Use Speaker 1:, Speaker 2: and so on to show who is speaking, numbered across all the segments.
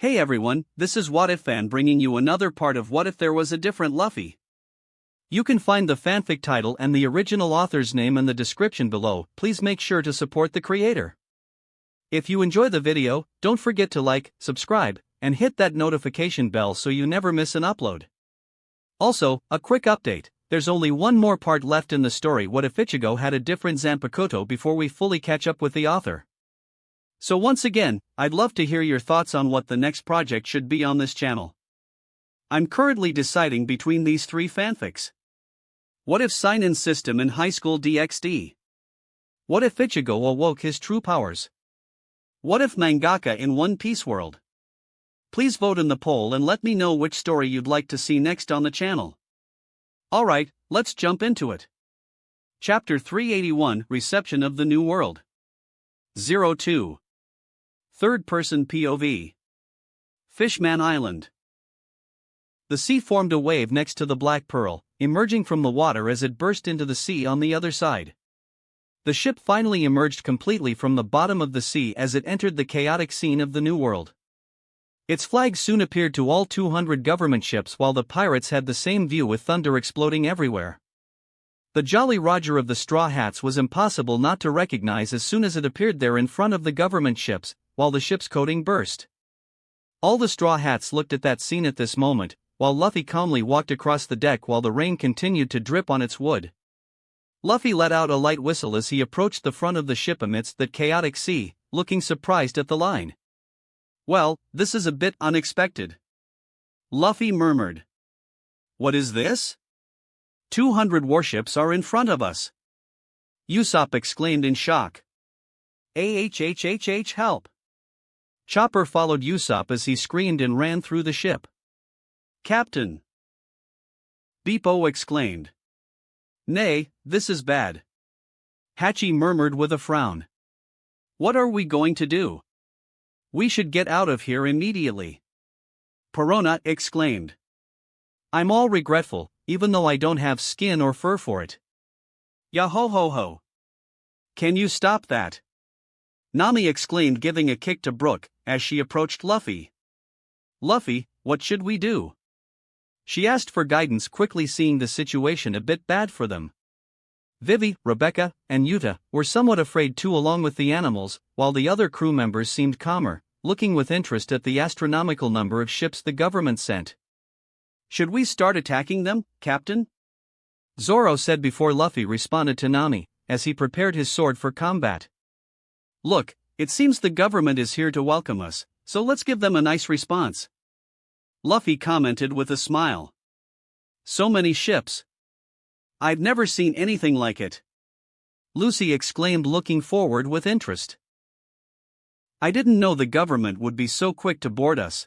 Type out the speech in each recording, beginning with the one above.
Speaker 1: Hey everyone, this is What If Fan bringing you another part of What If There Was a Different Luffy. You can find the fanfic title and the original author's name in the description below. Please make sure to support the creator. If you enjoy the video, don't forget to like, subscribe, and hit that notification bell so you never miss an upload. Also, a quick update, there's only one more part left in the story. What if Ichigo had a different Zanpakuto before we fully catch up with the author? So once again, I'd love to hear your thoughts on what the next project should be on this channel. I'm currently deciding between these three fanfics. What if Seinen System in High School DxD? What if Ichigo awoke his true powers? What if Mangaka in One Piece World? Please vote in the poll and let me know which story you'd like to see next on the channel. Alright, let's jump into it. Chapter 381, Reception of the New World. 02. Third-person POV. Fishman Island. The sea formed a wave next to the Black Pearl, emerging from the water as it burst into the sea on the other side. The ship finally emerged completely from the bottom of the sea as it entered the chaotic scene of the New World. Its flag soon appeared to all 200 government ships, while the pirates had the same view with thunder exploding everywhere. The Jolly Roger of the Straw Hats was impossible not to recognize as soon as it appeared there in front of the government ships, while the ship's coating burst. All the Straw Hats looked at that scene at this moment, while Luffy calmly walked across the deck while the rain continued to drip on its wood. Luffy let out a light whistle as he approached the front of the ship amidst that chaotic sea, looking surprised at the line. "Well, this is a bit unexpected," Luffy murmured. "What is this? 200 warships are in front of us," Usopp exclaimed in shock. Help! Chopper followed Usopp as he screamed and ran through the ship. "Captain!" Beepo exclaimed. "Nay, this is bad," Hachi murmured with a frown. "What are we going to do? We should get out of here immediately," Perona exclaimed. "I'm all regretful, even though I don't have skin or fur for it." "Yahohoho! Can you stop that?" Nami exclaimed, giving a kick to Brook as she approached Luffy. "Luffy, what should we do?" she asked for guidance, quickly seeing the situation a bit bad for them. Vivi, Rebecca, and Yuta were somewhat afraid too, along with the animals, while the other crew members seemed calmer, looking with interest at the astronomical number of ships the government sent. "Should we start attacking them, Captain?" Zoro said before Luffy responded to Nami, as he prepared his sword for combat. "Look, it seems the government is here to welcome us, so let's give them a nice response," Luffy commented with a smile. "So many ships. I've never seen anything like it," Lucy exclaimed, looking forward with interest. "I didn't know the government would be so quick to board us,"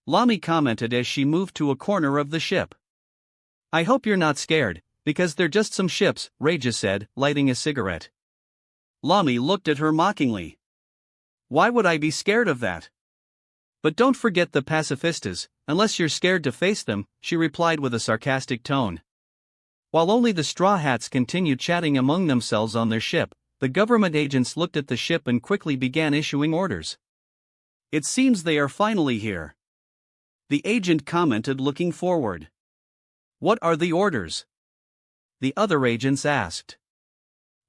Speaker 1: Lami commented as she moved to a corner of the ship. "I hope you're not scared, because they're just some ships," Raja said, lighting a cigarette. Lami looked at her mockingly. "Why would I be scared of that?" "But don't forget the pacifistas, unless you're scared to face them," she replied with a sarcastic tone. While only the Straw Hats continued chatting among themselves on their ship, the government agents looked at the ship and quickly began issuing orders. "It seems they are finally here," the agent commented, looking forward. "What are the orders?" the other agents asked.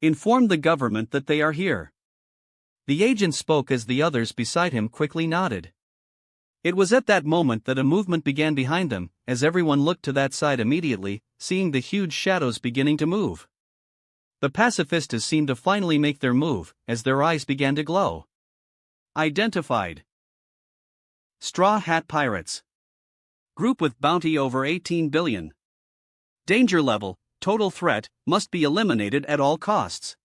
Speaker 1: "Inform the government that they are here." The agent spoke as the others beside him quickly nodded. It was at that moment that a movement began behind them, as everyone looked to that side immediately, seeing the huge shadows beginning to move. The pacifistas seemed to finally make their move, as their eyes began to glow. Identified. Straw Hat Pirates. Group with bounty over 18 billion. Danger level, total threat, must be eliminated at all costs.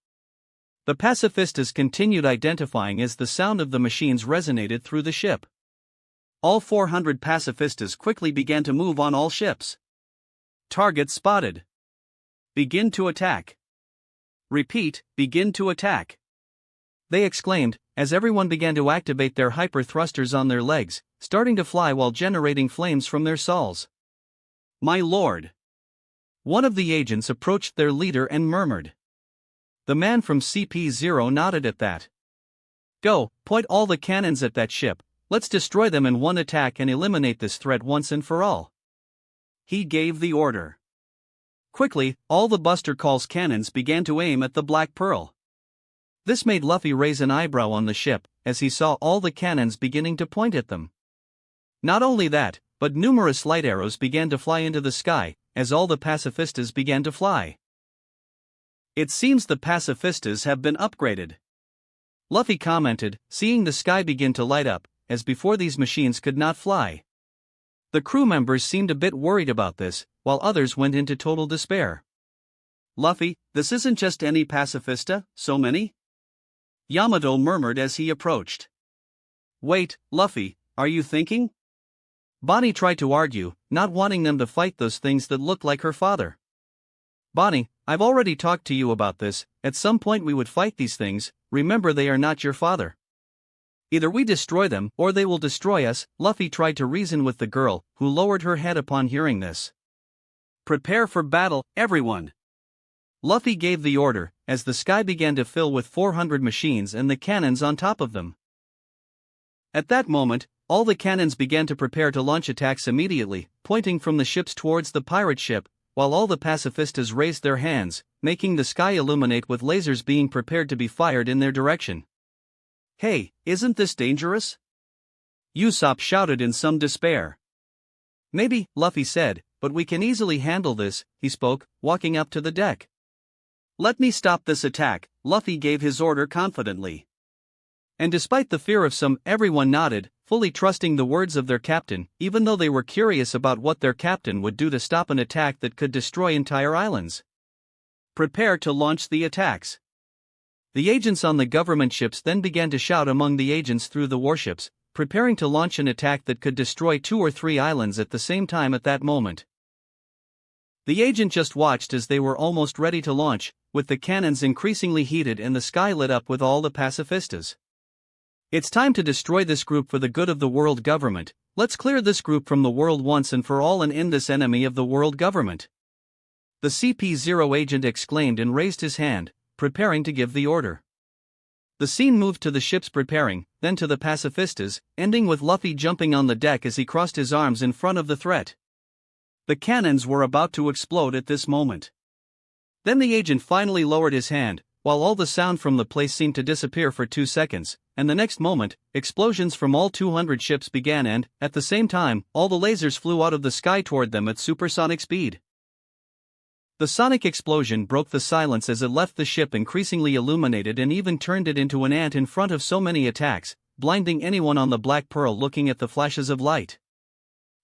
Speaker 1: The pacifistas continued identifying as the sound of the machines resonated through the ship. All 400 pacifistas quickly began to move on all ships. Target spotted. Begin to attack. Repeat, begin to attack, they exclaimed, as everyone began to activate their hyper thrusters on their legs, starting to fly while generating flames from their sawls. "My lord!" One of the agents approached their leader and murmured. The man from CP0 nodded at that. "Go, point all the cannons at that ship, let's destroy them in one attack and eliminate this threat once and for all. He gave the order. Quickly, all the Buster Call's cannons began to aim at the Black Pearl. This made Luffy raise an eyebrow on the ship, as he saw all the cannons beginning to point at them. Not only that, but numerous light arrows began to fly into the sky, as all the pacifistas began to fly. It seems the pacifistas have been upgraded, Luffy commented, seeing the sky begin to light up, as before these machines could not fly. The crew members seemed a bit worried about this, while others went into total despair. Luffy, this isn't just any pacifista, so many? Yamato murmured as he approached. Wait, Luffy, are you thinking? Bonnie tried to argue, not wanting them to fight those things that look like her father. Bonnie, I've already talked to you about this, at some point we would fight these things, remember they are not your father. Either we destroy them or they will destroy us, Luffy tried to reason with the girl, who lowered her head upon hearing this. Prepare for battle, everyone! Luffy gave the order, as the sky began to fill with 400 machines and the cannons on top of them. At that moment, all the cannons began to prepare to launch attacks immediately, pointing from the ships towards the pirate ship, while all the pacifistas raised their hands, making the sky illuminate with lasers being prepared to be fired in their direction. Hey, isn't this dangerous? Usopp shouted in some despair. Maybe, Luffy said, but we can easily handle this, he spoke, walking up to the deck. Let me stop this attack, Luffy gave his order confidently. And despite the fear of some, everyone nodded, fully trusting the words of their captain, even though they were curious about what their captain would do to stop an attack that could destroy entire islands. Prepare to launch the attacks. The agents on the government ships then began to shout among the agents through the warships, preparing to launch an attack that could destroy 2 or 3 islands at the same time at that moment. The agent just watched as they were almost ready to launch, with the cannons increasingly heated and the sky lit up with all the pacifistas. It's time to destroy this group for the good of the world government, let's clear this group from the world once and for all and end this enemy of the world government. The CP0 agent exclaimed and raised his hand, preparing to give the order. The scene moved to the ships preparing, then to the pacifistas, ending with Luffy jumping on the deck as he crossed his arms in front of the threat. The cannons were about to explode at this moment. Then the agent finally lowered his hand, while all the sound from the place seemed to disappear for 2 seconds, and the next moment, explosions from all 200 ships began and, at the same time, all the lasers flew out of the sky toward them at supersonic speed. The sonic explosion broke the silence as it left the ship increasingly illuminated and even turned it into an ant in front of so many attacks, blinding anyone on the Black Pearl looking at the flashes of light.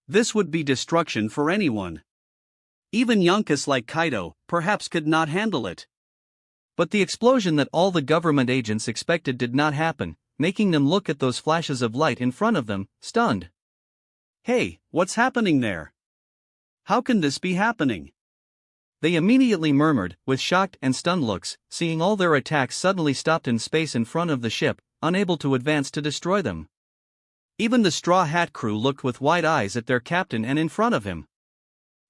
Speaker 1: This would be destruction for anyone. Even Yonkus like Kaido, perhaps could not handle it. But the explosion that all the government agents expected did not happen, making them look at those flashes of light in front of them, stunned. Hey, what's happening there? How can this be happening? They immediately murmured, with shocked and stunned looks, seeing all their attacks suddenly stopped in space in front of the ship, unable to advance to destroy them. Even the Straw Hat crew looked with wide eyes at their captain and in front of him.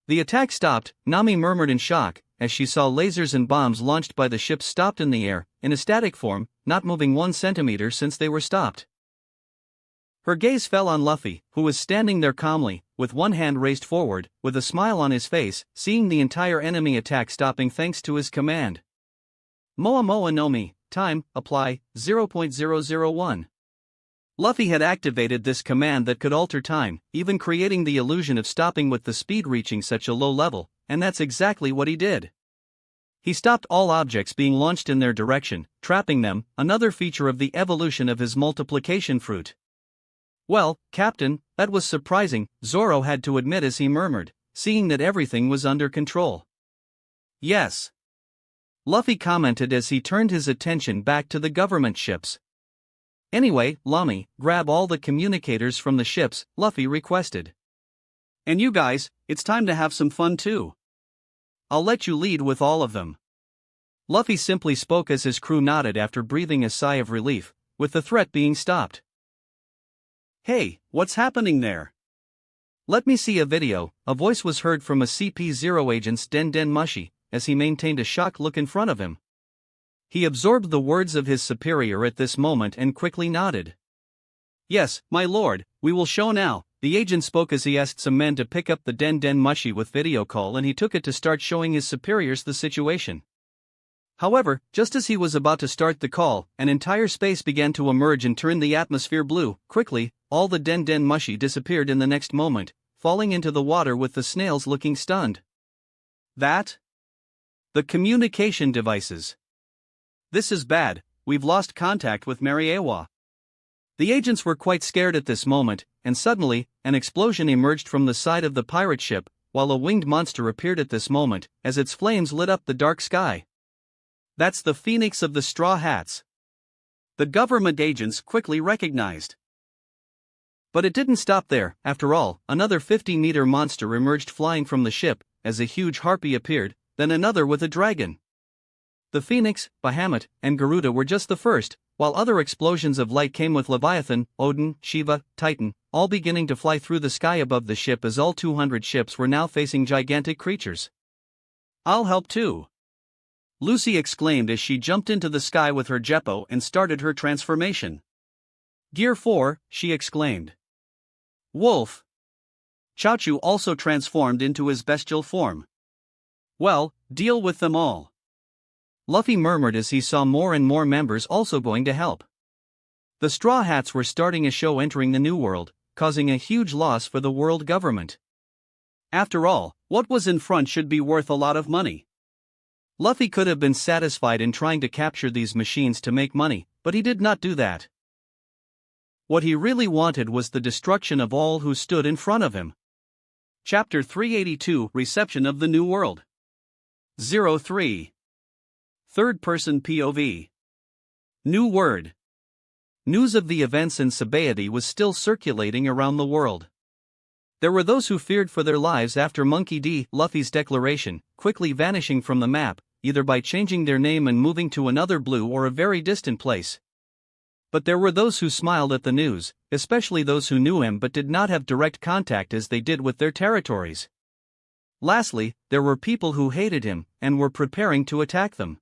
Speaker 1: The attack stopped, Nami murmured in shock, as she saw lasers and bombs launched by the ships stopped in the air, in a static form, not moving 1 centimeter since they were stopped. Her gaze fell on Luffy, who was standing there calmly, with one hand raised forward, with a smile on his face, seeing the entire enemy attack stopping thanks to his command. Moa Moa no Mi, time, apply, 0.001. Luffy had activated this command that could alter time, even creating the illusion of stopping with the speed reaching such a low level, and that's exactly what he did. He stopped all objects being launched in their direction, trapping them, another feature of the evolution of his multiplication fruit. Well, Captain, that was surprising, Zoro had to admit as he murmured, seeing that everything was under control. Yes. Luffy commented as he turned his attention back to the government ships. Anyway, Lami, grab all the communicators from the ships, Luffy requested. And you guys, it's time to have some fun too. I'll let you lead with all of them. Luffy simply spoke as his crew nodded after breathing a sigh of relief, with the threat being stopped. Hey, what's happening there? Let me see a video, a voice was heard from a CP0 agent's Den Den Mushi, as he maintained a shocked look in front of him. He absorbed the words of his superior at this moment and quickly nodded. Yes, my lord, we will show now. The agent spoke as he asked some men to pick up the Den Mushi with video call, and he took it to start showing his superiors the situation. However, just as he was about to start the call, an entire space began to emerge and turn the atmosphere blue. Quickly, all the Den Mushi disappeared in the next moment, falling into the water with the snails looking stunned. That? The communication devices. This is bad, we've lost contact with Mariewa. The agents were quite scared at this moment, and suddenly, an explosion emerged from the side of the pirate ship, while a winged monster appeared at this moment, as its flames lit up the dark sky. That's the Phoenix of the Straw Hats. The government agents quickly recognized. But it didn't stop there. After all, another 50-meter monster emerged flying from the ship, as a huge harpy appeared, then another with a dragon. The Phoenix, Bahamut, and Garuda were just the first, while other explosions of light came with Leviathan, Odin, Shiva, Titan, all beginning to fly through the sky above the ship as all 200 ships were now facing gigantic creatures. I'll help too, Lucy exclaimed as she jumped into the sky with her Jeppo and started her transformation. Gear 4, she exclaimed. Wolf. Chaochu also transformed into his bestial form. Well, deal with them all. Luffy murmured as he saw more and more members also going to help. The Straw Hats were starting a show entering the New World, causing a huge loss for the world government. After all, what was in front should be worth a lot of money. Luffy could have been satisfied in trying to capture these machines to make money, but he did not do that. What he really wanted was the destruction of all who stood in front of him. Chapter 382 Reception of the New World 03. Third-person POV. New word. News of the events in Sabaody was still circulating around the world. There were those who feared for their lives after Monkey D. Luffy's declaration, quickly vanishing from the map, either by changing their name and moving to another blue or a very distant place. But there were those who smiled at the news, especially those who knew him but did not have direct contact as they did with their territories. Lastly, there were people who hated him and were preparing to attack them.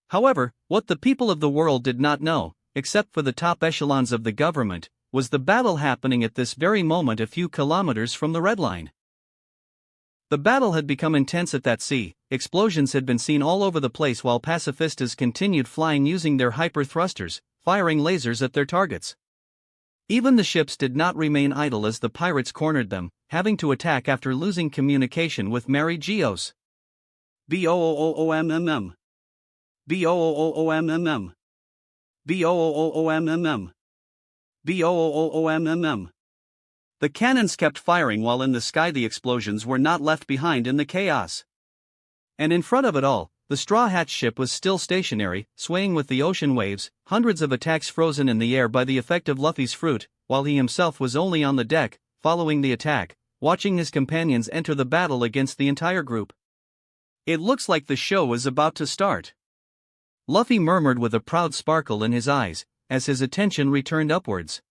Speaker 1: However, what the people of the world did not know, except for the top echelons of the government, was the battle happening at this very moment a few kilometers from the Red Line. The battle had become intense at that sea, explosions had been seen all over the place while pacifistas continued flying using their hyper-thrusters, firing lasers at their targets. Even the ships did not remain idle as the pirates cornered them, having to attack after losing communication with Mary Geos. BOOOOMMM. BOOOOMMM. BOOOOMMM. BOOOOMMM. The cannons kept firing while in the sky the explosions were not left behind in the chaos. And in front of it all, the Straw Hat ship was still stationary, swaying with the ocean waves, hundreds of attacks frozen in the air by the effect of Luffy's fruit, while he himself was only on the deck, following the attack, watching his companions enter the battle against the entire group. It looks like the show is about to start. Luffy murmured with a proud sparkle in his eyes, as his attention returned upwards.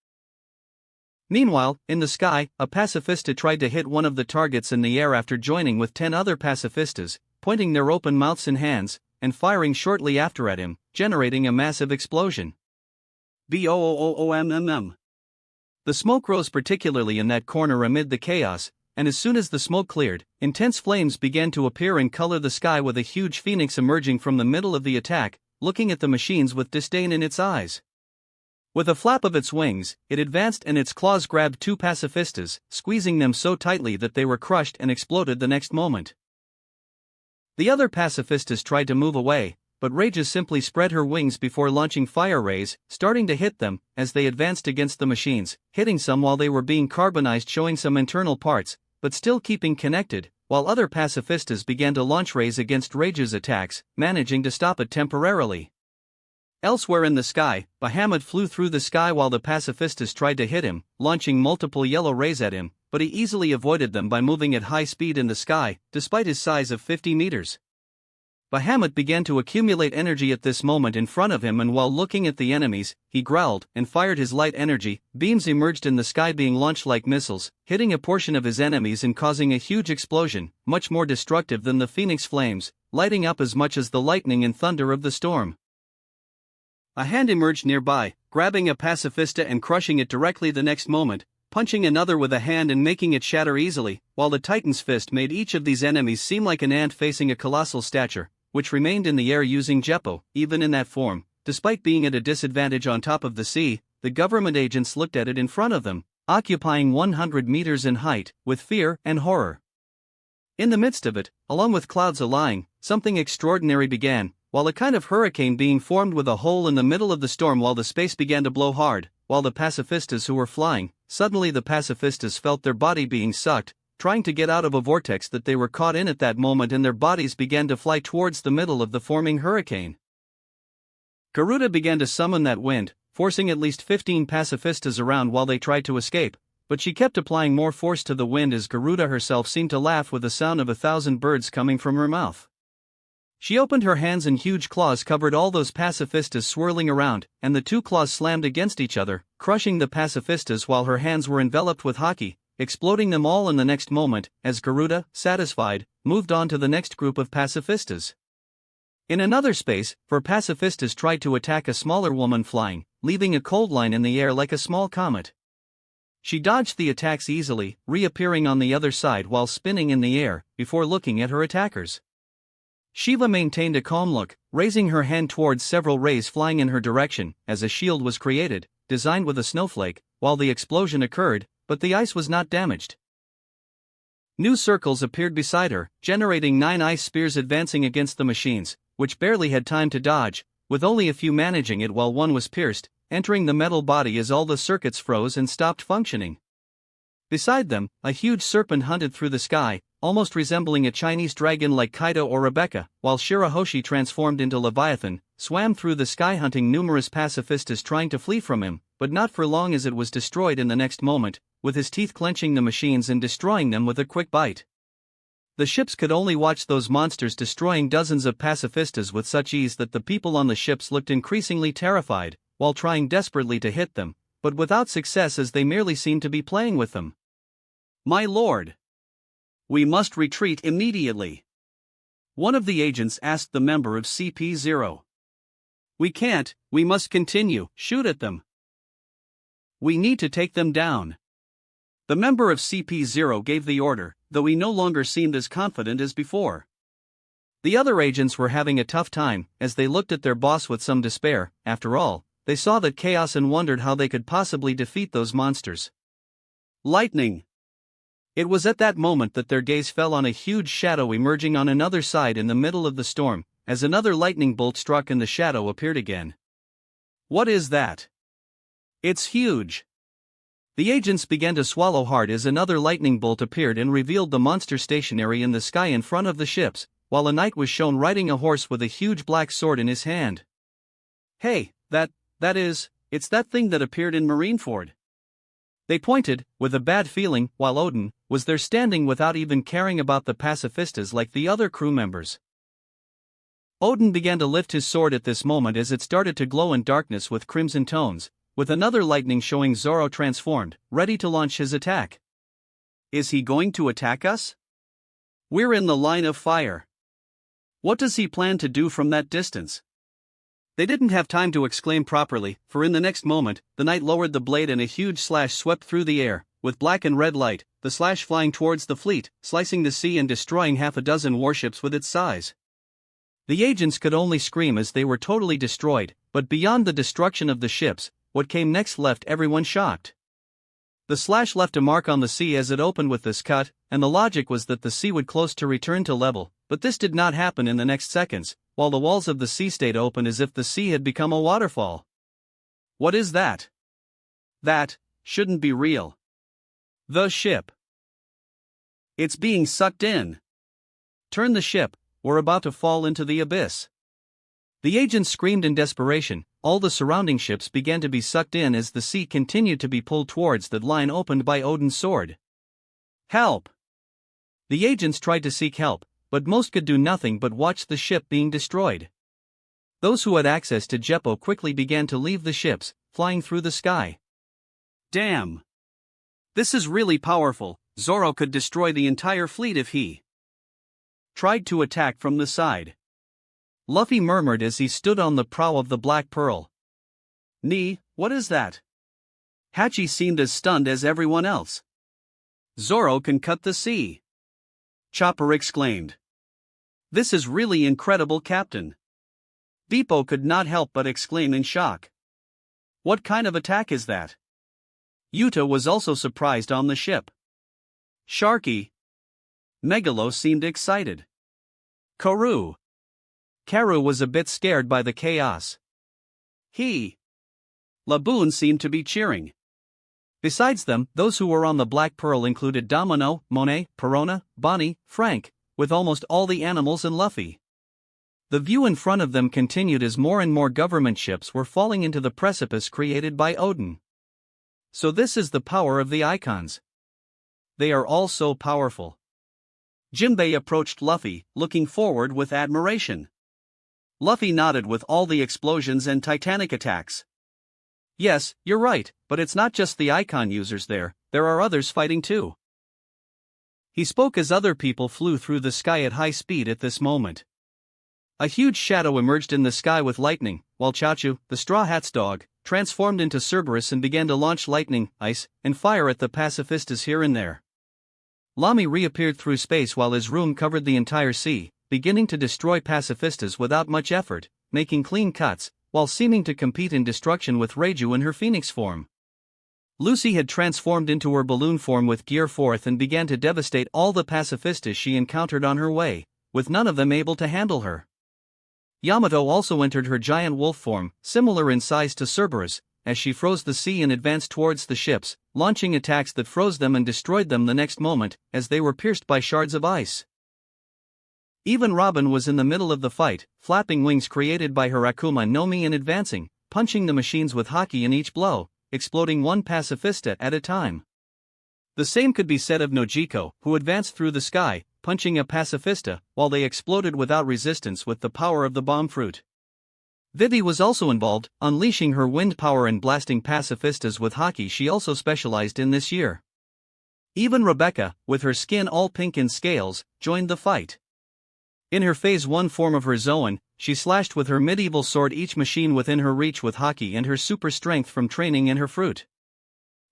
Speaker 1: Meanwhile, in the sky, a pacifista tried to hit one of the targets in the air after joining with 10 other pacifistas, pointing their open mouths and hands, and firing shortly after at him, generating a massive explosion. BOOOOMMM. The smoke rose particularly in that corner amid the chaos, and as soon as the smoke cleared, intense flames began to appear and color the sky with a huge phoenix emerging from the middle of the attack, looking at the machines with disdain in its eyes. With a flap of its wings, it advanced and its claws grabbed 2 pacifistas, squeezing them so tightly that they were crushed and exploded the next moment. The other pacifistas tried to move away, but Rages simply spread her wings before launching fire rays, starting to hit them as they advanced against the machines, hitting some while they were being carbonized, showing some internal parts, but still keeping connected, while other pacifistas began to launch rays against Rages' attacks, managing to stop it temporarily. Elsewhere in the sky, Bahamut flew through the sky while the pacifistas tried to hit him, launching multiple yellow rays at him, but he easily avoided them by moving at high speed in the sky, despite his size of 50 meters. Bahamut began to accumulate energy at this moment in front of him, and while looking at the enemies, he growled and fired his light energy. Beams emerged in the sky being launched like missiles, hitting a portion of his enemies and causing a huge explosion, much more destructive than the phoenix flames, lighting up as much as the lightning and thunder of the storm. A hand emerged nearby, grabbing a pacifista and crushing it directly the next moment, punching another with a hand and making it shatter easily, while the Titan's fist made each of these enemies seem like an ant facing a colossal stature, which remained in the air using Jeppo. Even in that form, despite being at a disadvantage on top of the sea, the government agents looked at it in front of them, occupying 100 meters in height, with fear and horror. In the midst of it, along with clouds allying, something extraordinary began, while a kind of hurricane being formed with a hole in the middle of the storm while the space began to blow hard, while the pacifistas who were flying, suddenly the pacifistas felt their body being sucked, trying to get out of a vortex that they were caught in at that moment, and their bodies began to fly towards the middle of the forming hurricane. Garuda began to summon that wind, forcing at least 15 pacifistas around while they tried to escape, but she kept applying more force to the wind as Garuda herself seemed to laugh with the sound of 1,000 birds coming from her mouth. She opened her hands and huge claws covered all those pacifistas swirling around, and the two claws slammed against each other, crushing the pacifistas while her hands were enveloped with haki, exploding them all in the next moment, as Garuda, satisfied, moved on to the next group of pacifistas. In another space, four pacifistas tried to attack a smaller woman flying, leaving a cold line in the air like a small comet. She dodged the attacks easily, reappearing on the other side while spinning in the air, before looking at her attackers. Shiva maintained a calm look, raising her hand towards several rays flying in her direction, as a shield was created, designed with a snowflake, while the explosion occurred, but the ice was not damaged. New circles appeared beside her, generating 9 ice spears advancing against the machines, which barely had time to dodge, with only a few managing it while one was pierced, entering the metal body as all the circuits froze and stopped functioning. Beside them, a huge serpent hunted through the sky, almost resembling a Chinese dragon like Kaido or Rebecca, while Shirahoshi transformed into Leviathan, swam through the sky hunting numerous pacifistas trying to flee from him, but not for long as it was destroyed in the next moment, with his teeth clenching the machines and destroying them with a quick bite. The ships could only watch those monsters destroying dozens of pacifistas with such ease that the people on the ships looked increasingly terrified, while trying desperately to hit them, but without success as they merely seemed to be playing with them. "My lord! We must retreat immediately," one of the agents asked the member of CP0. "We can't, we must continue, shoot at them. We need to take them down." The member of CP0 gave the order, though he no longer seemed as confident as before. The other agents were having a tough time, as they looked at their boss with some despair. After all, they saw that chaos and wondered how they could possibly defeat those monsters. Lightning! It was at that moment that their gaze fell on a huge shadow emerging on another side in the middle of the storm, as another lightning bolt struck and the shadow appeared again. "What is that? It's huge!" The agents began to swallow hard as another lightning bolt appeared and revealed the monster stationary in the sky in front of the ships, while a knight was shown riding a horse with a huge black sword in his hand. "Hey, it's that thing that appeared in Marineford." They pointed, with a bad feeling, while Odin was there standing without even caring about the pacifistas like the other crew members. Odin began to lift his sword at this moment as it started to glow in darkness with crimson tones, with another lightning showing Zoro transformed, ready to launch his attack. "Is he going to attack us? We're in the line of fire. What does he plan to do from that distance?" They didn't have time to exclaim properly, for in the next moment, the knight lowered the blade and a huge slash swept through the air, with black and red light, the slash flying towards the fleet, slicing the sea and destroying half a dozen warships with its size. The agents could only scream as they were totally destroyed, but beyond the destruction of the ships, what came next left everyone shocked. The slash left a mark on the sea as it opened with this cut, and the logic was that the sea would close to return to level, but this did not happen in the next seconds, while the walls of the sea stayed open as if the sea had become a waterfall. "What is that? That shouldn't be real. The ship. It's being sucked in. Turn the ship, we're about to fall into the abyss." The agents screamed in desperation. All the surrounding ships began to be sucked in as the sea continued to be pulled towards the line opened by Odin's sword. "Help!" The agents tried to seek help, but most could do nothing but watch the ship being destroyed. Those who had access to Jeppo quickly began to leave the ships, flying through the sky. "Damn! This is really powerful. Zoro could destroy the entire fleet if he tried to attack from the side." Luffy murmured as he stood on the prow of the Black Pearl. What is that? Hachi seemed as stunned as everyone else. Zoro can cut the sea. Chopper exclaimed. This is really incredible, Captain. Beepo could not help but exclaim in shock. What kind of attack is that? Yuta was also surprised on the ship. Sharky. Megalo seemed excited. Karu was a bit scared by the chaos. Laboon seemed to be cheering. Besides them, those who were on the Black Pearl included Domino, Monet, Perona, Bonnie, Frank, with almost all the animals and Luffy. The view in front of them continued as more and more government ships were falling into the precipice created by Odin. So this is the power of the icons. They are all so powerful. Jinbei approached Luffy, looking forward with admiration. Luffy nodded with all the explosions and titanic attacks. Yes, you're right, but it's not just the icon users there are others fighting too. He spoke as other people flew through the sky at high speed at this moment. A huge shadow emerged in the sky with lightning, while Chachu, the Straw Hat's dog, transformed into Cerberus and began to launch lightning, ice, and fire at the pacifistas here and there. Lamy reappeared through space while his room covered the entire sea, beginning to destroy pacifistas without much effort, making clean cuts, while seeming to compete in destruction with Reiju in her phoenix form. Lucy had transformed into her balloon form with Gear Forth and began to devastate all the pacifistas she encountered on her way, with none of them able to handle her. Yamato also entered her giant wolf form, similar in size to Cerberus, as she froze the sea and advanced towards the ships, launching attacks that froze them and destroyed them the next moment, as they were pierced by shards of ice. Even Robin was in the middle of the fight, flapping wings created by her Akuma no Mi and advancing, punching the machines with haki in each blow, exploding one pacifista at a time. The same could be said of Nojiko, who advanced through the sky, punching a pacifista, while they exploded without resistance with the power of the bomb fruit. Vivi was also involved, unleashing her wind power and blasting pacifistas with haki she also specialized in this year. Even Rebecca, with her skin all pink and scales, joined the fight. In her Phase 1 form of her Zoan, she slashed with her medieval sword each machine within her reach with haki and her super strength from training in her fruit.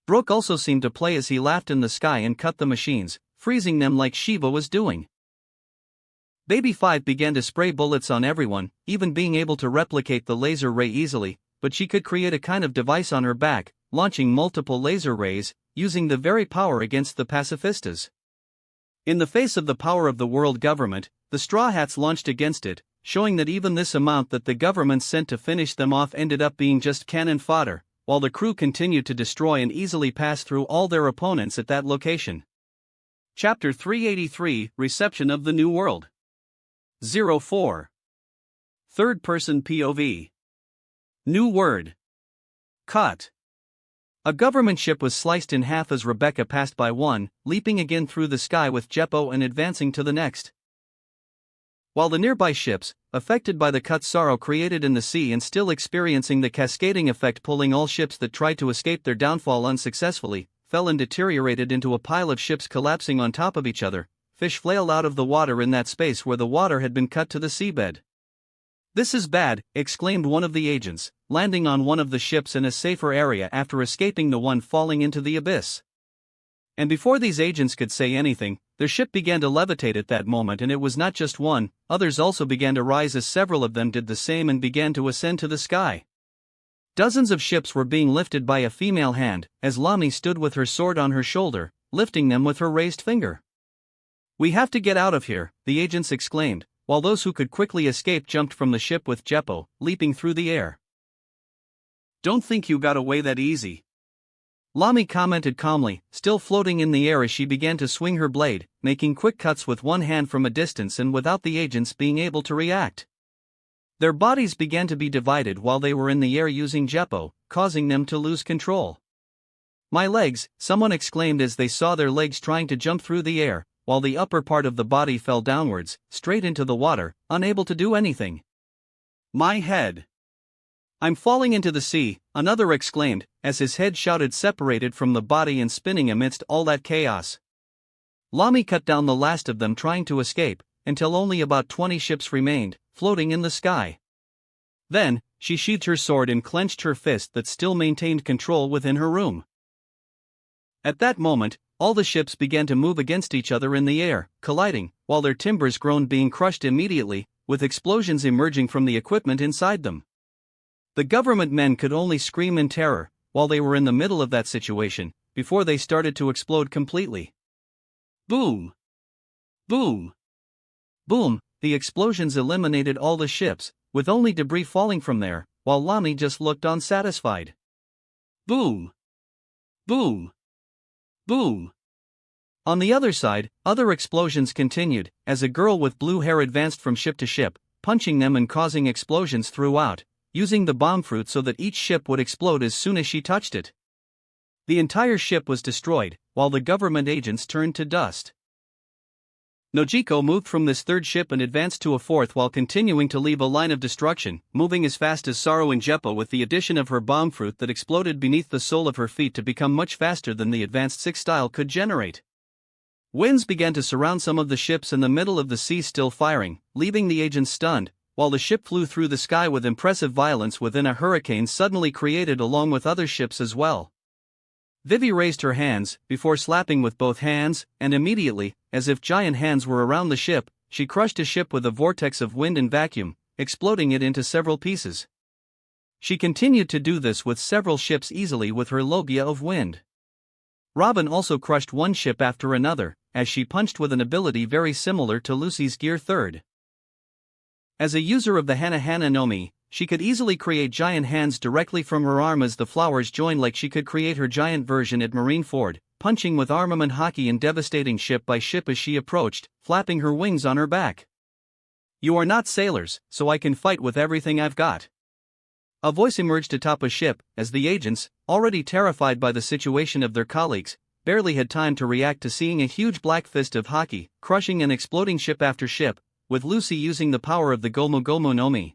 Speaker 1: Brook also seemed to play as he laughed in the sky and cut the machines, freezing them like Shiva was doing. Baby 5 began to spray bullets on everyone, even being able to replicate the laser ray easily, but she could create a kind of device on her back, launching multiple laser rays, using the very power against the pacifistas. In the face of the power of the world government, the Straw Hats launched against it, showing that even this amount that the government sent to finish them off ended up being just cannon fodder, while the crew continued to destroy and easily pass through all their opponents at that location. Chapter 383, Reception of the New World. 04. Third-person POV. New word. Cut. A government ship was sliced in half as Rebecca passed by one, leaping again through the sky with Jeppo and advancing to the next. While the nearby ships, affected by the cut sorrow created in the sea and still experiencing the cascading effect pulling all ships that tried to escape their downfall unsuccessfully, fell and deteriorated into a pile of ships collapsing on top of each other, fish flailed out of the water in that space where the water had been cut to the seabed. "This is bad," exclaimed one of the agents, landing on one of the ships in a safer area after escaping the one falling into the abyss. And before these agents could say anything, their ship began to levitate at that moment, and it was not just one, others also began to rise as several of them did the same and began to ascend to the sky. Dozens of ships were being lifted by a female hand, as Lamy stood with her sword on her shoulder, lifting them with her raised finger. "We have to get out of here," the agents exclaimed, while those who could quickly escape jumped from the ship with Jeppo, leaping through the air. "Don't think you got away that easy," Lamy commented calmly, still floating in the air as she began to swing her blade, making quick cuts with one hand from a distance and without the agents being able to react. Their bodies began to be divided while they were in the air using Jeppo, causing them to lose control. "My legs," someone exclaimed as they saw their legs trying to jump through the air, while the upper part of the body fell downwards, straight into the water, unable to do anything. "My head. I'm falling into the sea," another exclaimed, as his head shouted separated from the body and spinning amidst all that chaos. Lamy cut down the last of them trying to escape, until only about 20 ships remained, floating in the sky. Then, she sheathed her sword and clenched her fist that still maintained control within her room. At that moment, all the ships began to move against each other in the air, colliding, while their timbers groaned, being crushed immediately, with explosions emerging from the equipment inside them. The government men could only scream in terror, while they were in the middle of that situation, before they started to explode completely. Boom! Boom! Boom! The explosions eliminated all the ships, with only debris falling from there, while Lami just looked on satisfied. Boom! Boom! Boom! On the other side, other explosions continued, as a girl with blue hair advanced from ship to ship, punching them and causing explosions throughout, using the bomb fruit so that each ship would explode as soon as she touched it. The entire ship was destroyed, while the government agents turned to dust. Nojiko moved from this third ship and advanced to a fourth while continuing to leave a line of destruction, moving as fast as Saru and Jeppo with the addition of her bomb fruit that exploded beneath the sole of her feet to become much faster than the advanced 6 style could generate. Winds began to surround some of the ships in the middle of the sea, still firing, leaving the agents stunned, while the ship flew through the sky with impressive violence within a hurricane suddenly created along with other ships as well. Vivi raised her hands, before slapping with both hands, and immediately, as if giant hands were around the ship, she crushed a ship with a vortex of wind and vacuum, exploding it into several pieces. She continued to do this with several ships easily with her logia of wind. Robin also crushed one ship after another, as she punched with an ability very similar to Lucy's Gear 3rd. As a user of the Hana Hana no Mi, she could easily create giant hands directly from her arm as the flowers joined, like she could create her giant version at Marineford, punching with armament hockey and devastating ship by ship as she approached, flapping her wings on her back. "You are not sailors, so I can fight with everything I've got." A voice emerged atop a ship, as the agents, already terrified by the situation of their colleagues, barely had time to react to seeing a huge black fist of hockey, crushing and exploding ship after ship, with Lucy using the power of the Gomu Gomu no Mi.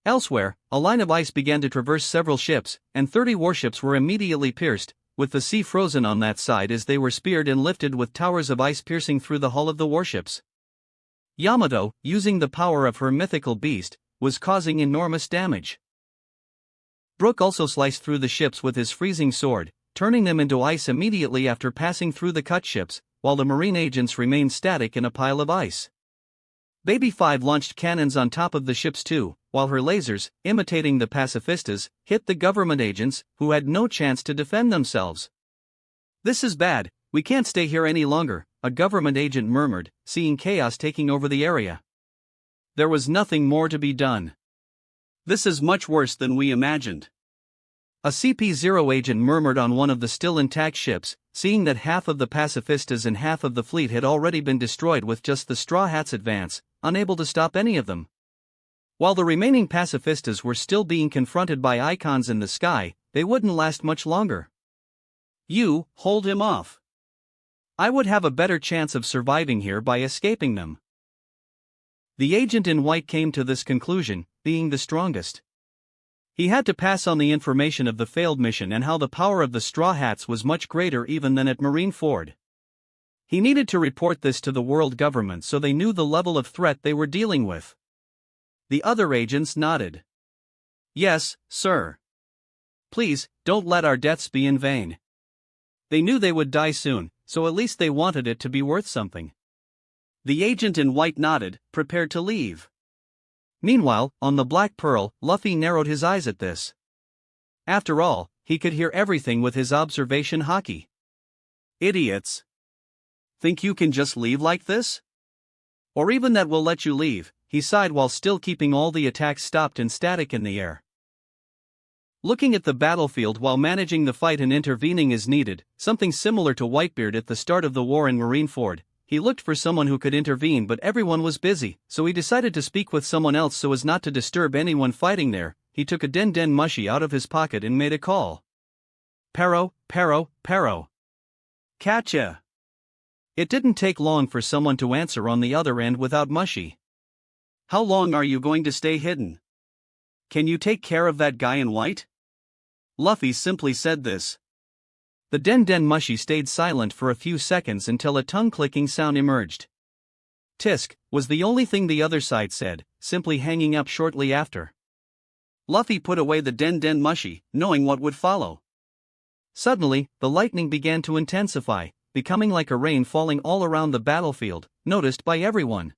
Speaker 1: Elsewhere, a line of ice began to traverse several ships, and 30 warships were immediately pierced, with the sea frozen on that side as they were speared and lifted with towers of ice piercing through the hull of the warships. Yamato, using the power of her mythical beast, was causing enormous damage. Brook also sliced through the ships with his freezing sword, turning them into ice immediately after passing through the cut ships, while the marine agents remained static in a pile of ice. Baby 5 launched cannons on top of the ships too, while her lasers, imitating the pacifistas, hit the government agents, who had no chance to defend themselves. "This is bad, we can't stay here any longer," a government agent murmured, seeing chaos taking over the area. There was nothing more to be done. "This is much worse than we imagined," a CP0 agent murmured on one of the still intact ships, seeing that half of the pacifistas and half of the fleet had already been destroyed with just the Straw Hats' advance, unable to stop any of them. While the remaining pacifistas were still being confronted by icons in the sky, they wouldn't last much longer. "You, hold him off. I would have a better chance of surviving here by escaping them." The agent in white came to this conclusion, being the strongest. He had to pass on the information of the failed mission and how the power of the Straw Hats was much greater even than at Marineford. He needed to report this to the world government so they knew the level of threat they were dealing with. The other agents nodded. "Yes, sir. Please, don't let our deaths be in vain." They knew they would die soon, so at least they wanted it to be worth something. The agent in white nodded, prepared to leave. Meanwhile, on the Black Pearl, Luffy narrowed his eyes at this. After all, he could hear everything with his observation hockey. "Idiots. Think you can just leave like this? Or even that we'll let you leave," he sighed while still keeping all the attacks stopped and static in the air. Looking at the battlefield while managing the fight and intervening as needed, something similar to Whitebeard at the start of the war in Marineford, he looked for someone who could intervene, but everyone was busy, so he decided to speak with someone else so as not to disturb anyone fighting there. He took a Den Den Mushi out of his pocket and made a call. "Pero, Pero, Pero. Catcha." It didn't take long for someone to answer on the other end without Mushi. "How long are you going to stay hidden? Can you take care of that guy in white?" Luffy simply said this. The Den Den Mushi stayed silent for a few seconds until a tongue-clicking sound emerged. "Tisk" was the only thing the other side said, simply hanging up shortly after. Luffy put away the den den mushi, knowing what would follow. Suddenly, the lightning began to intensify, becoming like a rain falling all around the battlefield, noticed by everyone.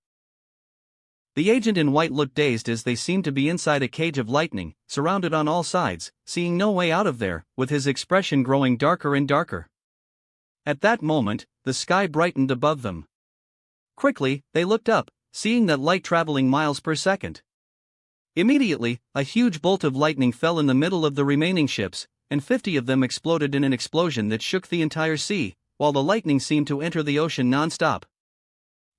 Speaker 1: The agent in white looked dazed as they seemed to be inside a cage of lightning, surrounded on all sides, seeing no way out of there, with his expression growing darker and darker. At that moment, the sky brightened above them. Quickly, they looked up, seeing that light traveling miles per second. Immediately, a huge bolt of lightning fell in the middle of the remaining ships, and 50 of them exploded in an explosion that shook the entire sea, while the lightning seemed to enter the ocean non-stop.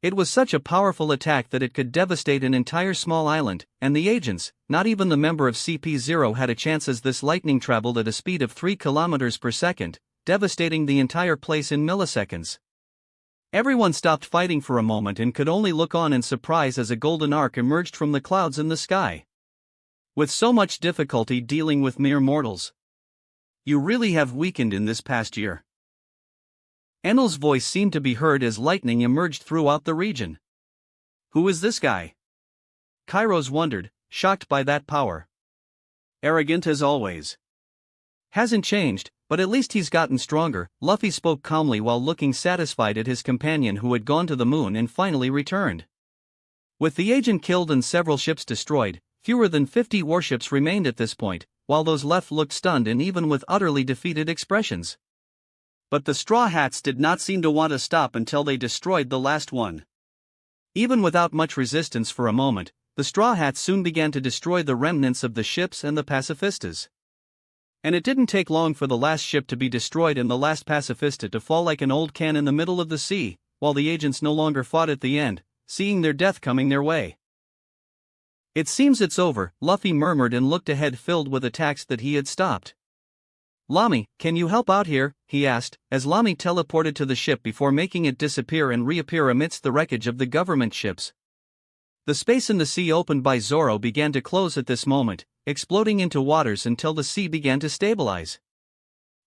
Speaker 1: It was such a powerful attack that it could devastate an entire small island, and the agents, not even the member of CP0, had a chance as this lightning traveled at a speed of 3 kilometers per second, devastating the entire place in milliseconds. Everyone stopped fighting for a moment and could only look on in surprise as a golden arc emerged from the clouds in the sky. With so much difficulty dealing with mere mortals. You really have weakened in this past year. Enel's voice seemed to be heard as lightning emerged throughout the region. Who is this guy? Kairos wondered, shocked by that power. Arrogant as always. Hasn't changed, but at least he's gotten stronger, Luffy spoke calmly while looking satisfied at his companion who had gone to the moon and finally returned. With the agent killed and several ships destroyed, fewer than 50 warships remained at this point, while those left looked stunned and even with utterly defeated expressions. But the Straw Hats did not seem to want to stop until they destroyed the last one. Even without much resistance for a moment, the Straw Hats soon began to destroy the remnants of the ships and the pacifistas. And it didn't take long for the last ship to be destroyed and the last pacifista to fall like an old can in the middle of the sea, while the agents no longer fought at the end, seeing their death coming their way. It seems it's over, Luffy murmured and looked ahead filled with attacks that he had stopped. Lami, can you help out here? He asked, as Lami teleported to the ship before making it disappear and reappear amidst the wreckage of the government ships. The space in the sea opened by Zoro began to close at this moment, exploding into waters until the sea began to stabilize.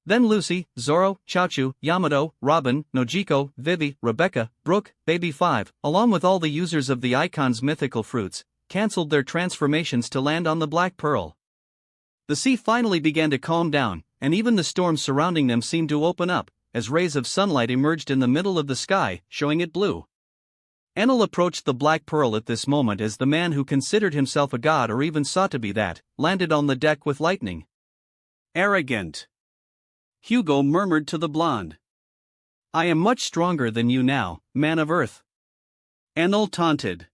Speaker 1: Then Lucy, Zoro, Chaochu, Yamato, Robin, Nojiko, Vivi, Rebecca, Brook, Baby 5, along with all the users of the Icon's mythical fruits, cancelled their transformations to land on the Black Pearl. The sea finally began to calm down, and even the storms surrounding them seemed to open up, as rays of sunlight emerged in the middle of the sky, showing it blue. Enel approached the Black Pearl at this moment as the man who considered himself a god or even sought to be that, landed on the deck with lightning. Arrogant. Hugo murmured to the blonde. I am much stronger than you now, man of Earth. Enel taunted.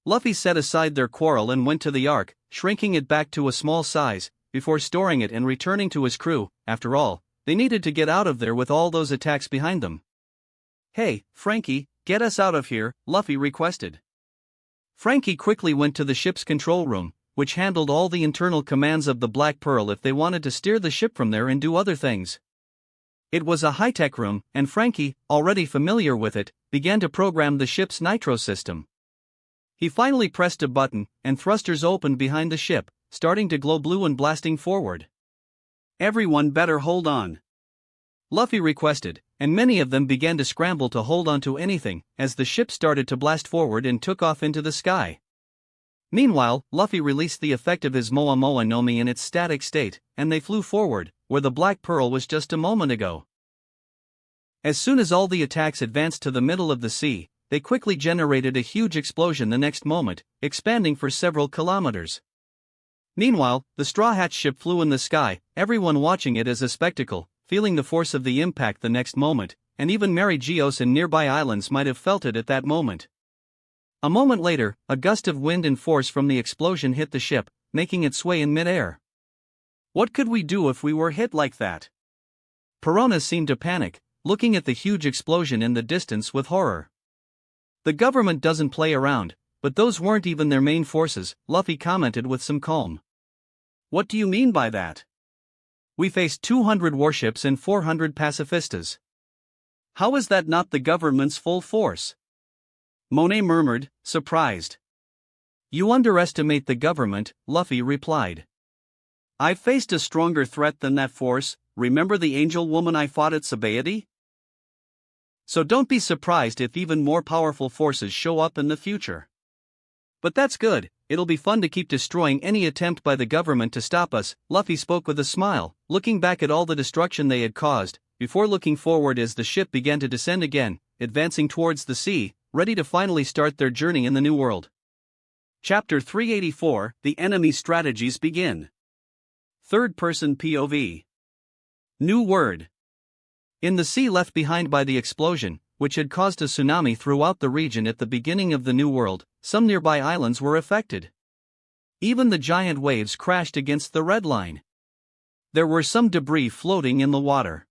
Speaker 1: Luffy set aside their quarrel and went to the Ark, shrinking it back to a small size, before storing it and returning to his crew. After all, they needed to get out of there with all those attacks behind them. Hey, Frankie, get us out of here, Luffy requested. Frankie quickly went to the ship's control room, which handled all the internal commands of the Black Pearl if they wanted to steer the ship from there and do other things. It was a high-tech room, and Frankie, already familiar with it, began to program the ship's nitro system. He finally pressed a button, and thrusters opened behind the ship, starting to glow blue and blasting forward. Everyone better hold on, Luffy requested, and many of them began to scramble to hold on to anything, as the ship started to blast forward and took off into the sky. Meanwhile, Luffy released the effect of his Moa Moa no Mi in its static state, and they flew forward, where the Black Pearl was just a moment ago. As soon as all the attacks advanced to the middle of the sea, they quickly generated a huge explosion the next moment, expanding for several kilometers. Meanwhile, the Straw Hat ship flew in the sky, everyone watching it as a spectacle, feeling the force of the impact the next moment, and even Mary Geos and nearby islands might have felt it at that moment. A moment later, a gust of wind and force from the explosion hit the ship, making it sway in midair. What could we do if we were hit like that? Piranha seemed to panic, looking at the huge explosion in the distance with horror. The government doesn't play around, but those weren't even their main forces, Luffy commented with some calm. What do you mean by that? We faced 200 warships and 400 pacifistas. How is that not the government's full force? Monet murmured, surprised. You underestimate the government, Luffy replied. I've faced a stronger threat than that force, remember the angel woman I fought at Sabaody? So don't be surprised if even more powerful forces show up in the future. But that's good, it'll be fun to keep destroying any attempt by the government to stop us, Luffy spoke with a smile, looking back at all the destruction they had caused, before looking forward as the ship began to descend again, advancing towards the sea, ready to finally start their journey in the new world. Chapter 384, The Enemy Strategies Begin. Third-person POV. New word. In the sea left behind by the explosion, which had caused a tsunami throughout the region at the beginning of the New World, some nearby islands were affected. Even the giant waves crashed against the red line. There were some debris floating in the water.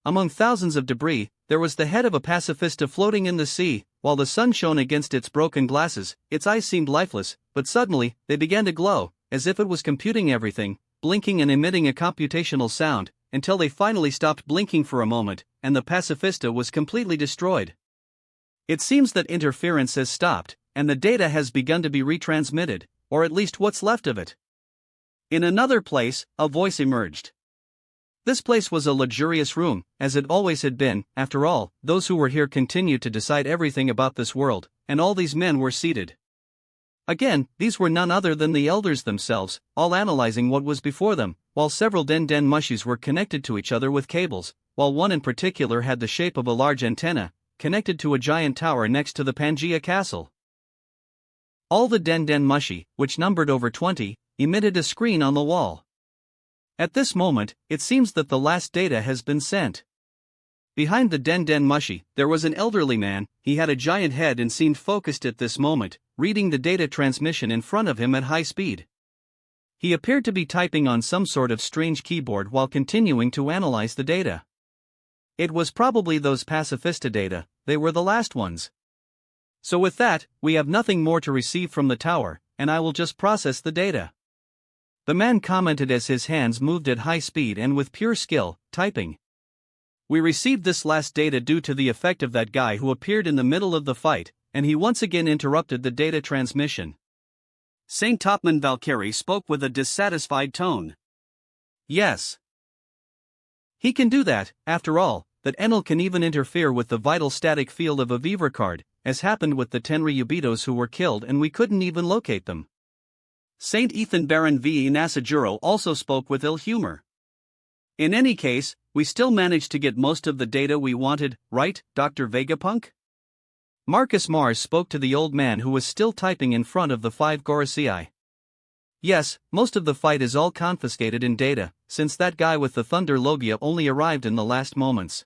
Speaker 1: Among thousands of debris, there was the head of a pacifista floating in the sea. While the sun shone against its broken glasses, its eyes seemed lifeless, but suddenly, they began to glow, as if it was computing everything, blinking and emitting a computational sound, until they finally stopped blinking for a moment, and the pacifista was completely destroyed. It seems that interference has stopped, and the data has begun to be retransmitted, or at least what's left of it. In another place, a voice emerged. This place was a luxurious room, as it always had been. After all, those who were here continued to decide everything about this world, and all these men were seated. Again, these were none other than the elders themselves, all analyzing what was before them, while several den mushies were connected to each other with cables, while one in particular had the shape of a large antenna, connected to a giant tower next to the Pangaea castle. All the den mushi, which numbered over 20, emitted a screen on the wall. At this moment, it seems that the last data has been sent. Behind the den mushi, there was an elderly man. He had a giant head and seemed focused at this moment, reading the data transmission in front of him at high speed. He appeared to be typing on some sort of strange keyboard while continuing to analyze the data. It was probably those pacifista data. They were the last ones. So with that, we have nothing more to receive from the tower, and I will just process the data. The man commented as his hands moved at high speed and with pure skill, typing. We received this last data due to the effect of that guy who appeared in the middle of the fight, and he once again interrupted the data transmission. Saint Topman Valkyrie spoke with a dissatisfied tone. Yes. He can do that. After all, that Enel can even interfere with the vital static field of a Vivre card, as happened with the Tenri Yubitos who were killed and we couldn't even locate them. Saint Ethan Baron V. Nasajuro also spoke with ill humor. In any case, we still managed to get most of the data we wanted, right, Dr. Vegapunk? Marcus Mars spoke to the old man who was still typing in front of the 5 Gorosei. Yes, most of the fight is all confiscated in data, since that guy with the Thunder Logia only arrived in the last moments.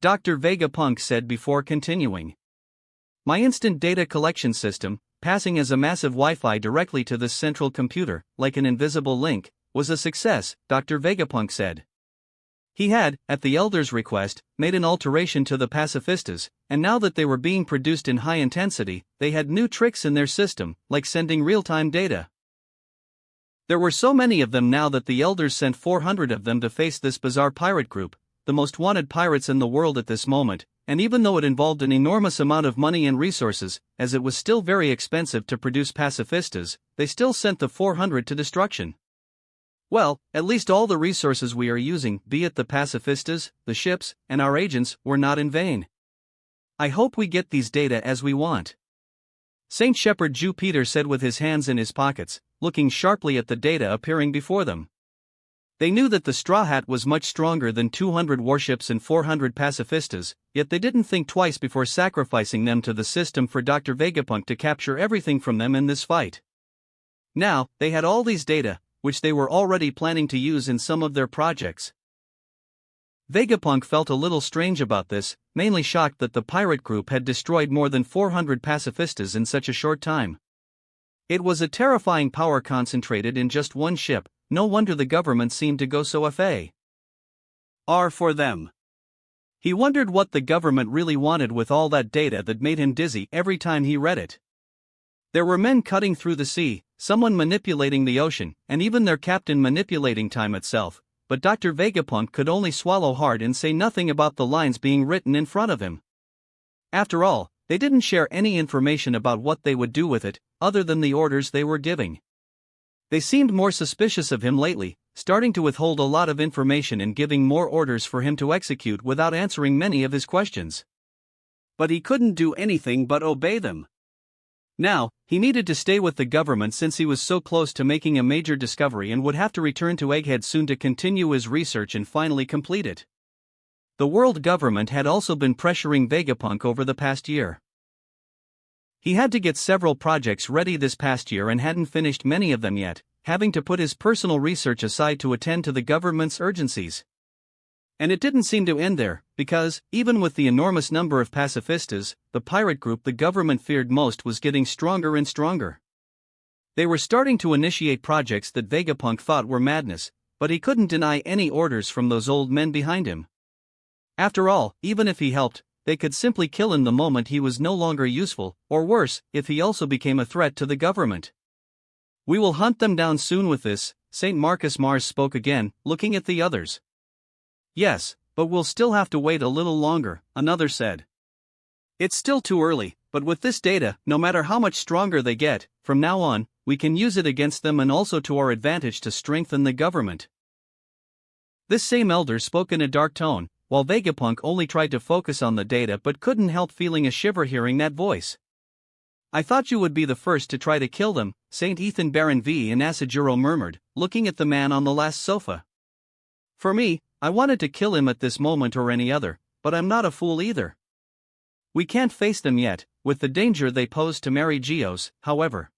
Speaker 1: Dr. Vegapunk said before continuing. My instant data collection system, passing as a massive Wi-Fi directly to this central computer, like an invisible link, was a success, Dr. Vegapunk said. He had, at the Elder's request, made an alteration to the pacifistas, and now that they were being produced in high intensity, they had new tricks in their system, like sending real-time data. There were so many of them now that the Elders sent 400 of them to face this bizarre pirate group, the most wanted pirates in the world at this moment, and even though it involved an enormous amount of money and resources, as it was still very expensive to produce pacifistas, they still sent the 400 to destruction. Well, at least all the resources we are using, be it the pacifistas, the ships, and our agents, were not in vain. I hope we get these data as we want. Saint Shepherd Jew Peter said with his hands in his pockets, looking sharply at the data appearing before them. They knew that the Straw Hat was much stronger than 200 warships and 400 pacifistas, yet they didn't think twice before sacrificing them to the system for Dr. Vegapunk to capture everything from them in this fight. Now, they had all these data, which they were already planning to use in some of their projects. Vegapunk felt a little strange about this, mainly shocked that the pirate group had destroyed more than 400 pacifistas in such a short time. It was a terrifying power concentrated in just one ship. No wonder the government seemed to go so far for them. He wondered what the government really wanted with all that data that made him dizzy every time he read it. There were men cutting through the sea, someone manipulating the ocean, and even their captain manipulating time itself, but Dr. Vegapunk could only swallow hard and say nothing about the lines being written in front of him. After all, they didn't share any information about what they would do with it, other than the orders they were giving. They seemed more suspicious of him lately, starting to withhold a lot of information and giving more orders for him to execute without answering many of his questions. But he couldn't do anything but obey them. Now, he needed to stay with the government since he was so close to making a major discovery and would have to return to Egghead soon to continue his research and finally complete it. The world government had also been pressuring Vegapunk over the past year. He had to get several projects ready this past year and hadn't finished many of them yet, having to put his personal research aside to attend to the government's urgencies. And it didn't seem to end there, because, even with the enormous number of pacifistas, the pirate group the government feared most was getting stronger and stronger. They were starting to initiate projects that Vegapunk thought were madness, but he couldn't deny any orders from those old men behind him. After all, even if he helped, they could simply kill him the moment he was no longer useful, or worse, if he also became a threat to the government. "We will hunt them down soon with this," St. Marcus Mars spoke again, looking at the others. "Yes, but we'll still have to wait a little longer," another said. "It's still too early, but with this data, no matter how much stronger they get, from now on, we can use it against them and also to our advantage to strengthen the government." This same elder spoke in a dark tone, while Vegapunk only tried to focus on the data but couldn't help feeling a shiver hearing that voice. "I thought you would be the first to try to kill them," St. Ethan Baron V and Asajuro murmured, looking at the man on the last sofa. "For me, I wanted to kill him at this moment or any other, but I'm not a fool either. We can't face them yet, with the danger they pose to Mary Geos, however."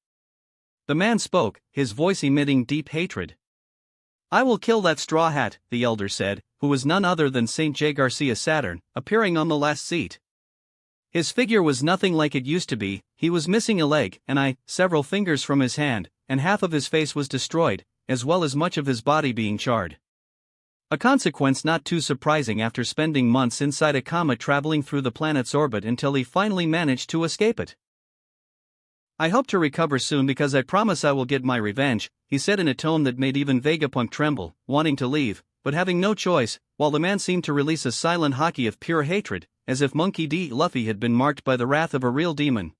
Speaker 1: The man spoke, his voice emitting deep hatred. "I will kill that straw hat," the elder said, who was none other than St. J. Garcia Saturn, appearing on the last seat. His figure was nothing like it used to be, he was missing a leg, an eye, several fingers from his hand, and half of his face was destroyed, as well as much of his body being charred. A consequence not too surprising after spending months inside a comet traveling through the planet's orbit until he finally managed to escape it. "I hope to recover soon because I promise I will get my revenge," he said in a tone that made even Vegapunk tremble, wanting to leave, but having no choice, while the man seemed to release a silent hockey of pure hatred, as if Monkey D. Luffy had been marked by the wrath of a real demon.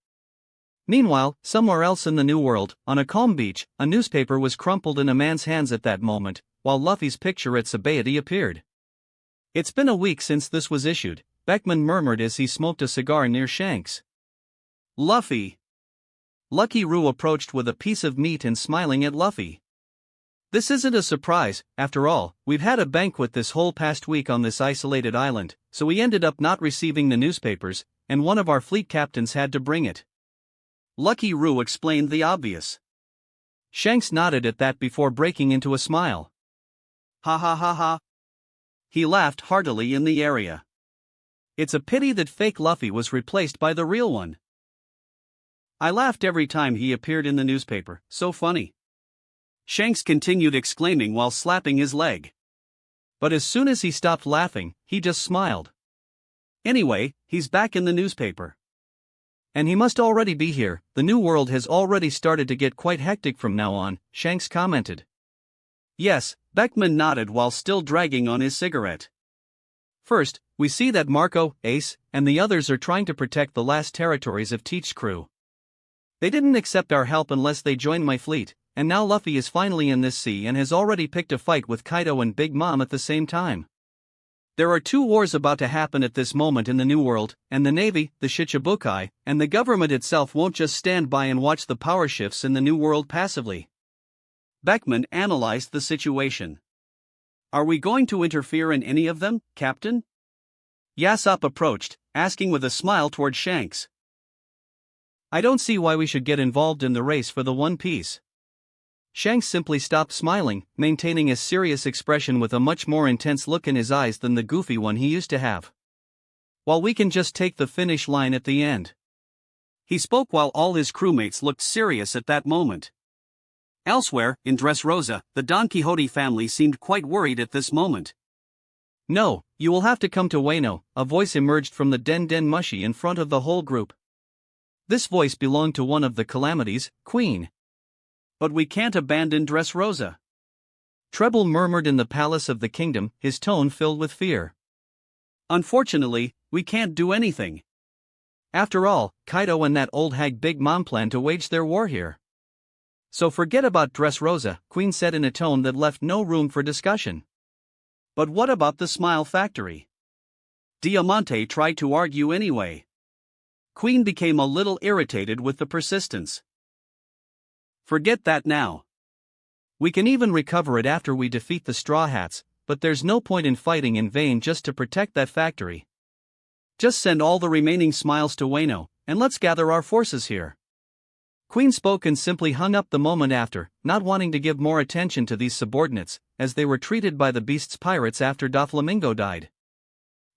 Speaker 1: Meanwhile, somewhere else in the New World, on a calm beach, a newspaper was crumpled in a man's hands at that moment, while Luffy's picture at Sabaody appeared. "It's been a week since this was issued," Beckman murmured as he smoked a cigar near Shanks. "Luffy." Lucky Roo approached with a piece of meat and smiling at Luffy. "This isn't a surprise, after all, we've had a banquet this whole past week on this isolated island, so we ended up not receiving the newspapers, and one of our fleet captains had to bring it." Lucky Roo explained the obvious. Shanks nodded at that before breaking into a smile. "Ha ha ha ha." He laughed heartily in the area. "It's a pity that fake Luffy was replaced by the real one. I laughed every time he appeared in the newspaper, so funny." Shanks continued exclaiming while slapping his leg. But as soon as he stopped laughing, he just smiled. "Anyway, he's back in the newspaper. And he must already be here, the New World has already started to get quite hectic from now on," Shanks commented. "Yes," Beckman nodded while still dragging on his cigarette. "First, we see that Marco, Ace, and the others are trying to protect the last territories of Teach's crew. They didn't accept our help unless they joined my fleet, and now Luffy is finally in this sea and has already picked a fight with Kaido and Big Mom at the same time. There are two wars about to happen at this moment in the New World, and the Navy, the Shichibukai, and the government itself won't just stand by and watch the power shifts in the New World passively." Beckman analyzed the situation. "Are we going to interfere in any of them, Captain?" Yasopp approached, asking with a smile toward Shanks. "I don't see why we should get involved in the race for the One Piece." Shanks simply stopped smiling, maintaining a serious expression with a much more intense look in his eyes than the goofy one he used to have. "While we can just take the finish line at the end." He spoke while all his crewmates looked serious at that moment. Elsewhere, in Dressrosa, the Don Quixote family seemed quite worried at this moment. "No, you will have to come to Wano," a voice emerged from the Den Den Mushi in front of the whole group. This voice belonged to one of the Calamities, Queen. "But we can't abandon Dressrosa." Treble murmured in the palace of the kingdom, his tone filled with fear. "Unfortunately, we can't do anything. After all, Kaido and that old hag Big Mom plan to wage their war here. So forget about Dressrosa," Queen said in a tone that left no room for discussion. "But what about the Smile Factory?" Diamante tried to argue anyway. Queen became a little irritated with the persistence. Forget that now. We can even recover it after we defeat the Straw Hats, but there's no point in fighting in vain just to protect that factory. Just send all the remaining smiles to Wano, and let's gather our forces here. Queen spoke and simply hung up the moment after, not wanting to give more attention to these subordinates, as they were treated by the Beast's pirates after Doflamingo died.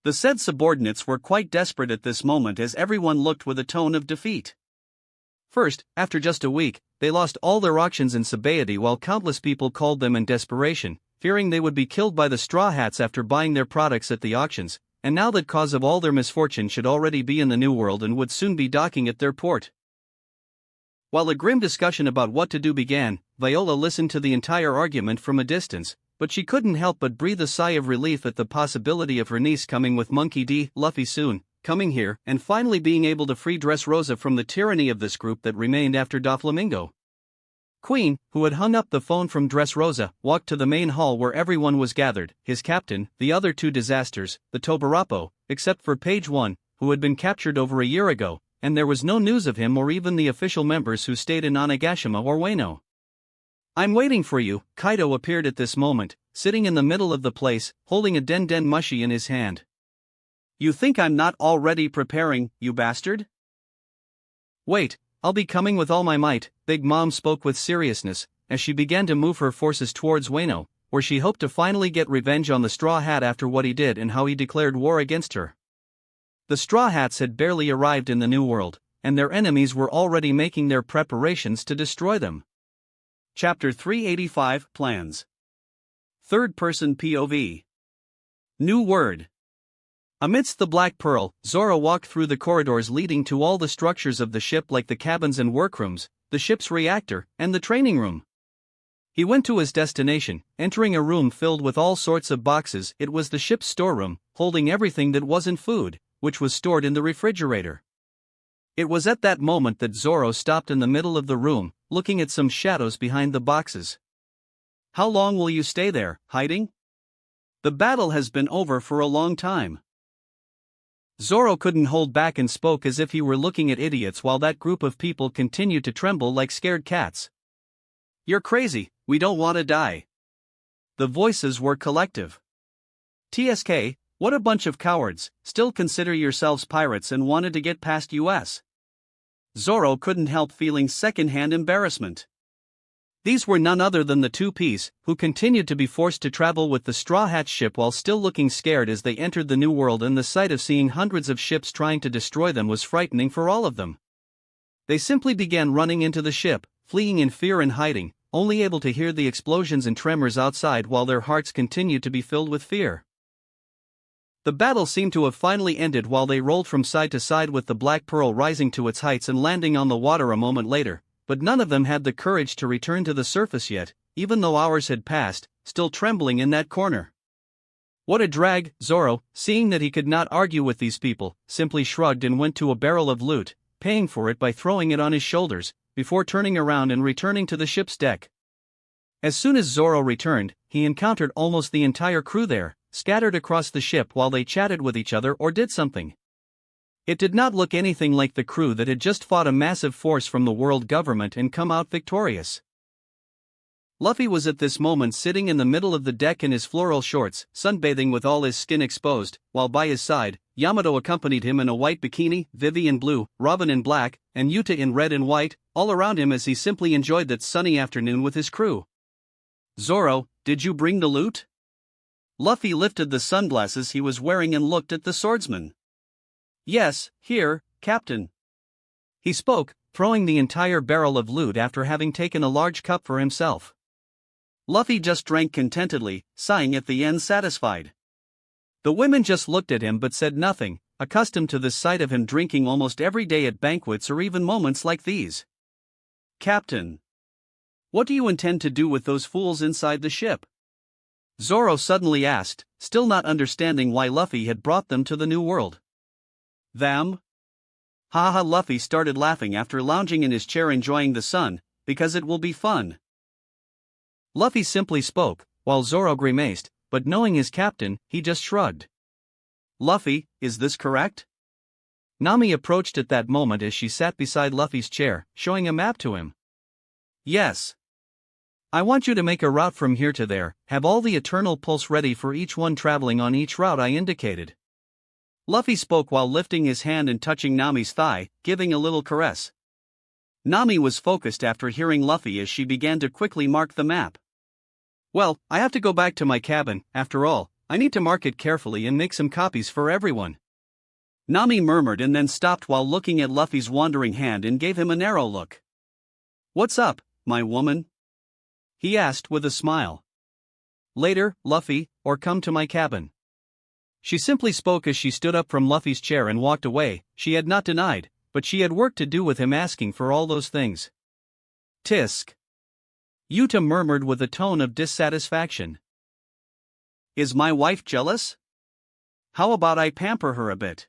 Speaker 1: The said subordinates were quite desperate at this moment as everyone looked with a tone of defeat. First, after just a week, they lost all their auctions in Sabaody while countless people called them in desperation, fearing they would be killed by the Straw Hats after buying their products at the auctions, and now that cause of all their misfortune should already be in the New World and would soon be docking at their port. While a grim discussion about what to do began, Viola listened to the entire argument from a distance, but she couldn't help but breathe a sigh of relief at the possibility of her niece coming with Monkey D. Luffy soon, coming here, and finally being able to free Dressrosa from the tyranny of this group that remained after Doflamingo. Queen, who had hung up the phone from Dressrosa, walked to the main hall where everyone was gathered, his captain, the other two disasters, the Tobarapo, except for Page 1, who had been captured over a year ago, and there was no news of him or even the official members who stayed in Onigashima or Wano. I'm waiting for you. Kaido appeared at this moment, sitting in the middle of the place, holding a Den Mushi in his hand. You think I'm not already preparing, you bastard? Wait, I'll be coming with all my might, Big Mom spoke with seriousness, as she began to move her forces towards Wano, where she hoped to finally get revenge on the Straw Hat after what he did and how he declared war against her. The Straw Hats had barely arrived in the New World, and their enemies were already making their preparations to destroy them. Chapter 385 Plans. Third-person POV. New word. Amidst the Black Pearl, Zoro walked through the corridors leading to all the structures of the ship like the cabins and workrooms, the ship's reactor, and the training room. He went to his destination, entering a room filled with all sorts of boxes. It was the ship's storeroom, holding everything that wasn't food, which was stored in the refrigerator. It was at that moment that Zoro stopped in the middle of the room, looking at some shadows behind the boxes. How long will you stay there, hiding? The battle has been over for a long time. Zoro couldn't hold back and spoke as if he were looking at idiots while that group of people continued to tremble like scared cats. You're crazy, we don't want to die. The voices were collective. TSK, what a bunch of cowards, still consider yourselves pirates and wanted to get past US. Zoro couldn't help feeling second-hand embarrassment. These were none other than the two-piece, who continued to be forced to travel with the Straw Hat ship while still looking scared as they entered the New World, and the sight of seeing hundreds of ships trying to destroy them was frightening for all of them. They simply began running into the ship, fleeing in fear and hiding, only able to hear the explosions and tremors outside while their hearts continued to be filled with fear. The battle seemed to have finally ended while they rolled from side to side with the Black Pearl rising to its heights and landing on the water a moment later, but none of them had the courage to return to the surface yet, even though hours had passed, still trembling in that corner. What a drag! Zoro, seeing that he could not argue with these people, simply shrugged and went to a barrel of loot, paying for it by throwing it on his shoulders, before turning around and returning to the ship's deck. As soon as Zoro returned, he encountered almost the entire crew there, scattered across the ship while they chatted with each other or did something. It did not look anything like the crew that had just fought a massive force from the world government and come out victorious. Luffy was at this moment sitting in the middle of the deck in his floral shorts, sunbathing with all his skin exposed, while by his side, Yamato accompanied him in a white bikini, Vivi in blue, Robin in black, and Yuta in red and white, all around him as he simply enjoyed that sunny afternoon with his crew. Zoro, did you bring the loot? Luffy lifted the sunglasses he was wearing and looked at the swordsman. Yes, here, Captain. He spoke, throwing the entire barrel of loot after having taken a large cup for himself. Luffy just drank contentedly, sighing at the end satisfied. The women just looked at him but said nothing, accustomed to the sight of him drinking almost every day at banquets or even moments like these. Captain, what do you intend to do with those fools inside the ship? Zoro suddenly asked, still not understanding why Luffy had brought them to the New World. Them? Haha, Luffy started laughing after lounging in his chair enjoying the sun, because it will be fun. Luffy simply spoke, while Zoro grimaced, but knowing his captain, he just shrugged. Luffy, is this correct? Nami approached at that moment as she sat beside Luffy's chair, showing a map to him. Yes. I want you to make a route from here to there, have all the Eternal Pulse ready for each one traveling on each route I indicated. Luffy spoke while lifting his hand and touching Nami's thigh, giving a little caress. Nami was focused after hearing Luffy as she began to quickly mark the map. Well, I have to go back to my cabin, after all, I need to mark it carefully and make some copies for everyone. Nami murmured and then stopped while looking at Luffy's wandering hand and gave him a narrow look. What's up, my woman? He asked with a smile. Later, Luffy, or come to my cabin. She simply spoke as she stood up from Luffy's chair and walked away. She had not denied, but she had work to do with him asking for all those things. Tisk. Yuta murmured with a tone of dissatisfaction. Is my wife jealous? How about I pamper her a bit?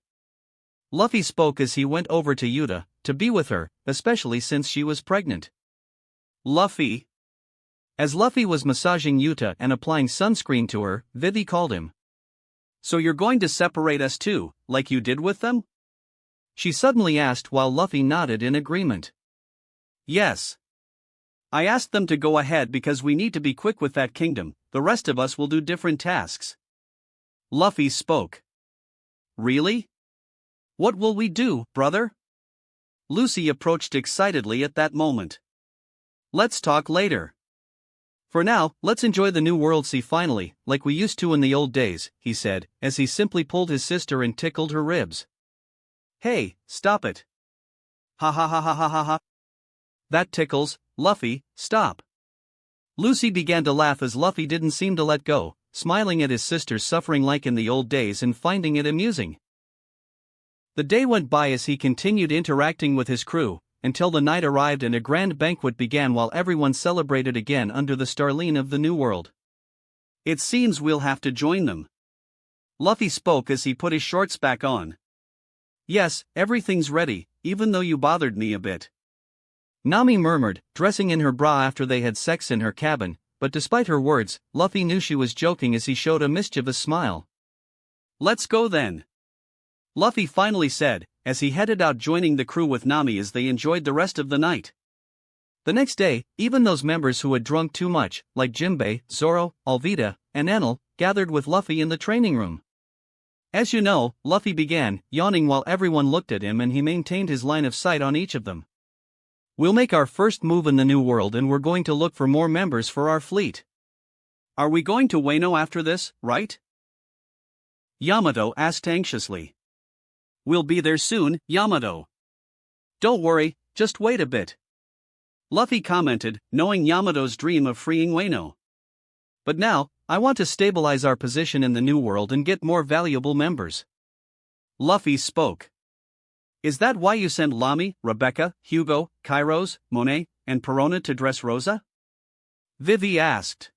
Speaker 1: Luffy spoke as he went over to Yuta, to be with her, especially since she was pregnant. Luffy. As Luffy was massaging Yuta and applying sunscreen to her, Vivi called him. So you're going to separate us too, like you did with them? She suddenly asked while Luffy nodded in agreement. Yes. I asked them to go ahead because we need to be quick with that kingdom, the rest of us will do different tasks. Luffy spoke. Really? What will we do, brother? Lucy approached excitedly at that moment. Let's talk later. For now, let's enjoy the new world sea finally, like we used to in the old days, he said, as he simply pulled his sister and tickled her ribs. Hey, stop it. Ha ha ha ha ha ha ha. That tickles, Luffy, stop. Lucy began to laugh as Luffy didn't seem to let go, smiling at his sister's suffering like in the old days and finding it amusing. The day went by as he continued interacting with his crew, until the night arrived and a grand banquet began while everyone celebrated again under the starline of the New World. It seems we'll have to join them. Luffy spoke as he put his shorts back on. Yes, everything's ready, even though you bothered me a bit. Nami murmured, dressing in her bra after they had sex in her cabin, but despite her words, Luffy knew she was joking as he showed a mischievous smile. Let's go then. Luffy finally said, as he headed out joining the crew with Nami as they enjoyed the rest of the night. The next day, even those members who had drunk too much, like Jinbei, Zoro, Alvida, and Enel, gathered with Luffy in the training room. As you know, Luffy began, yawning while everyone looked at him and he maintained his line of sight on each of them. We'll make our first move in the New World and we're going to look for more members for our fleet. Are we going to Wano after this, right? Yamato asked anxiously. We'll be there soon, Yamato. Don't worry, just wait a bit. Luffy commented, knowing Yamato's dream of freeing Wano. But now, I want to stabilize our position in the New World and get more valuable members. Luffy spoke. Is that why you sent Lamy, Rebecca, Hugo, Kairos, Monet, and Perona to Dressrosa? Vivi asked.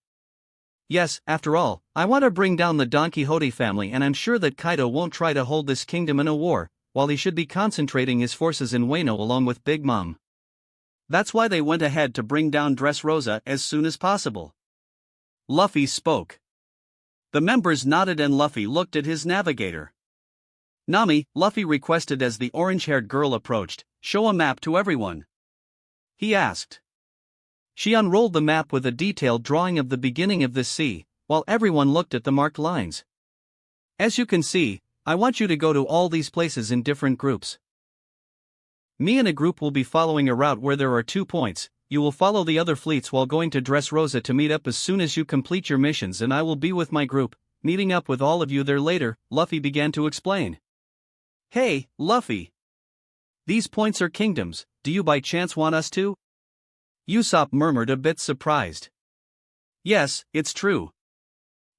Speaker 1: Yes, after all, I want to bring down the Don Quixote family and I'm sure that Kaido won't try to hold this kingdom in a war, while he should be concentrating his forces in Wano along with Big Mom. That's why they went ahead to bring down Dressrosa as soon as possible. Luffy spoke. The members nodded and Luffy looked at his navigator. Nami, Luffy requested as the orange-haired girl approached, show a map to everyone. He asked. She unrolled the map with a detailed drawing of the beginning of the sea, while everyone looked at the marked lines. As you can see, I want you to go to all these places in different groups. Me and a group will be following a route where there are 2 points. You will follow the other fleets while going to Dressrosa to meet up as soon as you complete your missions and I will be with my group, meeting up with all of you there later, Luffy began to explain. Hey, Luffy. These points are kingdoms, do you by chance want us to? Usopp murmured a bit surprised. Yes, it's true.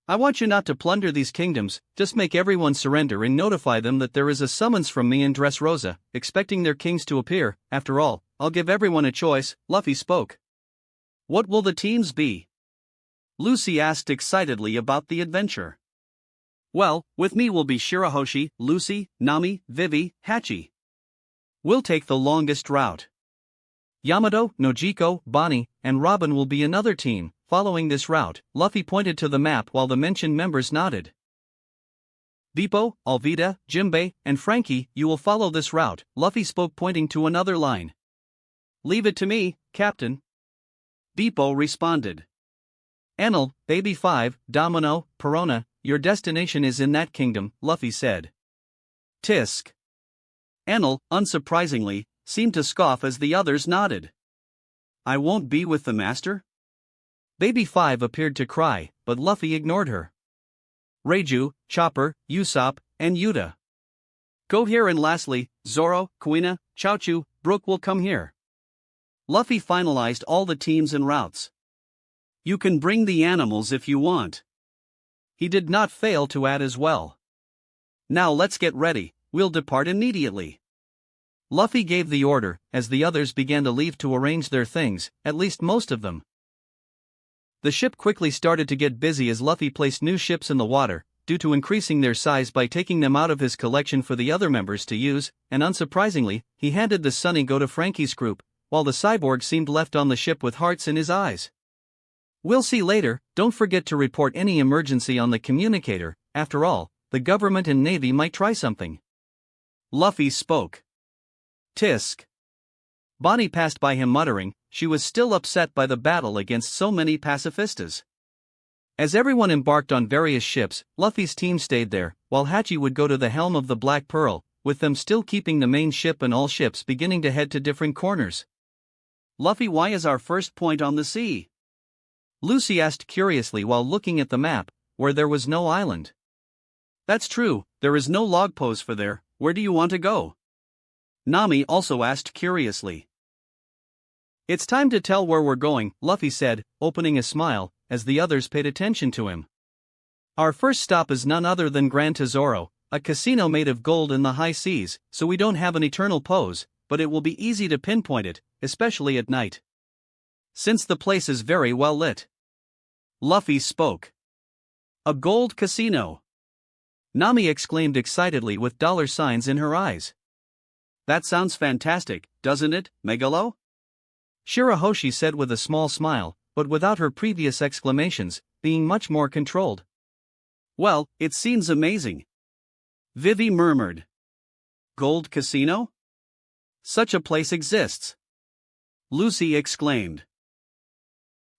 Speaker 1: I want you not to plunder these kingdoms, just make everyone surrender and notify them that there is a summons from me in Dressrosa, expecting their kings to appear. After all, I'll give everyone a choice, Luffy spoke. What will the teams be? Lucy asked excitedly about the adventure. Well, with me will be Shirahoshi, Lucy, Nami, Vivi, Hachi. We'll take the longest route. Yamato, Nojiko, Bonnie, and Robin will be another team, following this route. Luffy pointed to the map while the mentioned members nodded. Bippo, Alvida, Jimbei, and Frankie, you will follow this route, Luffy spoke pointing to another line. Leave it to me, Captain. Bippo responded. Enel, Baby 5, Domino, Perona, your destination is in that kingdom, Luffy said. Tisk. Enel, unsurprisingly, seemed to scoff as the others nodded. I won't be with the master? Baby 5 appeared to cry, but Luffy ignored her. Reiju, Chopper, Usopp, and Yuta. Go here, and lastly, Zoro, Kuina, Chaochu, Brook will come here. Luffy finalized all the teams and routes. You can bring the animals if you want. He did not fail to add as well. Now let's get ready, we'll depart immediately. Luffy gave the order, as the others began to leave to arrange their things, at least most of them. The ship quickly started to get busy as Luffy placed new ships in the water, due to increasing their size by taking them out of his collection for the other members to use, and unsurprisingly, he handed the Sunny Go to Frankie's group, while the cyborg seemed left on the ship with hearts in his eyes. We'll see later, don't forget to report any emergency on the communicator, after all, the government and Navy might try something. Luffy spoke. Tisk. Bonnie passed by him muttering, she was still upset by the battle against so many pacifistas. As everyone embarked on various ships, Luffy's team stayed there, while Hachi would go to the helm of the Black Pearl, with them still keeping the main ship and all ships beginning to head to different corners. Luffy, why is our first point on the sea? Lucy asked curiously while looking at the map, where there was no island. That's true, there is no log pose for there, where do you want to go? Nami also asked curiously. It's time to tell where we're going, Luffy said, opening a smile, as the others paid attention to him. Our first stop is none other than Grand Tesoro, a casino made of gold in the high seas, so we don't have an eternal pose, but it will be easy to pinpoint it, especially at night. Since the place is very well lit. Luffy spoke. A gold casino. Nami exclaimed excitedly with dollar signs in her eyes. That sounds fantastic, doesn't it, Megalo? Shirahoshi said with a small smile, but without her previous exclamations, being much more controlled. Well, it seems amazing. Vivi murmured. Gold casino? Such a place exists. Lucy exclaimed.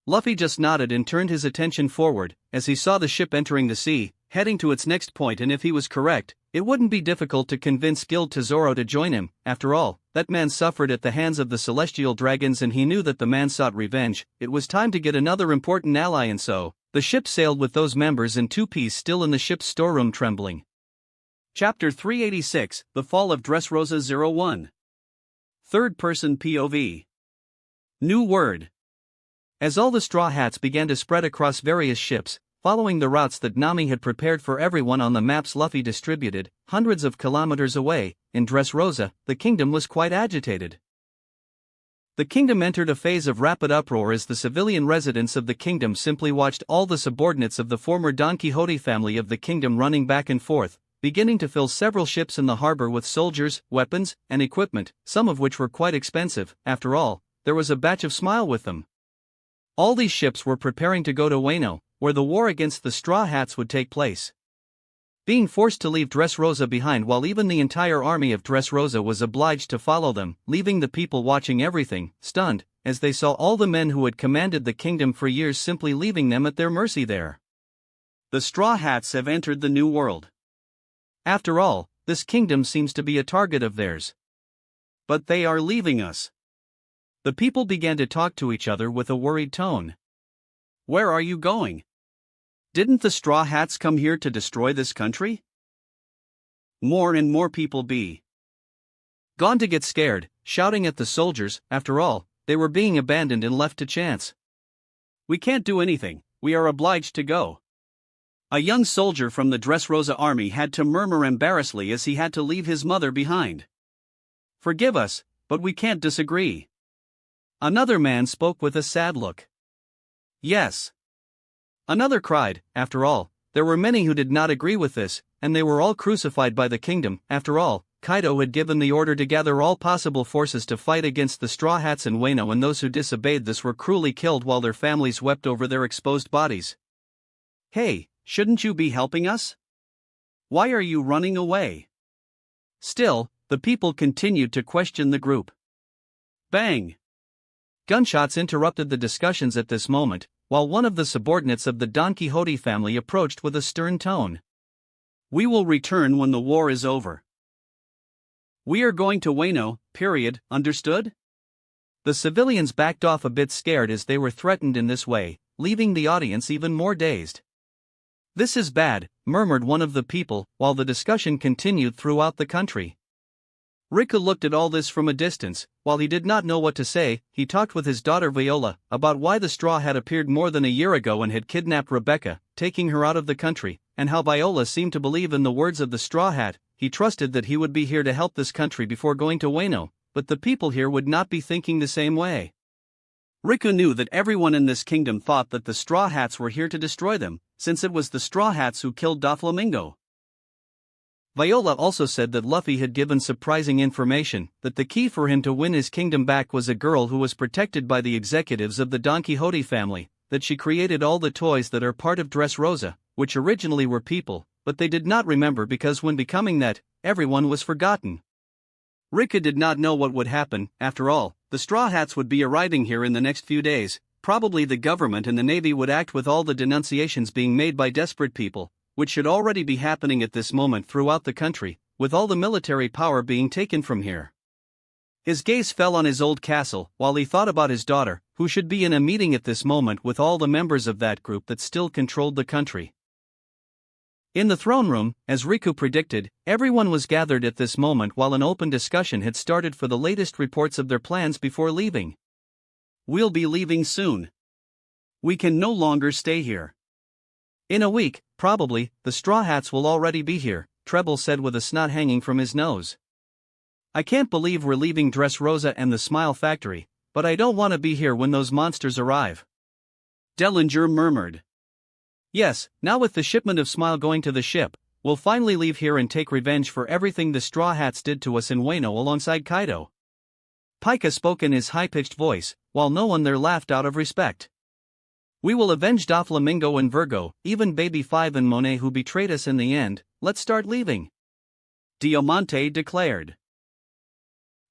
Speaker 1: Luffy just nodded and turned his attention forward, as he saw the ship entering the sea, heading to its next point, and if he was correct, it wouldn't be difficult to convince Guild Tesoro to join him. After all, that man suffered at the hands of the celestial dragons and he knew that the man sought revenge. It was time to get another important ally, and so, the ship sailed with those members in two-piece still in the ship's storeroom trembling. Chapter 386, The Fall of Dressrosa 01. Third-person POV. New word. As all the Straw Hats began to spread across various ships, following the routes that Nami had prepared for everyone on the maps Luffy distributed, hundreds of kilometers away, in Dressrosa, the kingdom was quite agitated. The kingdom entered a phase of rapid uproar as the civilian residents of the kingdom simply watched all the subordinates of the former Don Quixote family of the kingdom running back and forth, beginning to fill several ships in the harbor with soldiers, weapons, and equipment, some of which were quite expensive. After all, there was a batch of Smile with them. All these ships were preparing to go to Wano, where the war against the Straw Hats would take place. Being forced to leave Dressrosa behind while even the entire army of Dressrosa was obliged to follow them, leaving the people watching everything, stunned, as they saw all the men who had commanded the kingdom for years simply leaving them at their mercy there. The Straw Hats have entered the New World. After all, this kingdom seems to be a target of theirs. But they are leaving us. The people began to talk to each other with a worried tone. Where are you going? Didn't the Straw Hats come here to destroy this country? More and more people be gone to get scared, shouting at the soldiers. After all, they were being abandoned and left to chance. We can't do anything, we are obliged to go. A young soldier from the Dressrosa army had to murmur embarrassedly as he had to leave his mother behind. Forgive us, but we can't disagree. Another man spoke with a sad look. Yes. Another cried. After all, there were many who did not agree with this, and they were all crucified by the kingdom. After all, Kaido had given the order to gather all possible forces to fight against the Straw Hats in Wano, and those who disobeyed this were cruelly killed while their families wept over their exposed bodies. Hey, shouldn't you be helping us? Why are you running away? Still, the people continued to question the group. Bang! Gunshots interrupted the discussions at this moment, while one of the subordinates of the Don Quixote family approached with a stern tone. We will return when the war is over. We are going to Wano, period, understood? The civilians backed off a bit scared as they were threatened in this way, leaving the audience even more dazed. This is bad, murmured one of the people, while the discussion continued throughout the country. Riku looked at all this from a distance. While he did not know what to say, he talked with his daughter Viola about why the Straw Hat appeared more than a year ago and had kidnapped Rebecca, taking her out of the country, and how Viola seemed to believe in the words of the Straw Hat. He trusted that he would be here to help this country before going to Wano, but the people here would not be thinking the same way. Riku knew that everyone in this kingdom thought that the Straw Hats were here to destroy them, since it was the Straw Hats who killed Doflamingo. Viola also said that Luffy had given surprising information, that the key for him to win his kingdom back was a girl who was protected by the executives of the Don Quixote family, that she created all the toys that are part of Dressrosa, which originally were people, but they did not remember because when becoming that, everyone was forgotten. Riku did not know what would happen. After all, the Straw Hats would be arriving here in the next few days. Probably the government and the navy would act with all the denunciations being made by desperate people, which should already be happening at this moment throughout the country, with all the military power being taken from here. His gaze fell on his old castle, while he thought about his daughter, who should be in a meeting at this moment with all the members of that group that still controlled the country. In the throne room, as Riku predicted, everyone was gathered at this moment while an open discussion had started for the latest reports of their plans before leaving. We'll be leaving soon. We can no longer stay here. In a week, probably, the Straw Hats will already be here, Treble said with a snot hanging from his nose. I can't believe we're leaving Dressrosa and the Smile Factory, but I don't want to be here when those monsters arrive. Dellinger murmured. Yes, now with the shipment of Smile going to the ship, we'll finally leave here and take revenge for everything the Straw Hats did to us in Wano alongside Kaido. Pika spoke in his high-pitched voice, while no one there laughed out of respect. We will avenge Doflamingo and Virgo, even Baby Five and Monet who betrayed us in the end. Let's start leaving. Diamante declared.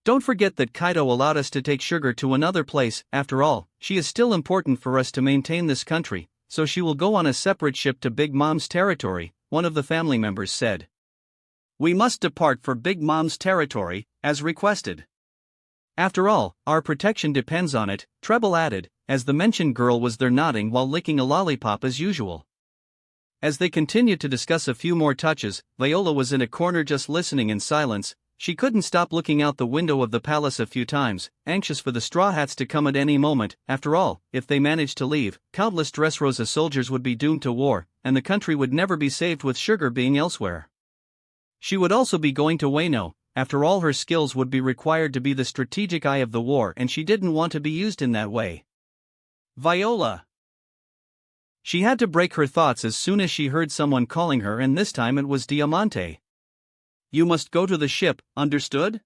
Speaker 1: Don't forget that Kaido allowed us to take Sugar to another place. After all, she is still important for us to maintain this country, so she will go on a separate ship to Big Mom's territory, one of the family members said. We must depart for Big Mom's territory, as requested. After all, our protection depends on it, Treble added, as the mentioned girl was there nodding while licking a lollipop as usual. As they continued to discuss a few more touches, Viola was in a corner just listening in silence. She couldn't stop looking out the window of the palace a few times, anxious for the Straw Hats to come at any moment. After all, if they managed to leave, countless Dressrosa soldiers would be doomed to war, and the country would never be saved with Sugar being elsewhere. She would also be going to Wano. After all, her skills would be required to be the strategic eye of the war, and she didn't want to be used in that way. Viola. She had to break her thoughts as soon as she heard someone calling her, and this time it was Diamante. You must go to the ship, understood?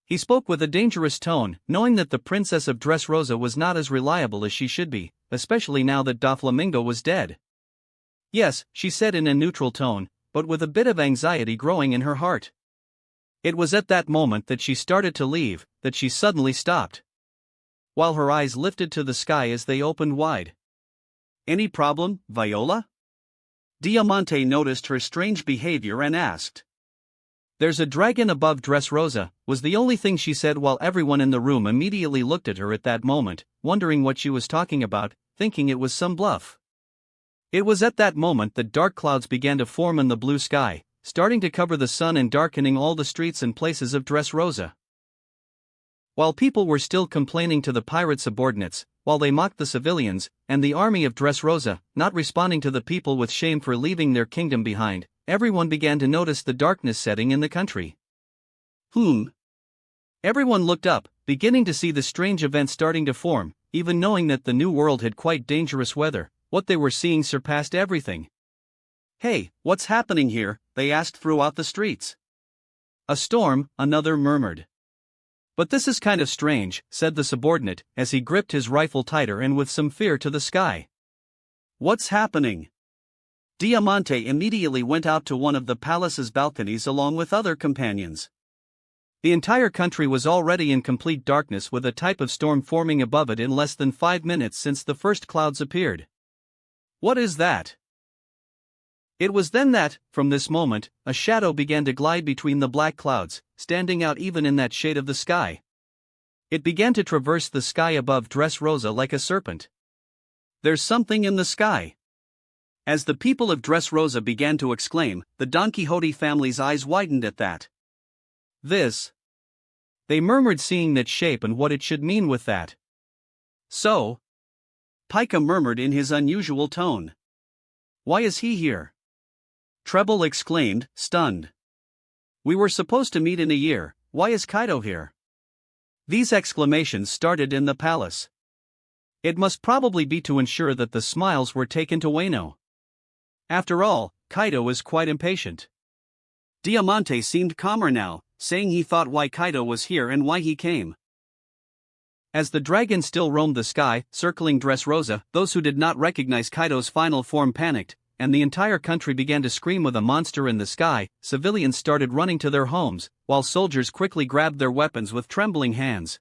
Speaker 1: He spoke with a dangerous tone, knowing that the Princess of Dressrosa was not as reliable as she should be, especially now that Doflamingo was dead. Yes, she said in a neutral tone, but with a bit of anxiety growing in her heart. It was at that moment that she started to leave, that she suddenly stopped, while her eyes lifted to the sky as they opened wide. Any problem, Viola? Diamante noticed her strange behavior and asked. There's a dragon above Dressrosa, was the only thing she said, while everyone in the room immediately looked at her at that moment, wondering what she was talking about, thinking it was some bluff. It was at that moment that dark clouds began to form in the blue sky, starting to cover the sun and darkening all the streets and places of Dressrosa. While people were still complaining to the pirate subordinates, while they mocked the civilians, and the army of Dressrosa, not responding to the people with shame for leaving their kingdom behind, everyone began to notice the darkness setting in the country. Everyone looked up, beginning to see the strange event starting to form, even knowing that the new world had quite dangerous weather. What they were seeing surpassed everything. Hey, what's happening here? They asked throughout the streets. A storm, another murmured. But this is kind of strange, said the subordinate, as he gripped his rifle tighter and with some fear to the sky. What's happening? Diamante immediately went out to one of the palace's balconies along with other companions. The entire country was already in complete darkness, with a type of storm forming above it in less than 5 minutes since the first clouds appeared. What is that? It was then that, from this moment, a shadow began to glide between the black clouds, standing out even in that shade of the sky. It began to traverse the sky above Dressrosa like a serpent. There's something in the sky. As the people of Dressrosa began to exclaim, the Don Quixote family's eyes widened at that. This. They murmured, seeing that shape and what it should mean with that. So? Pica murmured in his unusual tone. Why is he here? Treble exclaimed, stunned. We were supposed to meet in a year, why is Kaido here? These exclamations started in the palace. It must probably be to ensure that the smiles were taken to Wano. After all, Kaido is quite impatient. Diamante seemed calmer now, saying he thought why Kaido was here and why he came. As the dragon still roamed the sky, circling Dressrosa, those who did not recognize Kaido's final form panicked, and the entire country began to scream with a monster in the sky. Civilians started running to their homes, while soldiers quickly grabbed their weapons with trembling hands.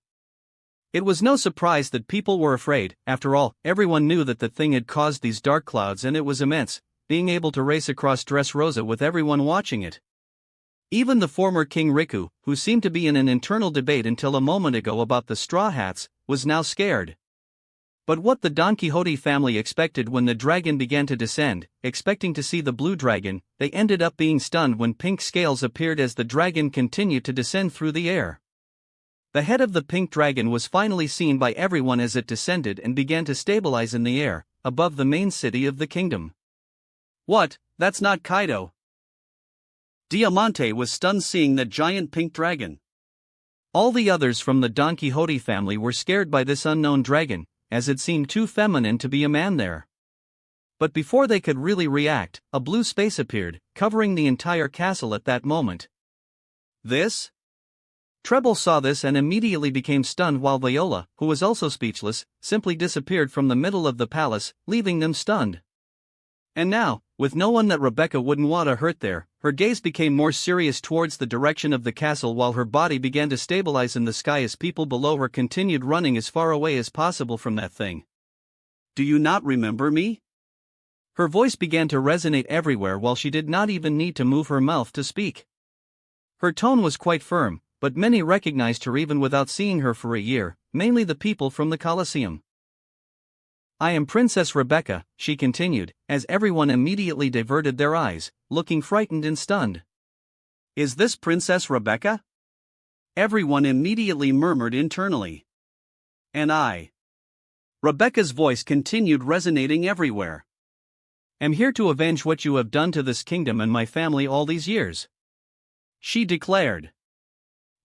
Speaker 1: It was no surprise that people were afraid. After all, everyone knew that the thing had caused these dark clouds, and it was immense, being able to race across Dressrosa with everyone watching it. Even the former King Riku, who seemed to be in an internal debate until a moment ago about the Straw Hats, was now scared. But what the Don Quixote family expected when the dragon began to descend, expecting to see the blue dragon, they ended up being stunned when pink scales appeared as the dragon continued to descend through the air. The head of the pink dragon was finally seen by everyone as it descended and began to stabilize in the air, above the main city of the kingdom. What, that's not Kaido? Diamante was stunned seeing that giant pink dragon. All the others from the Don Quixote family were scared by this unknown dragon, as it seemed too feminine to be a man there. But before they could really react, a blue space appeared, covering the entire castle at that moment. This? Treble saw this and immediately became stunned, while Viola, who was also speechless, simply disappeared from the middle of the palace, leaving them stunned. And now, with no one that Rebecca wouldn't want to hurt there, her gaze became more serious towards the direction of the castle, while her body began to stabilize in the sky as people below her continued running as far away as possible from that thing. Do you not remember me? Her voice began to resonate everywhere, while she did not even need to move her mouth to speak. Her tone was quite firm, but many recognized her even without seeing her for a year, mainly the people from the Colosseum. I am Princess Rebecca, she continued, as everyone immediately diverted their eyes, looking frightened and stunned. Is this Princess Rebecca? Everyone immediately murmured internally. And I. Rebecca's voice continued resonating everywhere. Am here to avenge what you have done to this kingdom and my family all these years. She declared.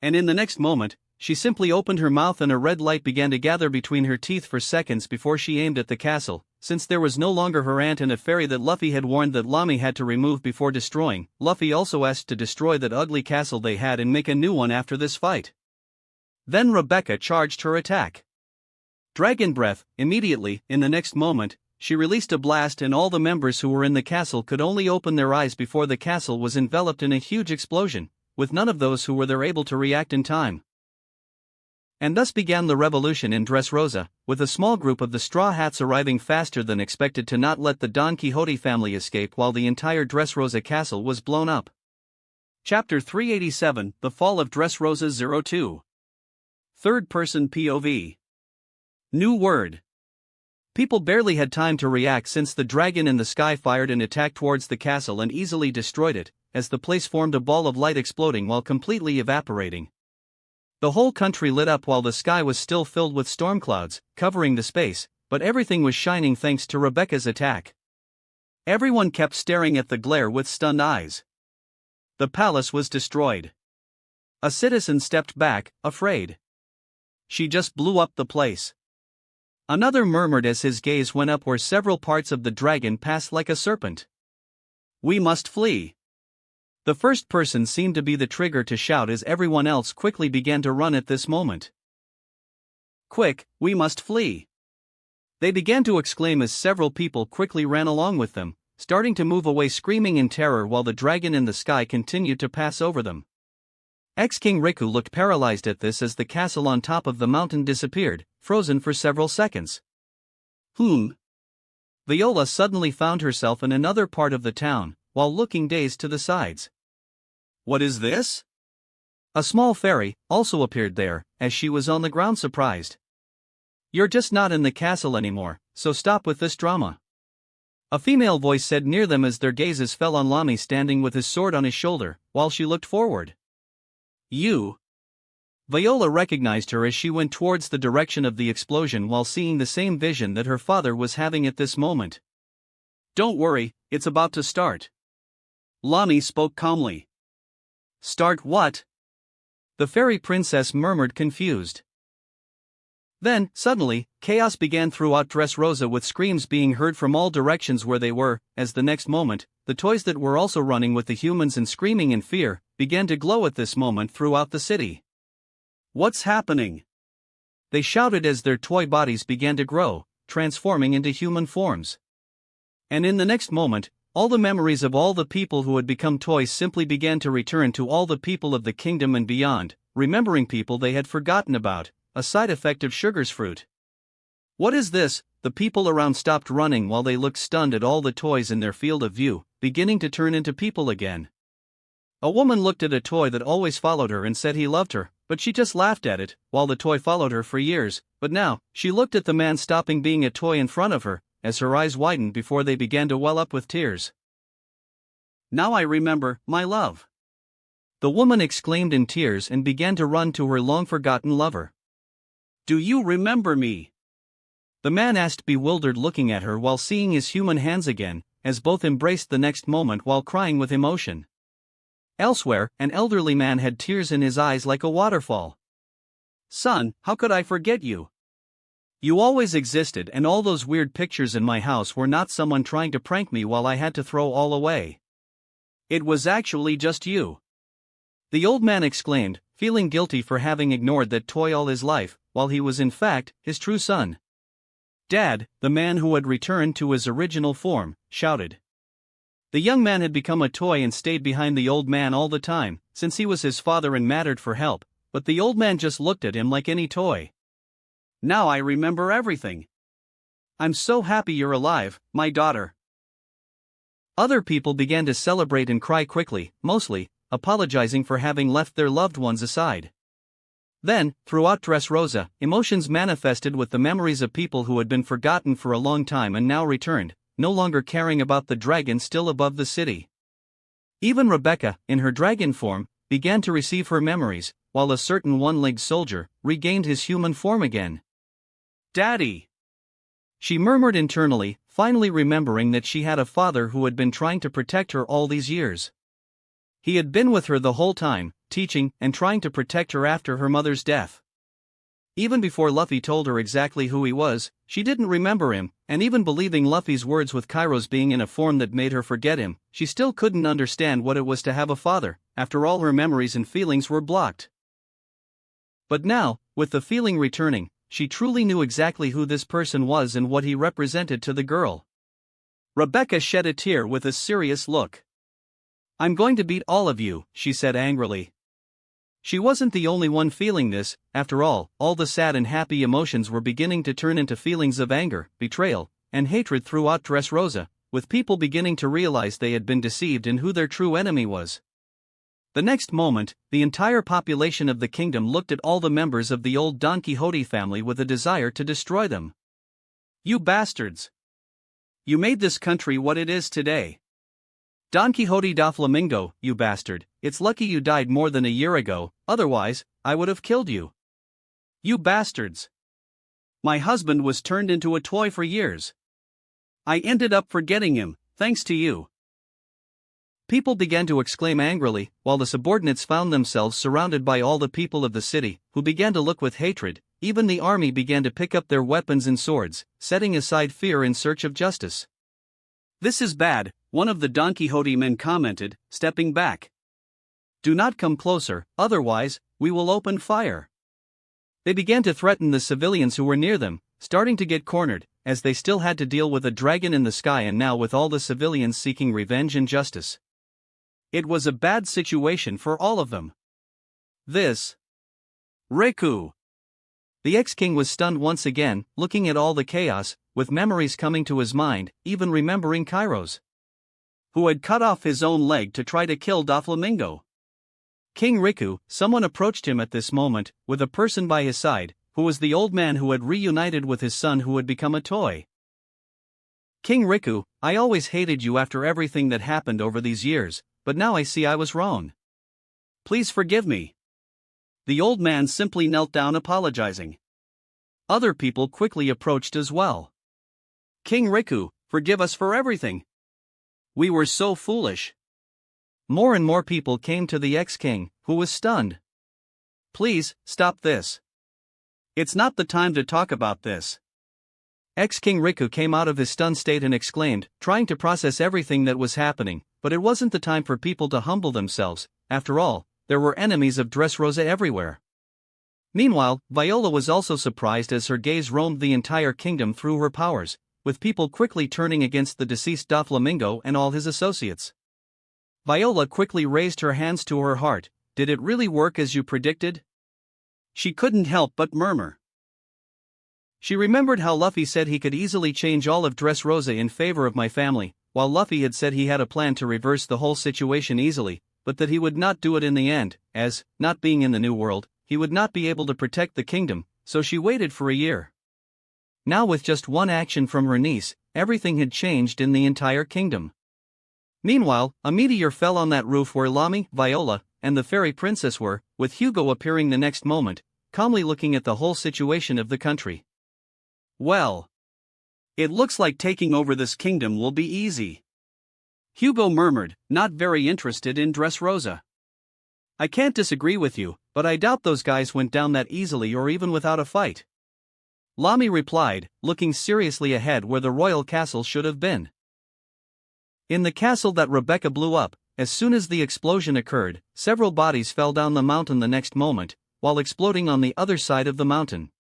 Speaker 1: And in the next moment, she simply opened her mouth and a red light began to gather between her teeth for seconds before she aimed at the castle. Since there was no longer her aunt and a fairy that Luffy had warned that Lamy had to remove before destroying, Luffy also asked to destroy that ugly castle they had and make a new one after this fight. Then Rebecca charged her attack. Dragon Breath. Immediately, in the next moment, she released a blast and all the members who were in the castle could only open their eyes before the castle was enveloped in a huge explosion, with none of those who were there able to react in time. And thus began the revolution in Dressrosa, with a small group of the Straw Hats arriving faster than expected to not let the Don Quixote family escape while the entire Dressrosa castle was blown up. Chapter 387, The Fall of Dressrosa 02. Third-person POV. New word. People barely had time to react since the dragon in the sky fired an attack towards the castle and easily destroyed it, as the place formed a ball of light exploding while completely evaporating. The whole country lit up while the sky was still filled with storm clouds, covering the space, but everything was shining thanks to Rebecca's attack. Everyone kept staring at the glare with stunned eyes. The palace was destroyed. A citizen stepped back, afraid. She just blew up the place. Another murmured as his gaze went up where several parts of the dragon passed like a serpent. We must flee. The first person seemed to be the trigger to shout as everyone else quickly began to run at this moment. Quick, we must flee. They began to exclaim as several people quickly ran along with them, starting to move away screaming in terror while the dragon in the sky continued to pass over them. Ex-King Riku looked paralyzed at this as the castle on top of the mountain disappeared, frozen for several seconds. Viola suddenly found herself in another part of the town, while looking dazed to the sides. What is this? A small fairy also appeared there, as she was on the ground surprised. You're just not in the castle anymore, so stop with this drama. A female voice said near them as their gazes fell on Lami standing with his sword on his shoulder, while she looked forward. You. Viola recognized her as she went towards the direction of the explosion while seeing the same vision that her father was having at this moment. Don't worry, it's about to start. Lami spoke calmly. Start what? The fairy princess murmured confused. Then, suddenly, chaos began throughout Dressrosa with screams being heard from all directions where they were, as the next moment, the toys that were also running with the humans and screaming in fear, began to glow at this moment throughout the city. What's happening? They shouted as their toy bodies began to grow, transforming into human forms. And in the next moment, all the memories of all the people who had become toys simply began to return to all the people of the kingdom and beyond, remembering people they had forgotten about, a side effect of Sugar's fruit. What is this? The people around stopped running while they looked stunned at all the toys in their field of view, beginning to turn into people again. A woman looked at a toy that always followed her and said he loved her, but she just laughed at it, while the toy followed her for years, but now, she looked at the man stopping being a toy in front of her, as her eyes widened before they began to well up with tears. Now I remember, my love. The woman exclaimed in tears and began to run to her long-forgotten lover. Do you remember me? The man asked, bewildered, looking at her while seeing his human hands again, as both embraced the next moment while crying with emotion. Elsewhere, an elderly man had tears in his eyes like a waterfall. Son, how could I forget you? You always existed, and all those weird pictures in my house were not someone trying to prank me while I had to throw all away. It was actually just you. The old man exclaimed, feeling guilty for having ignored that toy all his life, while he was in fact his true son. Dad, the man who had returned to his original form, shouted. The young man had become a toy and stayed behind the old man all the time, since he was his father and mattered for help, but the old man just looked at him like any toy. Now I remember everything. I'm so happy you're alive, my daughter. Other people began to celebrate and cry quickly, mostly apologizing for having left their loved ones aside. Then, throughout Dressrosa, emotions manifested with the memories of people who had been forgotten for a long time and now returned, no longer caring about the dragon still above the city. Even Rebecca, in her dragon form, began to receive her memories, while a certain one-legged soldier regained his human form again. Daddy! She murmured internally, finally remembering that she had a father who had been trying to protect her all these years. He had been with her the whole time, teaching and trying to protect her after her mother's death. Even before Luffy told her exactly who he was, she didn't remember him, and even believing Luffy's words with Kairos being in a form that made her forget him, she still couldn't understand what it was to have a father, after all her memories and feelings were blocked. But now, with the feeling returning, she truly knew exactly who this person was and what he represented to the girl. Rebecca shed a tear with a serious look. I'm going to beat all of you, she said angrily. She wasn't the only one feeling this. After all the sad and happy emotions were beginning to turn into feelings of anger, betrayal, and hatred throughout Dressrosa, with people beginning to realize they had been deceived in who their true enemy was. The next moment, the entire population of the kingdom looked at all the members of the old Don Quixote family with a desire to destroy them. You bastards! You made this country what it is today. Don Quixote da Flamingo, you bastard, it's lucky you died more than a year ago, otherwise, I would have killed you. You bastards! My husband was turned into a toy for years. I ended up forgetting him, thanks to you. People began to exclaim angrily, while the subordinates found themselves surrounded by all the people of the city, who began to look with hatred. Even the army began to pick up their weapons and swords, setting aside fear in search of justice. This is bad, one of the Don Quixote men commented, stepping back. Do not come closer, otherwise, we will open fire. They began to threaten the civilians who were near them, starting to get cornered, as they still had to deal with a dragon in the sky and now with all the civilians seeking revenge and justice. It was a bad situation for all of them. This Racoon. The ex-king was stunned once again, looking at all the chaos, with memories coming to his mind, even remembering Kairos, who had cut off his own leg to try to kill Doflamingo. King Riku, someone approached him at this moment, with a person by his side, who was the old man who had reunited with his son who had become a toy. King Riku, I always hated you after everything that happened over these years, but now I see I was wrong. Please forgive me. The old man simply knelt down apologizing. Other people quickly approached as well. King Riku, forgive us for everything. We were so foolish. More and more people came to the ex-king, who was stunned. Please, stop this. It's not the time to talk about this. Ex-King Riku came out of his stunned state and exclaimed, trying to process everything that was happening, but it wasn't the time for people to humble themselves. After all, there were enemies of Dressrosa everywhere. Meanwhile, Viola was also surprised as her gaze roamed the entire kingdom through her powers, with people quickly turning against the deceased Doflamingo and all his associates. Viola quickly raised her hands to her heart. Did it really work as you predicted? She couldn't help but murmur. She remembered how Luffy said he could easily change all of Dressrosa in favor of my family, while Luffy had said he had a plan to reverse the whole situation easily, but that he would not do it in the end, as, not being in the New World, he would not be able to protect the kingdom, so she waited for a year. Now with just one action from her niece, everything had changed in the entire kingdom. Meanwhile, a meteor fell on that roof where Lamy, Viola, and the fairy princess were, with Hugo appearing the next moment, calmly looking at the whole situation of the country. Well, it looks like taking over this kingdom will be easy. Hugo murmured, not very interested in Dressrosa. I can't disagree with you, but I doubt those guys went down that easily or even without a fight. Lamy replied, looking seriously ahead where the royal castle should have been. In the castle that Rebecca blew up, as soon as the explosion occurred, several bodies fell down the mountain the next moment, while exploding on the other side of the mountain.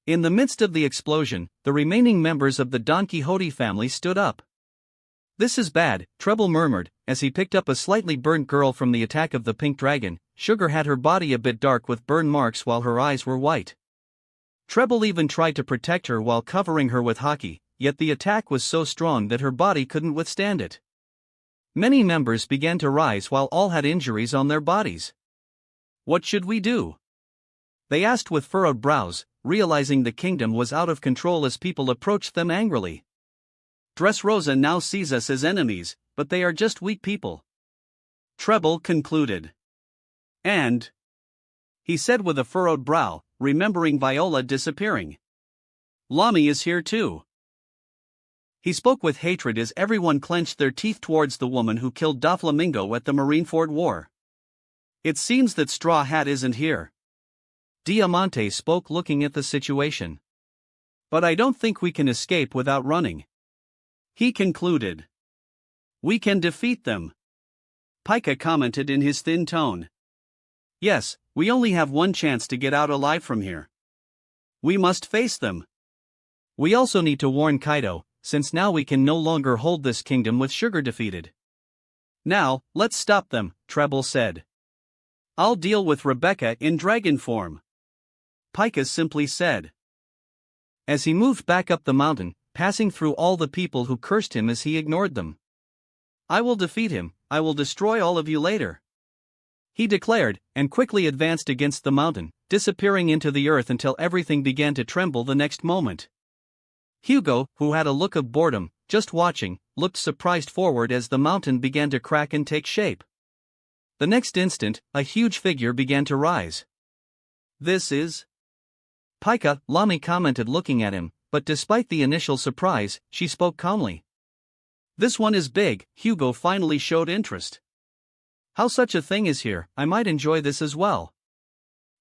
Speaker 1: In the midst of the explosion, the remaining members of the Don Quixote family stood up. This is bad, Treble murmured, as he picked up a slightly burnt girl from the attack of the pink dragon. Sugar had her body a bit dark with burn marks while her eyes were white. Treble even tried to protect her while covering her with haki, yet the attack was so strong that her body couldn't withstand it. Many members began to rise while all had injuries on their bodies. What should we do? They asked with furrowed brows, realizing the kingdom was out of control as people approached them angrily. Dressrosa now sees us as enemies, but they are just weak people. Treble concluded. And he said with a furrowed brow, remembering Viola disappearing. Lamy is here too. He spoke with hatred as everyone clenched their teeth towards the woman who killed Doflamingo at the Marineford War. It seems that Straw Hat isn't here. Diamante spoke looking at the situation. But I don't think we can escape without running. He concluded. We can defeat them. Pika commented in his thin tone. Yes, we only have one chance to get out alive from here. We must face them. We also need to warn Kaido, since now we can no longer hold this kingdom with Sugar defeated. Now, let's stop them, Treble said. I'll deal with Rebecca in dragon form. Pika simply said. As he moved back up the mountain, passing through all the people who cursed him as he ignored them. I will defeat him, I will destroy all of you later. He declared, and quickly advanced against the mountain, disappearing into the earth until everything began to tremble the next moment. Hugo, who had a look of boredom, just watching, looked surprised forward as the mountain began to crack and take shape. The next instant, a huge figure began to rise. This is Pika, Lamy commented looking at him, but despite the initial surprise, she spoke calmly. This one is big, Hugo finally showed interest. How such a thing is here, I might enjoy this as well.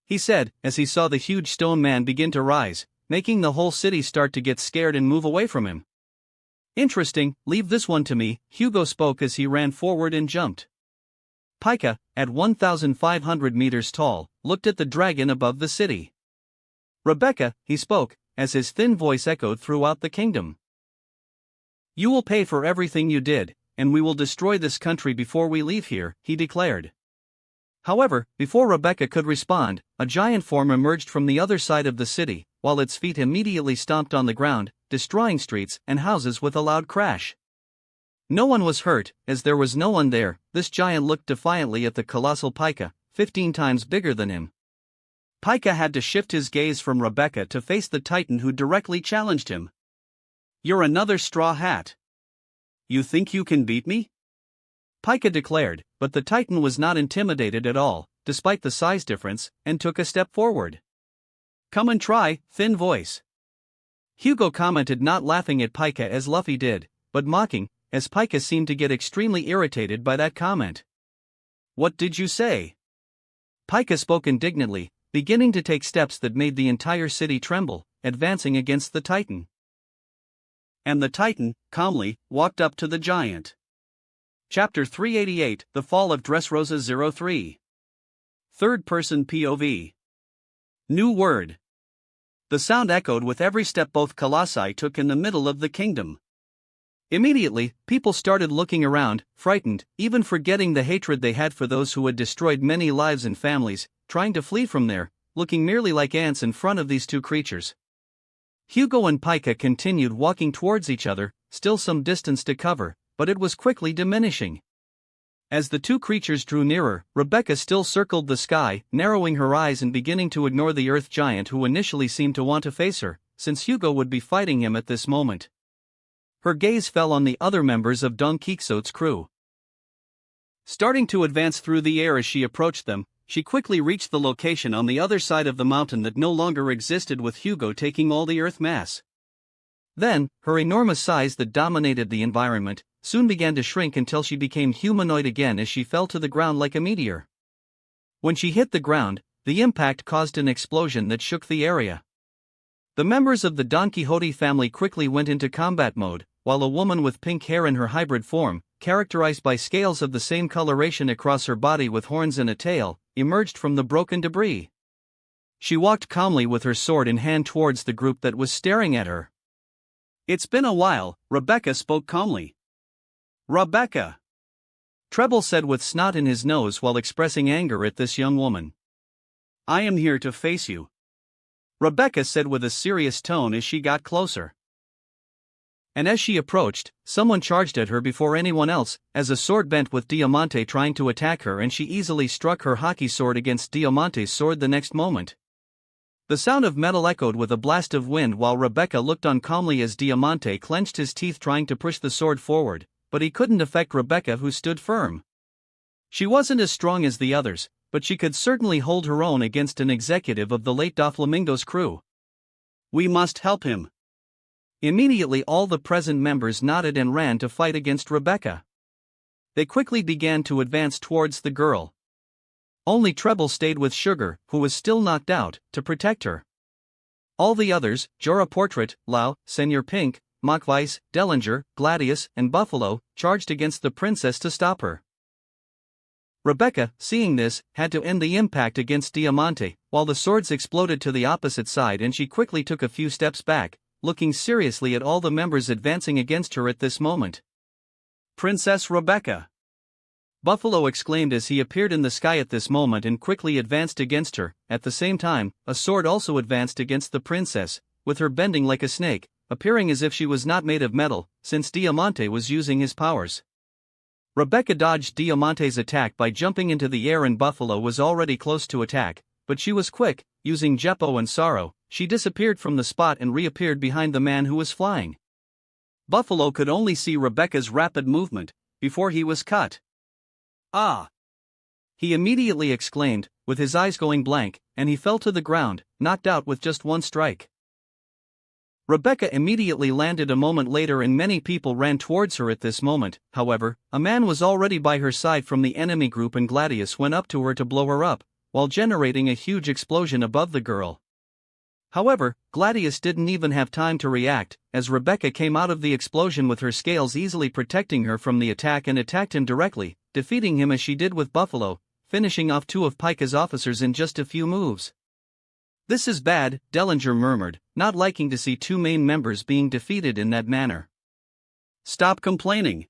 Speaker 1: He said, as he saw the huge stone man begin to rise, making the whole city start to get scared and move away from him. Interesting, leave this one to me, Hugo spoke as he ran forward and jumped. Pika, at 1,500 meters tall, looked at the dragon above the city. Rebecca, he spoke, as his thin voice echoed throughout the kingdom. "You will pay for everything you did, and we will destroy this country before we leave here," he declared. However, before Rebecca could respond, a giant form emerged from the other side of the city, while its feet immediately stomped on the ground, destroying streets and houses with a loud crash. No one was hurt, as there was no one there. This giant looked defiantly at the colossal Pika, 15 times bigger than him. Pika had to shift his gaze from Rebecca to face the Titan who directly challenged him. "You're another straw hat. You think you can beat me?" Pika declared, but the Titan was not intimidated at all, despite the size difference, and took a step forward. "Come and try, thin voice." Hugo commented, not laughing at Pika as Luffy did, but mocking, as Pika seemed to get extremely irritated by that comment. "What did you say?" Pika spoke indignantly, beginning to take steps that made the entire city tremble, advancing against the Titan. And the Titan, calmly, walked up to the giant. Chapter 388, The Fall of Dressrosa 03. Third-person POV. New word. The sound echoed with every step both colossi took in the middle of the kingdom. Immediately, people started looking around, frightened, even forgetting the hatred they had for those who had destroyed many lives and families, trying to flee from there, looking merely like ants in front of these two creatures. Hugo and Pika continued walking towards each other, still some distance to cover, but it was quickly diminishing. As the two creatures drew nearer, Rebecca still circled the sky, narrowing her eyes and beginning to ignore the earth giant who initially seemed to want to face her, since Hugo would be fighting him at this moment. Her gaze fell on the other members of Don Quixote's crew. Starting to advance through the air as she approached them, she quickly reached the location on the other side of the mountain that no longer existed, with Hugo taking all the earth mass. Then, her enormous size that dominated the environment soon began to shrink until she became humanoid again as she fell to the ground like a meteor. When she hit the ground, the impact caused an explosion that shook the area. The members of the Don Quixote family quickly went into combat mode, while a woman with pink hair in her hybrid form, characterized by scales of the same coloration across her body with horns and a tail, emerged from the broken debris. She walked calmly with her sword in hand towards the group that was staring at her. "It's been a while," Rebecca spoke calmly. "Rebecca!" Treble said with snot in his nose while expressing anger at this young woman. "I am here to face you," Rebecca said with a serious tone as she got closer. And as she approached, someone charged at her before anyone else, as a sword bent with Diamante trying to attack her, and she easily struck her hockey sword against Diamante's sword the next moment. The sound of metal echoed with a blast of wind while Rebecca looked on calmly as Diamante clenched his teeth trying to push the sword forward, but he couldn't affect Rebecca, who stood firm. She wasn't as strong as the others, but she could certainly hold her own against an executive of the late Doflamingo's crew. "We must help him." Immediately all the present members nodded and ran to fight against Rebecca. They quickly began to advance towards the girl. Only Treble stayed with Sugar, who was still knocked out, to protect her. All the others, Jorah Portrait, Lau, Senor Pink, Mockvice, Dellinger, Gladius, and Buffalo, charged against the princess to stop her. Rebecca, seeing this, had to end the impact against Diamante, while the swords exploded to the opposite side, and she quickly took a few steps back, looking seriously at all the members advancing against her at this moment. "Princess Rebecca!" Buffalo exclaimed as he appeared in the sky at this moment and quickly advanced against her. At the same time, a sword also advanced against the princess, with her bending like a snake, appearing as if she was not made of metal, since Diamante was using his powers. Rebecca dodged Diamante's attack by jumping into the air, and Buffalo was already close to attack, but she was quick. Using Jeppo and Sorrow, she disappeared from the spot and reappeared behind the man who was flying. Buffalo could only see Rebecca's rapid movement before he was cut. "Ah!" he immediately exclaimed, with his eyes going blank, and he fell to the ground, knocked out with just one strike. Rebecca immediately landed a moment later, and many people ran towards her at this moment. However, a man was already by her side from the enemy group, and Gladius went up to her to blow her up, while generating a huge explosion above the girl. However, Gladius didn't even have time to react, as Rebecca came out of the explosion with her scales easily protecting her from the attack and attacked him directly, defeating him as she did with Buffalo, finishing off two of Pika's officers in just a few moves. This is bad, Dellinger murmured, not liking to see two main members being defeated in that manner. Stop complaining.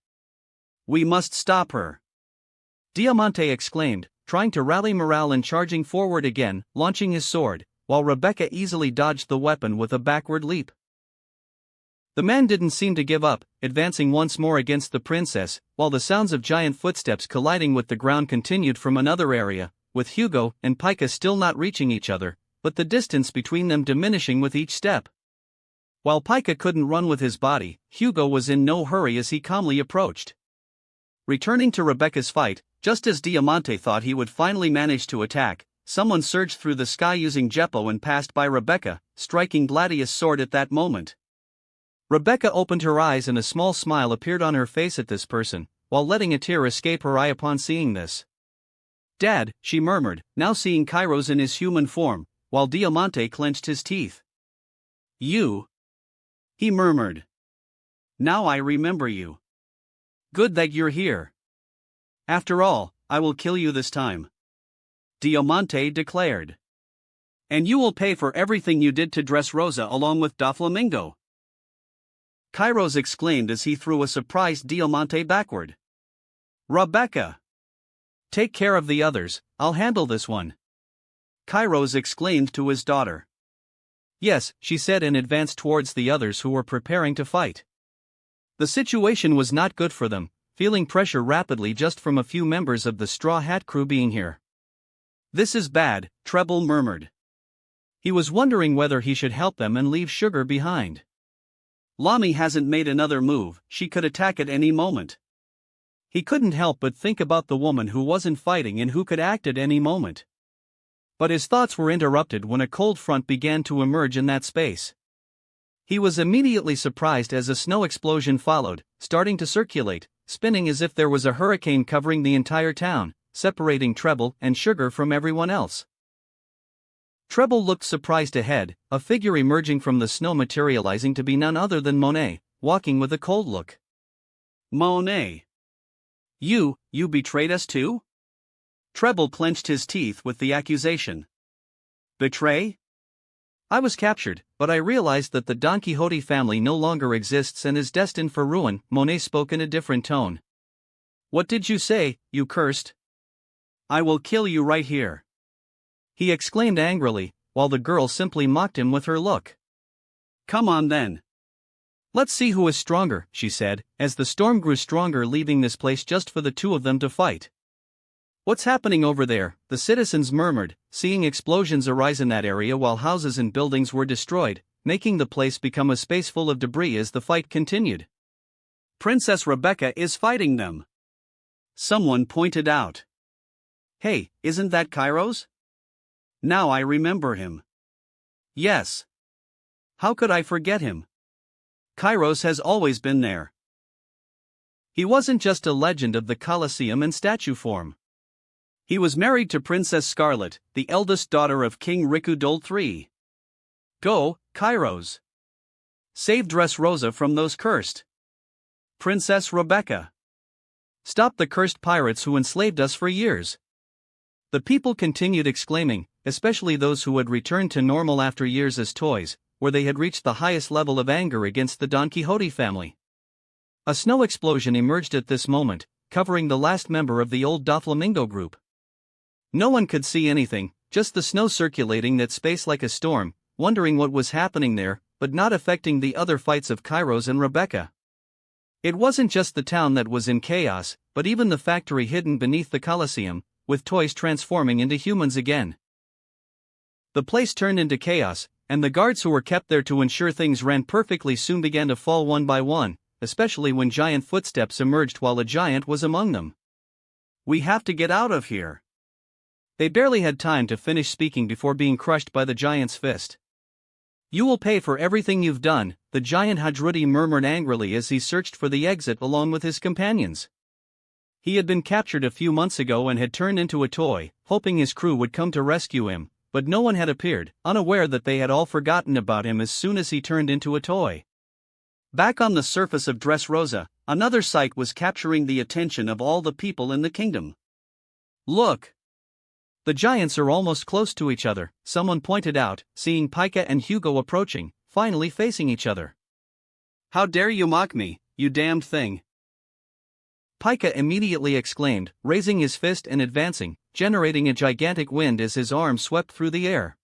Speaker 1: We must stop her. Diamante exclaimed, trying to rally morale and charging forward again, launching his sword, while Rebecca easily dodged the weapon with a backward leap. The man didn't seem to give up, advancing once more against the princess, while the sounds of giant footsteps colliding with the ground continued from another area, with Hugo and Pika still not reaching each other, but the distance between them diminishing with each step. While Pika couldn't run with his body, Hugo was in no hurry as he calmly approached. Returning to Rebecca's fight, just as Diamante thought he would finally manage to attack, someone surged through the sky using Jeppo and passed by Rebecca, striking Gladius' sword at that moment. Rebecca opened her eyes and a small smile appeared on her face at this person, while letting a tear escape her eye upon seeing this. Dad, she murmured, now seeing Kairos in his human form, while Diamante clenched his teeth. You? He murmured. Now I remember you. Good that you're here. After all, I will kill you this time. Diamante declared. And you will pay for everything you did to Dressrosa along with Doflamingo. Kairos exclaimed as he threw a surprised Diamante backward. Rebecca! Take care of the others, I'll handle this one. Kairos exclaimed to his daughter. Yes, she said and advanced towards the others who were preparing to fight. The situation was not good for them, feeling pressure rapidly just from a few members of the Straw Hat crew being here. This is bad, Treble murmured. He was wondering whether he should help them and leave Sugar behind. Lami hasn't made another move, she could attack at any moment. He couldn't help but think about the woman who wasn't fighting and who could act at any moment. But his thoughts were interrupted when a cold front began to emerge in that space. He was immediately surprised as a snow explosion followed, starting to circulate, spinning as if there was a hurricane covering the entire town, separating Treble and Sugar from everyone else. Treble looked surprised ahead, a figure emerging from the snow materializing to be none other than Monet, walking with a cold look. Monet. You betrayed us too? Treble clenched his teeth with the accusation. Betray? I was captured, but I realized that the Don Quixote family no longer exists and is destined for ruin, Monet spoke in a different tone. What did you say, you cursed? I will kill you right here. He exclaimed angrily, while the girl simply mocked him with her look. Come on then. Let's see who is stronger, she said, as the storm grew stronger, leaving this place just for the two of them to fight. What's happening over there? The citizens murmured, seeing explosions arise in that area while houses and buildings were destroyed, making the place become a space full of debris as the fight continued. Princess Rebecca is fighting them. Someone pointed out. Hey, isn't that Kairos? Now I remember him. Yes. How could I forget him? Kairos has always been there. He wasn't just a legend of the Colosseum in statue form. He was married to Princess Scarlet, the eldest daughter of King Ricudol III. Go, Kairos. Save Dressrosa from those cursed. Princess Rebecca. Stop the cursed pirates who enslaved us for years. The people continued exclaiming, especially those who had returned to normal after years as toys, where they had reached the highest level of anger against the Don Quixote family. A snow explosion emerged at this moment, covering the last member of the old Doflamingo group. No one could see anything, just the snow circulating that space like a storm, wondering what was happening there, but not affecting the other fights of Kairos and Rebecca. It wasn't just the town that was in chaos, but even the factory hidden beneath the Colosseum, with toys transforming into humans again. The place turned into chaos, and the guards who were kept there to ensure things ran perfectly soon began to fall one by one, especially when giant footsteps emerged while a giant was among them. We have to get out of here. They barely had time to finish speaking before being crushed by the giant's fist. You will pay for everything you've done, the giant Hadrudi murmured angrily as he searched for the exit along with his companions. He had been captured a few months ago and had turned into a toy, hoping his crew would come to rescue him, but no one had appeared, unaware that they had all forgotten about him as soon as he turned into a toy. Back on the surface of Dressrosa, another sight was capturing the attention of all the people in the kingdom. Look! The giants are almost close to each other, someone pointed out, seeing Pika and Hugo approaching, finally facing each other. How dare you mock me, you damned thing! Pika immediately exclaimed, raising his fist and advancing, generating a gigantic wind as his arm swept through the air.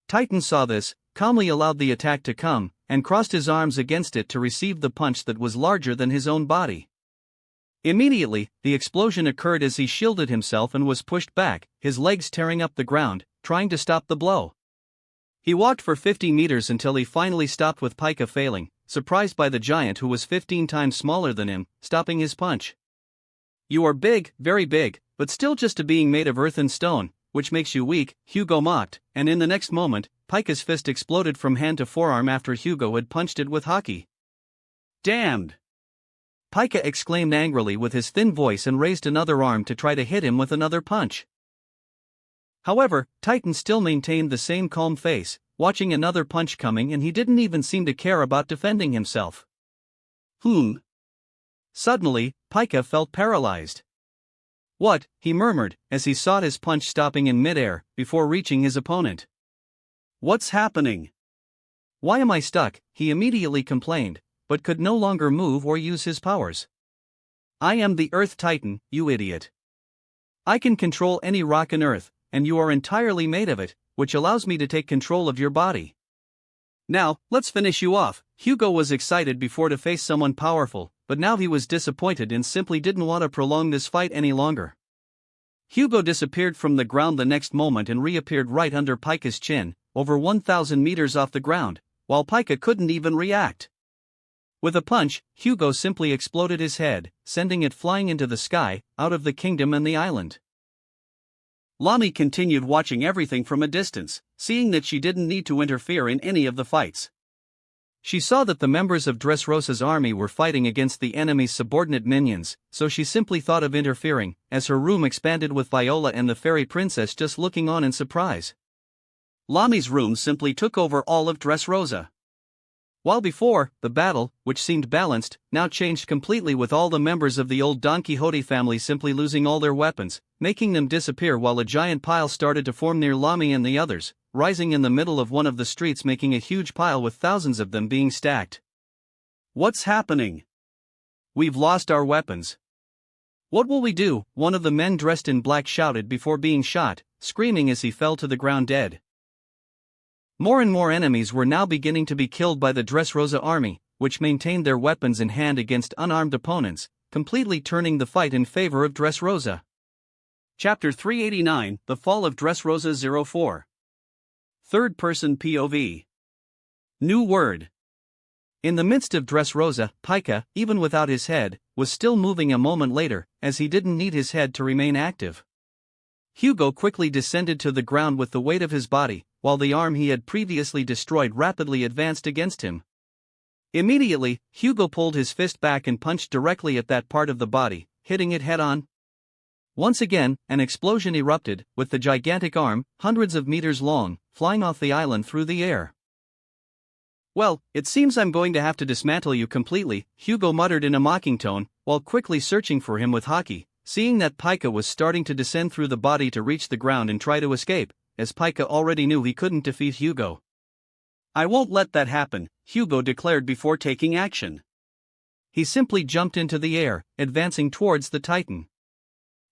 Speaker 1: Titan saw this, calmly allowed the attack to come, and crossed his arms against it to receive the punch that was larger than his own body. Immediately, the explosion occurred as he shielded himself and was pushed back, his legs tearing up the ground, trying to stop the blow. He walked for 50 meters until he finally stopped with Pika failing, surprised by the giant who was 15 times smaller than him, stopping his punch. You are big, very big, but still just a being made of earth and stone, which makes you weak, Hugo mocked, and in the next moment, Pika's fist exploded from hand to forearm after Hugo had punched it with hockey. Damned! Pika exclaimed angrily with his thin voice and raised another arm to try to hit him with another punch. However, Titan still maintained the same calm face, watching another punch coming, and he didn't even seem to care about defending himself. Suddenly, Pika felt paralyzed. What? He murmured, as he saw his punch stopping in midair, before reaching his opponent. What's happening? Why am I stuck? He immediately complained, but could no longer move or use his powers. I am the Earth Titan, you idiot. I can control any rock on Earth, and you are entirely made of it, which allows me to take control of your body. Now, let's finish you off. Hugo was excited before to face someone powerful, but now he was disappointed and simply didn't want to prolong this fight any longer. Hugo disappeared from the ground the next moment and reappeared right under Pika's chin, over 1,000 meters off the ground, while Pika couldn't even react. With a punch, Hugo simply exploded his head, sending it flying into the sky, out of the kingdom and the island. Lami continued watching everything from a distance, seeing that she didn't need to interfere in any of the fights. She saw that the members of Dressrosa's army were fighting against the enemy's subordinate minions, so she simply thought of interfering, as her room expanded with Viola and the fairy princess just looking on in surprise. Lami's room simply took over all of Dressrosa. While before, the battle, which seemed balanced, now changed completely with all the members of the old Don Quixote family simply losing all their weapons, making them disappear while a giant pile started to form near Lami and the others, rising in the middle of one of the streets, making a huge pile with thousands of them being stacked. What's happening? We've lost our weapons. What will we do? One of the men dressed in black shouted before being shot, screaming as he fell to the ground dead. More and more enemies were now beginning to be killed by the Dressrosa army, which maintained their weapons in hand against unarmed opponents, completely turning the fight in favor of Dressrosa. Chapter 389, The Fall of Dressrosa 04. Third-person POV. New word. In the midst of Dressrosa, Pika, even without his head, was still moving a moment later, as he didn't need his head to remain active. Hugo quickly descended to the ground with the weight of his body, while the arm he had previously destroyed rapidly advanced against him. Immediately, Hugo pulled his fist back and punched directly at that part of the body, hitting it head-on. Once again, an explosion erupted, with the gigantic arm, hundreds of meters long, flying off the island through the air. Well, it seems I'm going to have to dismantle you completely, Hugo muttered in a mocking tone, while quickly searching for him with hockey, seeing that Pika was starting to descend through the body to reach the ground and try to escape, as Pika already knew he couldn't defeat Hugo. I won't let that happen, Hugo declared before taking action. He simply jumped into the air, advancing towards the Titan.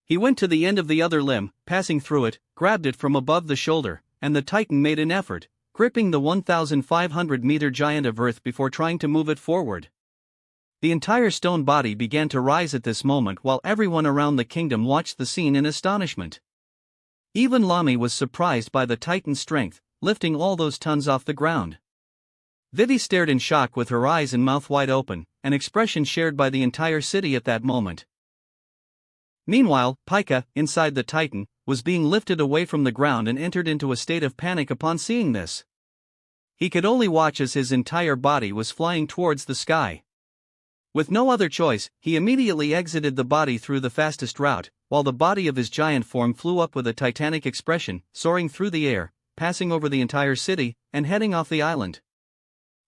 Speaker 1: He went to the end of the other limb, passing through it, grabbed it from above the shoulder, and the Titan made an effort, gripping the 1,500-meter giant of Earth before trying to move it forward. The entire stone body began to rise at this moment while everyone around the kingdom watched the scene in astonishment. Even Lami was surprised by the Titan's strength, lifting all those tons off the ground. Vivi stared in shock with her eyes and mouth wide open, an expression shared by the entire city at that moment. Meanwhile, Pika, inside the Titan, was being lifted away from the ground and entered into a state of panic upon seeing this. He could only watch as his entire body was flying towards the sky. With no other choice, he immediately exited the body through the fastest route, while the body of his giant form flew up with a titanic expression, soaring through the air, passing over the entire city, and heading off the island.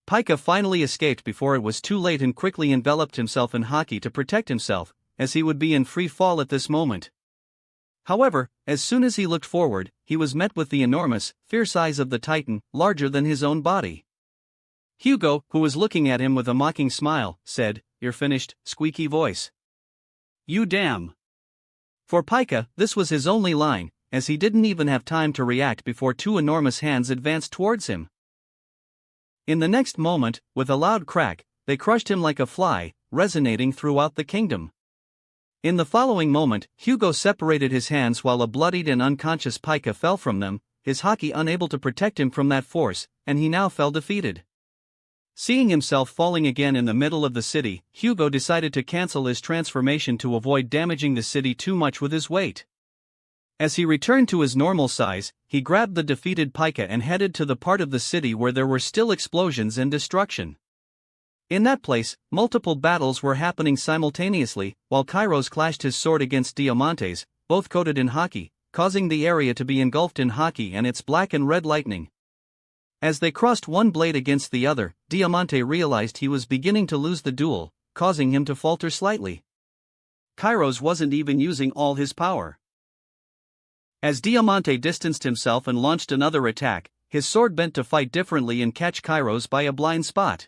Speaker 1: Pika finally escaped before it was too late and quickly enveloped himself in hockey to protect himself, as he would be in free fall at this moment. However, as soon as he looked forward, he was met with the enormous, fierce eyes of the Titan, larger than his own body. Hugo, who was looking at him with a mocking smile, said, "You're finished," squeaky voice. "You damn." For Pika, this was his only line, as he didn't even have time to react before two enormous hands advanced towards him. In the next moment, with a loud crack, they crushed him like a fly, resonating throughout the kingdom. In the following moment, Hugo separated his hands while a bloodied and unconscious Pika fell from them, his haki unable to protect him from that force, and he now fell defeated. Seeing himself falling again in the middle of the city, Hugo decided to cancel his transformation to avoid damaging the city too much with his weight. As he returned to his normal size, he grabbed the defeated Pika and headed to the part of the city where there were still explosions and destruction. In that place, multiple battles were happening simultaneously, while Kairos clashed his sword against Diamante's, both coated in haki, causing the area to be engulfed in haki and its black and red lightning. As they crossed one blade against the other, Diamante realized he was beginning to lose the duel, causing him to falter slightly. Kairos wasn't even using all his power. As Diamante distanced himself and launched another attack, his sword bent to fight differently and catch Kairos by a blind spot.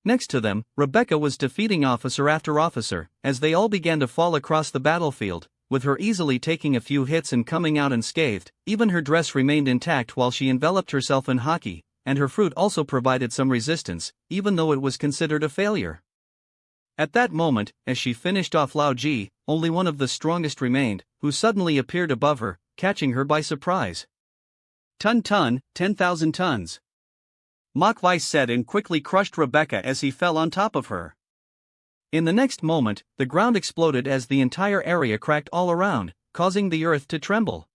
Speaker 1: Next to them, Rebecca was defeating officer after officer, as they all began to fall across the battlefield, with her easily taking a few hits and coming out unscathed. Even her dress remained intact while she enveloped herself in haki, and her fruit also provided some resistance, even though it was considered a failure. At that moment, as she finished off Lao Ji, only one of the strongest remained, who suddenly appeared above her, catching her by surprise. "Ton, 10,000 tons. Mach Weiss said and quickly crushed Rebecca as he fell on top of her. In the next moment, the ground exploded as the entire area cracked all around, causing the earth to tremble.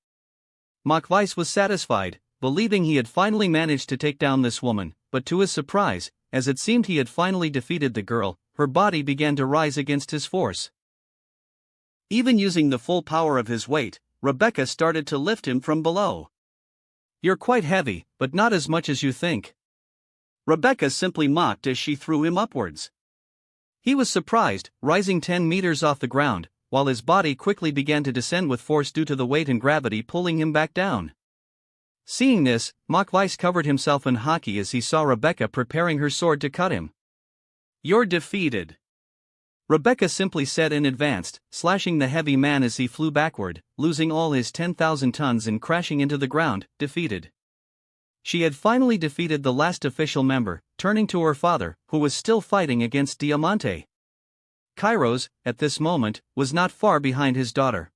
Speaker 1: Mach Weiss was satisfied, believing he had finally managed to take down this woman, but to his surprise, as it seemed he had finally defeated the girl, her body began to rise against his force. Even using the full power of his weight, Rebecca started to lift him from below. "You're quite heavy, but not as much as you think." Rebecca simply mocked as she threw him upwards. He was surprised, rising 10 meters off the ground, while his body quickly began to descend with force due to the weight and gravity pulling him back down. Seeing this, Mach Weiss covered himself in haki as he saw Rebecca preparing her sword to cut him. "You're defeated," Rebecca simply said and advanced, slashing the heavy man as he flew backward, losing all his 10,000 tons and crashing into the ground, defeated. She had finally defeated the last official member, turning to her father, who was still fighting against Diamante. Kairos, at this moment, was not far behind his daughter.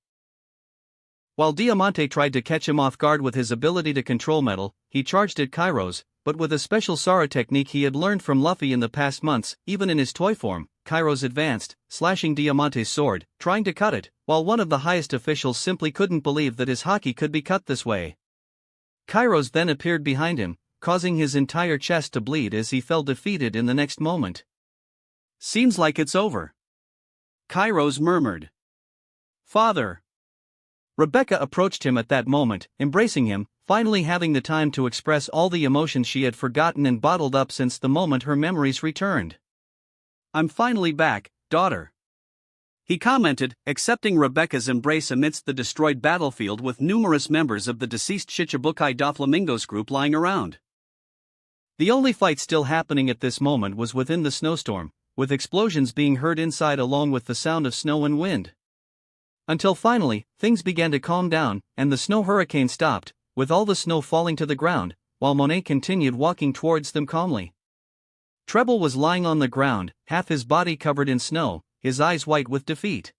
Speaker 1: While Diamante tried to catch him off guard with his ability to control metal, he charged at Kairos, but with a special Sara technique he had learned from Luffy in the past months. Even in his toy form, Kairos advanced, slashing Diamante's sword, trying to cut it, while one of the highest officials simply couldn't believe that his haki could be cut this way. Kairos then appeared behind him, causing his entire chest to bleed as he fell defeated in the next moment. "Seems like it's over," Kairos murmured. "Father." Rebecca approached him at that moment, embracing him, finally having the time to express all the emotions she had forgotten and bottled up since the moment her memories returned. "I'm finally back, daughter," he commented, accepting Rebecca's embrace amidst the destroyed battlefield with numerous members of the deceased Shichibukai Doflamingos group lying around. The only fight still happening at this moment was within the snowstorm, with explosions being heard inside along with the sound of snow and wind. Until finally, things began to calm down, and the snow hurricane stopped, with all the snow falling to the ground, while Monet continued walking towards them calmly. Treble was lying on the ground, half his body covered in snow, his eyes white with defeat.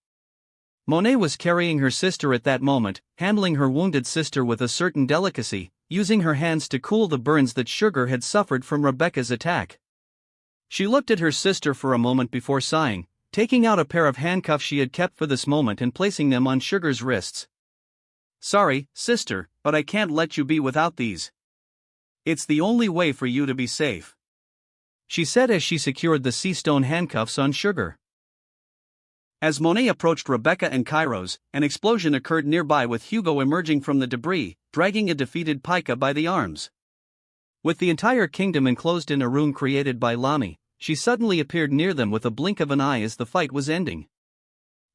Speaker 1: Monet was carrying her sister at that moment, handling her wounded sister with a certain delicacy, using her hands to cool the burns that Sugar had suffered from Rebecca's attack. She looked at her sister for a moment before sighing, taking out a pair of handcuffs she had kept for this moment and placing them on Sugar's wrists. "Sorry, sister, but I can't let you be without these. It's the only way for you to be safe," she said as she secured the sea stone handcuffs on Sugar. As Monet approached Rebecca and Kairos, an explosion occurred nearby with Hugo emerging from the debris, dragging a defeated Pika by the arms. With the entire kingdom enclosed in a room created by Lami, she suddenly appeared near them with a blink of an eye as the fight was ending.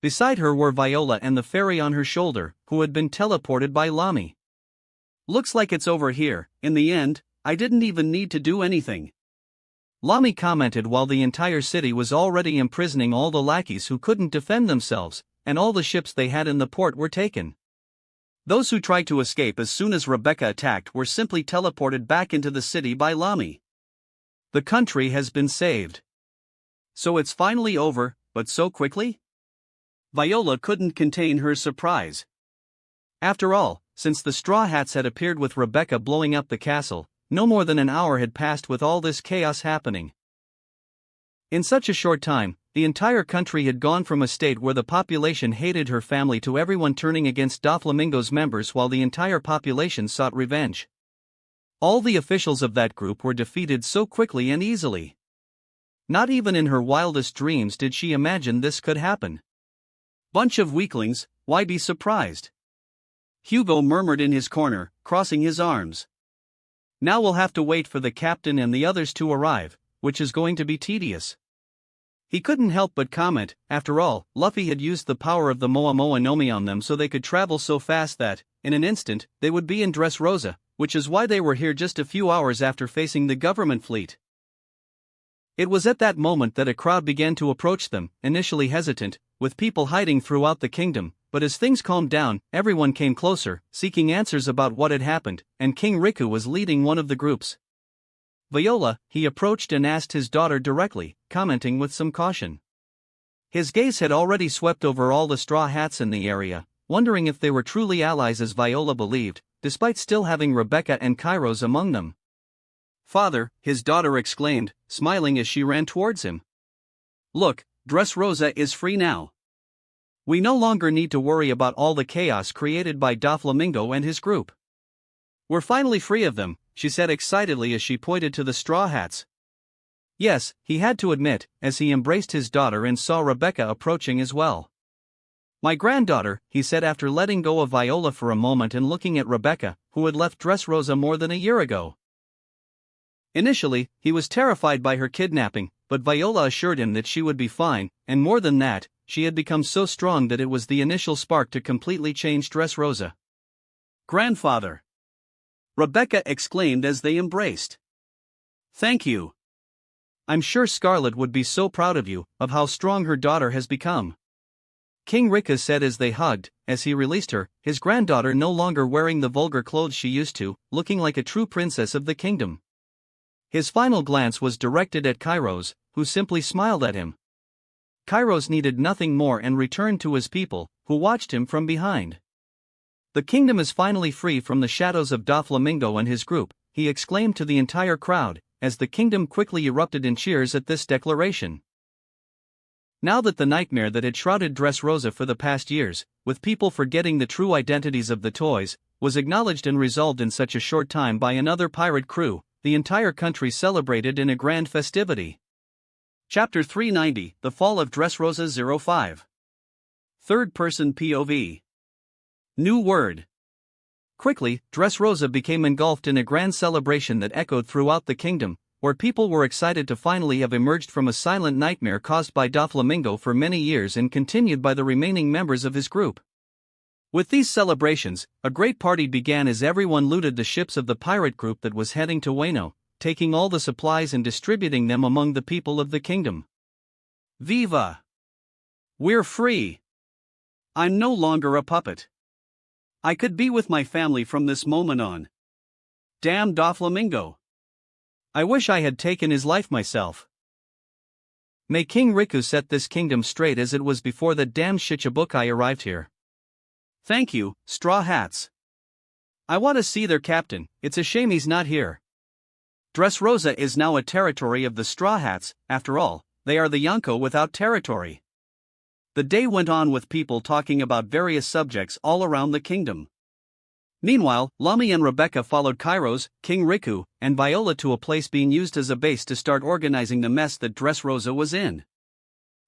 Speaker 1: Beside her were Viola and the fairy on her shoulder, who had been teleported by Lami. "Looks like it's over here. In the end, I didn't even need to do anything," Lami commented while the entire city was already imprisoning all the lackeys who couldn't defend themselves, and all the ships they had in the port were taken. Those who tried to escape as soon as Rebecca attacked were simply teleported back into the city by Lami. The country has been saved. So it's finally over, but so quickly? Viola couldn't contain her surprise. After all, since the Straw Hats had appeared with Rebecca blowing up the castle, no more than an hour had passed with all this chaos happening. In such a short time, the entire country had gone from a state where the population hated her family to everyone turning against Doflamingo's members while the entire population sought revenge. All the officials of that group were defeated so quickly and easily. Not even in her wildest dreams did she imagine this could happen. "Bunch of weaklings, why be surprised?" Hugo murmured in his corner, crossing his arms. "Now we'll have to wait for the captain and the others to arrive, which is going to be tedious." He couldn't help but comment, after all, Luffy had used the power of the Moa Moa Nomi on them so they could travel so fast that, in an instant, they would be in Dressrosa, which is why they were here just a few hours after facing the government fleet. It was at that moment that a crowd began to approach them, initially hesitant, with people hiding throughout the kingdom, but as things calmed down, everyone came closer, seeking answers about what had happened, and King Riku was leading one of the groups. Viola, he approached and asked his daughter directly, commenting with some caution. His gaze had already swept over all the Straw Hats in the area, wondering if they were truly allies as Viola believed, despite still having Rebecca and Kairos among them. "Father," his daughter exclaimed, smiling as she ran towards him. "Look, Dressrosa is free now. We no longer need to worry about all the chaos created by Doflamingo and his group. We're finally free of them," she said excitedly as she pointed to the Straw Hats. Yes, he had to admit, as he embraced his daughter and saw Rebecca approaching as well. "My granddaughter," he said after letting go of Viola for a moment and looking at Rebecca, who had left Dressrosa more than a year ago. Initially, he was terrified by her kidnapping, but Viola assured him that she would be fine, and more than that, she had become so strong that it was the initial spark to completely change Dressrosa. "Grandfather!" Rebecca exclaimed as they embraced. "Thank you. I'm sure Scarlet would be so proud of you, of how strong her daughter has become." King Rika said as they hugged, as he released her, his granddaughter no longer wearing the vulgar clothes she used to, looking like a true princess of the kingdom. His final glance was directed at Kairos, who simply smiled at him. Kairos needed nothing more and returned to his people, who watched him from behind. "The kingdom is finally free from the shadows of Doflamingo and his group," he exclaimed to the entire crowd, as the kingdom quickly erupted in cheers at this declaration. Now that the nightmare that had shrouded Dressrosa for the past years, with people forgetting the true identities of the toys, was acknowledged and resolved in such a short time by another pirate crew, the entire country celebrated in a grand festivity. Chapter 390, The Fall of Dressrosa 05. Third-person POV. New word. Quickly, Dressrosa became engulfed in a grand celebration that echoed throughout the kingdom, where people were excited to finally have emerged from a silent nightmare caused by Doflamingo for many years and continued by the remaining members of his group. With these celebrations, a great party began as everyone looted the ships of the pirate group that was heading to Wano, taking all the supplies and distributing them among the people of the kingdom. Viva! We're free! I'm no longer a puppet. I could be with my family from this moment on. Damn Doflamingo! I wish I had taken his life myself. May King Riku set this kingdom straight as it was before that damned Shichibukai arrived here. Thank you, Straw Hats. I want to see their captain, it's a shame he's not here. Dressrosa is now a territory of the Straw Hats, after all, they are the Yonko without territory. The day went on with people talking about various subjects all around the kingdom. Meanwhile, Lami and Rebecca followed Kairos, King Riku, and Viola to a place being used as a base to start organizing the mess that Dressrosa was in.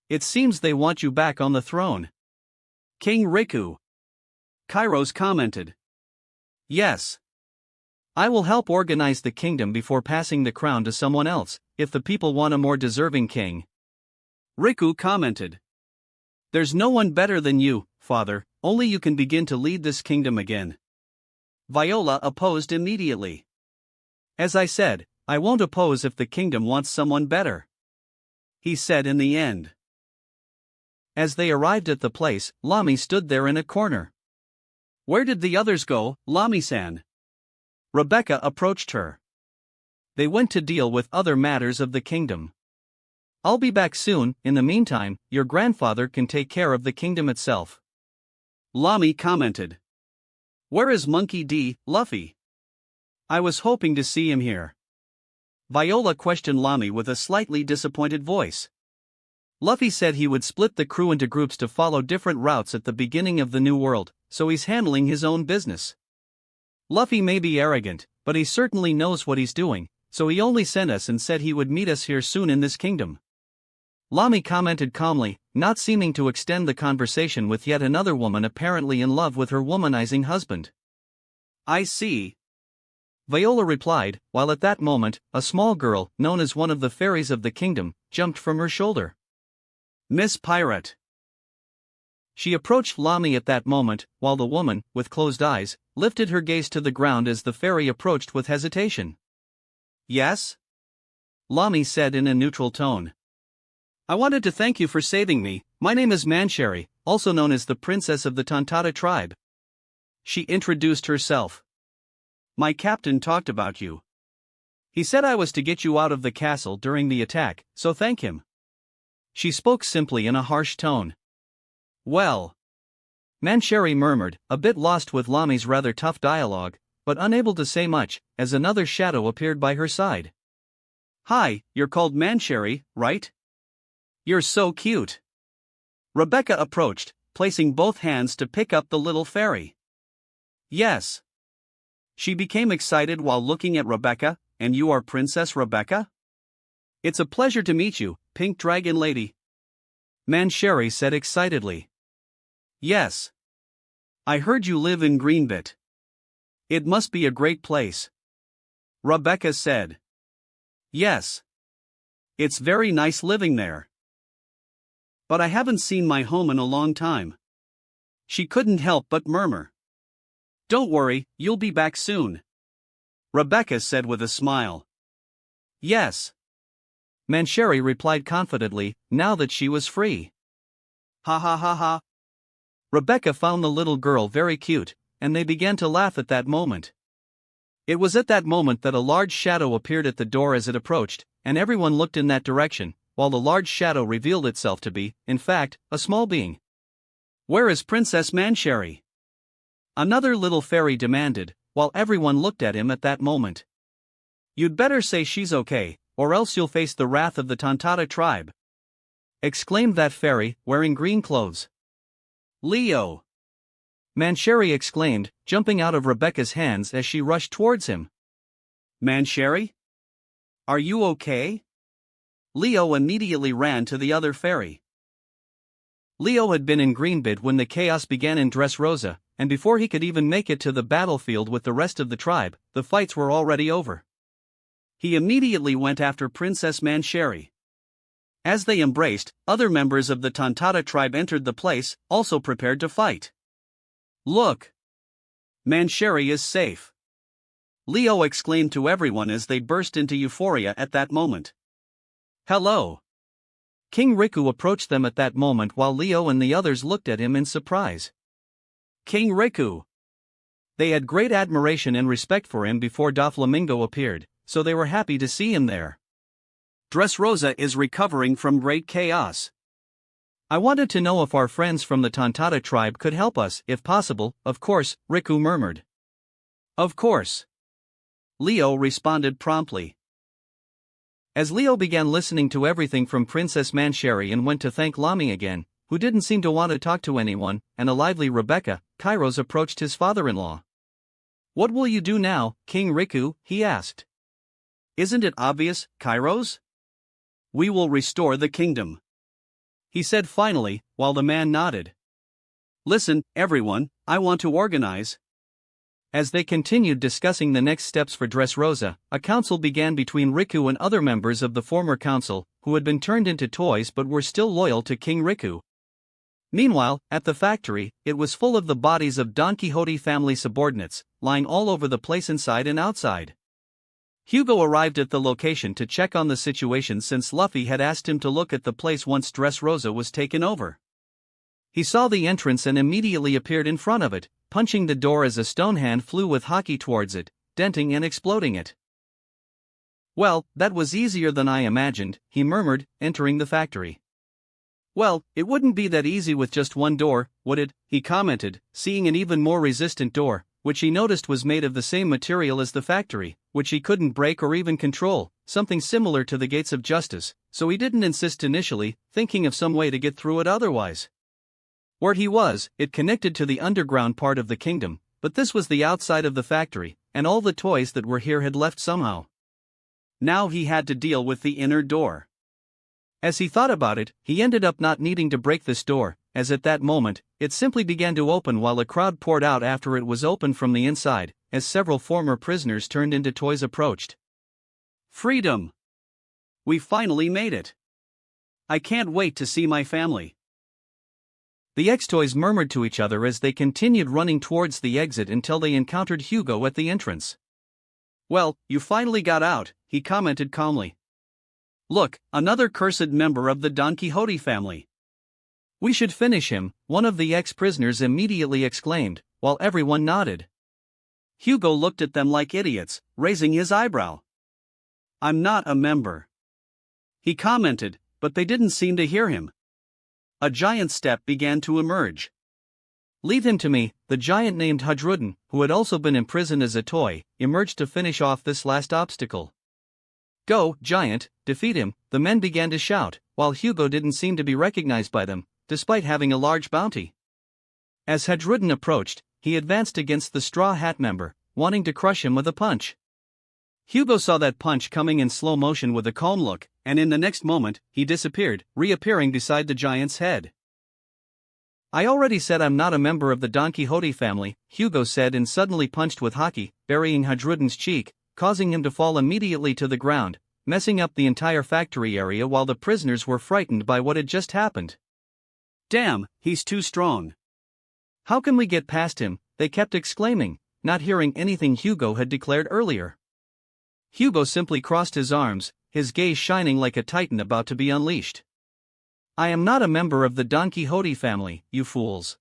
Speaker 1: It seems they want you back on the throne. King Riku. Kairos commented. Yes. I will help organize the kingdom before passing the crown to someone else, if the people want a more deserving king. Riku commented. There's no one better than you, father, only you can begin to lead this kingdom again. Viola opposed immediately. As I said, I won't oppose if the kingdom wants someone better, he said in the end. As they arrived at the place, Lami stood there in a corner. Where did the others go, Lami-san? Rebecca approached her. They went to deal with other matters of the kingdom. I'll be back soon. In the meantime, your grandfather can take care of the kingdom itself, Lami commented. Where is Monkey D. Luffy? I was hoping to see him here, Viola questioned Lami with a slightly disappointed voice. Luffy said he would split the crew into groups to follow different routes at the beginning of the new world, so he's handling his own business. Luffy may be arrogant, but he certainly knows what he's doing, so he only sent us and said he would meet us here soon in this kingdom, Lami commented calmly, not seeming to extend the conversation with yet another woman apparently in love with her womanizing husband. I see, Viola replied, while at that moment, a small girl, known as one of the fairies of the kingdom, jumped from her shoulder. Miss Pirate. She approached Lami at that moment, while the woman, with closed eyes, lifted her gaze to the ground as the fairy approached with hesitation. Yes? Lami said in a neutral tone. I wanted to thank you for saving me. My name is Mancherry, also known as the Princess of the Tontata tribe. She introduced herself. My captain talked about you. He said I was to get you out of the castle during the attack, so thank him. She spoke simply in a harsh tone. Well, Mancherry murmured, a bit lost with Lami's rather tough dialogue, but unable to say much, as another shadow appeared by her side. Hi, you're called Mancherry, right? You're so cute. Rebecca approached, placing both hands to pick up the little fairy. Yes. She became excited while looking at Rebecca. And you are Princess Rebecca? It's a pleasure to meet you, Pink Dragon Lady, Mancherry said excitedly. Yes. I heard you live in Greenbit. It must be a great place, Rebecca said. Yes. It's very nice living there. But I haven't seen my home in a long time. She couldn't help but murmur. Don't worry, you'll be back soon, Rebecca said with a smile. Yes, Mancherry replied confidently, now that she was free. Ha ha ha ha. Rebecca found the little girl very cute, and they began to laugh at that moment. It was at that moment that a large shadow appeared at the door as it approached, and everyone looked in that direction, while the large shadow revealed itself to be, in fact, a small being. Where is Princess Mancherry? Another little fairy demanded, while everyone looked at him at that moment. You'd better say she's okay, or else you'll face the wrath of the Tontata tribe, exclaimed that fairy, wearing green clothes. Leo! Mancherry exclaimed, jumping out of Rebecca's hands as she rushed towards him. Mancherry? Are you okay? Leo immediately ran to the other fairy. Leo had been in Greenbit when the chaos began in Dressrosa, and before he could even make it to the battlefield with the rest of the tribe, the fights were already over. He immediately went after Princess Mancherry. As they embraced, other members of the Tontata tribe entered the place, also prepared to fight. Look! Mancherry is safe, Leo exclaimed to everyone as they burst into euphoria at that moment. Hello! King Riku approached them at that moment while Leo and the others looked at him in surprise. King Riku! They had great admiration and respect for him before Doflamingo appeared, so they were happy to see him there. Dressrosa is recovering from great chaos. I wanted to know if our friends from the Tontata tribe could help us, if possible, of course, Riku murmured. Of course, Leo responded promptly. As Leo began listening to everything from Princess Mancherry and went to thank Lami again, who didn't seem to want to talk to anyone, and a lively Rebecca, Kairos approached his father-in-law. What will you do now, King Riku? He asked. Isn't it obvious, Kairos? We will restore the kingdom, he said finally, while the man nodded. Listen, everyone, I want to organize. As they continued discussing the next steps for Dressrosa, a council began between Riku and other members of the former council, who had been turned into toys but were still loyal to King Riku. Meanwhile, at the factory, it was full of the bodies of Don Quixote family subordinates, lying all over the place inside and outside. Hugo arrived at the location to check on the situation since Luffy had asked him to look at the place once Dressrosa was taken over. He saw the entrance and immediately appeared in front of it, punching the door as a stone hand flew with haki towards it, denting and exploding it. "Well, that was easier than I imagined," he murmured, entering the factory. "Well, it wouldn't be that easy with just one door, would it?" he commented, seeing an even more resistant door, which he noticed was made of the same material as the factory, which he couldn't break or even control, something similar to the gates of justice, so he didn't insist initially, thinking of some way to get through it otherwise. Where he was, it connected to the underground part of the kingdom, but this was the outside of the factory, and all the toys that were here had left somehow. Now he had to deal with the inner door. As he thought about it, he ended up not needing to break this door, as at that moment, it simply began to open while a crowd poured out after it was opened from the inside, as several former prisoners turned into toys approached. "Freedom! We finally made it! I can't wait to see my family!" The ex-toys murmured to each other as they continued running towards the exit until they encountered Hugo at the entrance. "Well, you finally got out," he commented calmly. "Look, another cursed member of the Don Quixote family. We should finish him," one of the ex-prisoners immediately exclaimed, while everyone nodded. Hugo looked at them like idiots, raising his eyebrow. "I'm not a member," he commented, but they didn't seem to hear him. A giant step began to emerge. "Leave him to me," the giant named Hadrudin, who had also been imprisoned as a toy, emerged to finish off this last obstacle. "Go, giant, defeat him," the men began to shout, while Hugo didn't seem to be recognized by them, despite having a large bounty. As Hadrudin approached, he advanced against the Straw Hat member, wanting to crush him with a punch. Hugo saw that punch coming in slow motion with a calm look, and in the next moment, he disappeared, reappearing beside the giant's head. "I already said I'm not a member of the Don Quixote family," Hugo said, and suddenly punched with haki, burying Hadrudin's cheek, causing him to fall immediately to the ground, messing up the entire factory area while the prisoners were frightened by what had just happened. "Damn, he's too strong. How can we get past him?" they kept exclaiming, not hearing anything Hugo had declared earlier. Hugo simply crossed his arms, his gaze shining like a titan about to be unleashed. "I am not a member of the Don Quixote family, you fools.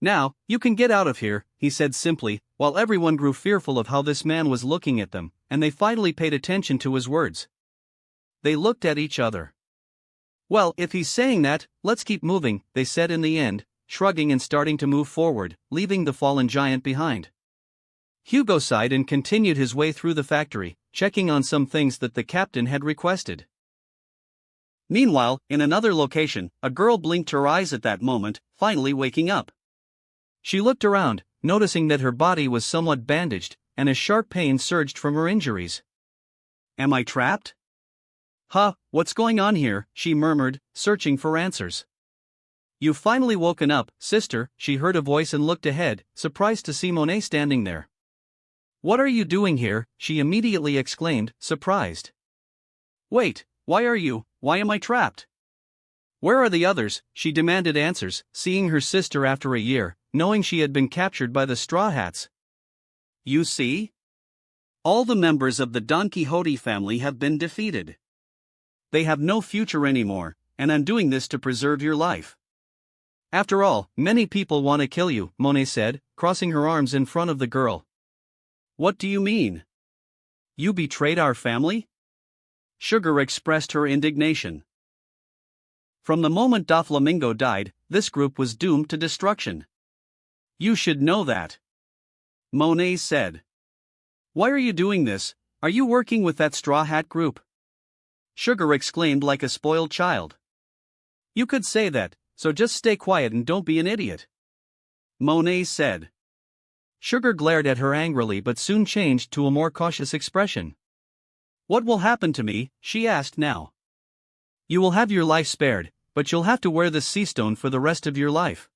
Speaker 1: Now, you can get out of here," he said simply, while everyone grew fearful of how this man was looking at them, and they finally paid attention to his words. They looked at each other. "Well, if he's saying that, let's keep moving," they said in the end, shrugging and starting to move forward, leaving the fallen giant behind. Hugo sighed and continued his way through the factory, checking on some things that the captain had requested. Meanwhile, in another location, a girl blinked her eyes at that moment, finally waking up. She looked around, noticing that her body was somewhat bandaged, and a sharp pain surged from her injuries. "Am I trapped? Huh, what's going on here?" she murmured, searching for answers. "You've finally woken up, sister," she heard a voice and looked ahead, surprised to see Monet standing there. "What are you doing here?" she immediately exclaimed, surprised. "Wait, why am I trapped? Where are the others?" she demanded answers, seeing her sister after a year, knowing she had been captured by the Straw Hats. "You see? All the members of the Don Quixote family have been defeated. They have no future anymore, and I'm doing this to preserve your life. After all, many people want to kill you," Monet said, crossing her arms in front of the girl. "What do you mean? You betrayed our family?" Sugar expressed her indignation. "From the moment Doflamingo died, this group was doomed to destruction. You should know that," Monet said. "Why are you doing this? Are you working with that Straw Hat group?" Sugar exclaimed like a spoiled child. "You could say that, so just stay quiet and don't be an idiot," Monet said. Sugar glared at her angrily but soon changed to a more cautious expression. "What will happen to me?" she asked now. "You will have your life spared, but you'll have to wear this sea stone for the rest of your life.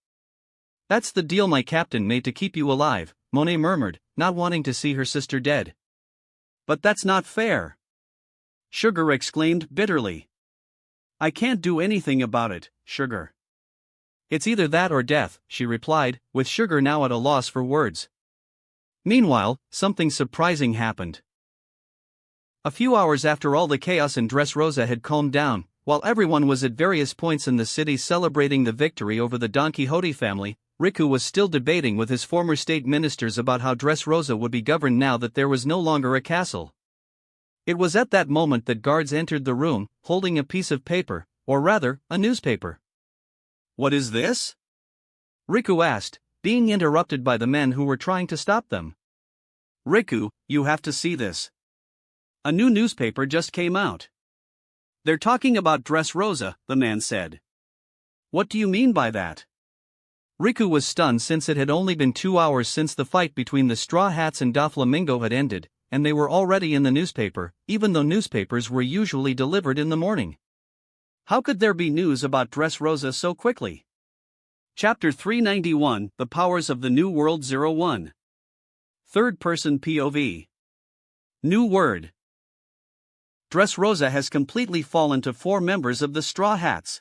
Speaker 1: That's the deal my captain made to keep you alive," Monet murmured, not wanting to see her sister dead. "But that's not fair," Sugar exclaimed bitterly. "I can't do anything about it, Sugar. It's either that or death, she replied, with Sugar now at a loss for words. Meanwhile, something surprising happened. A few hours after all the chaos in Dressrosa had calmed down, while everyone was at various points in the city celebrating the victory over the Don Quixote family, Riku was still debating with his former state ministers about how Dressrosa would be governed now that there was no longer a castle. It was at that moment that guards entered the room, holding a piece of paper, or rather, a newspaper. "What is this?" Riku asked, being interrupted by the men who were trying to stop them. "Riku, you have to see this. A new newspaper just came out." "They're talking about Dressrosa," the man said. "What do you mean by that?" Riku was stunned since it had only been 2 hours since the fight between the Straw Hats and Doflamingo had ended, and they were already in the newspaper, even though newspapers were usually delivered in the morning. How could there be news about Dressrosa so quickly? Chapter 391, The Powers of the New World 01. Third-person POV. New word. Dressrosa has completely fallen to 4 members of the Straw Hats.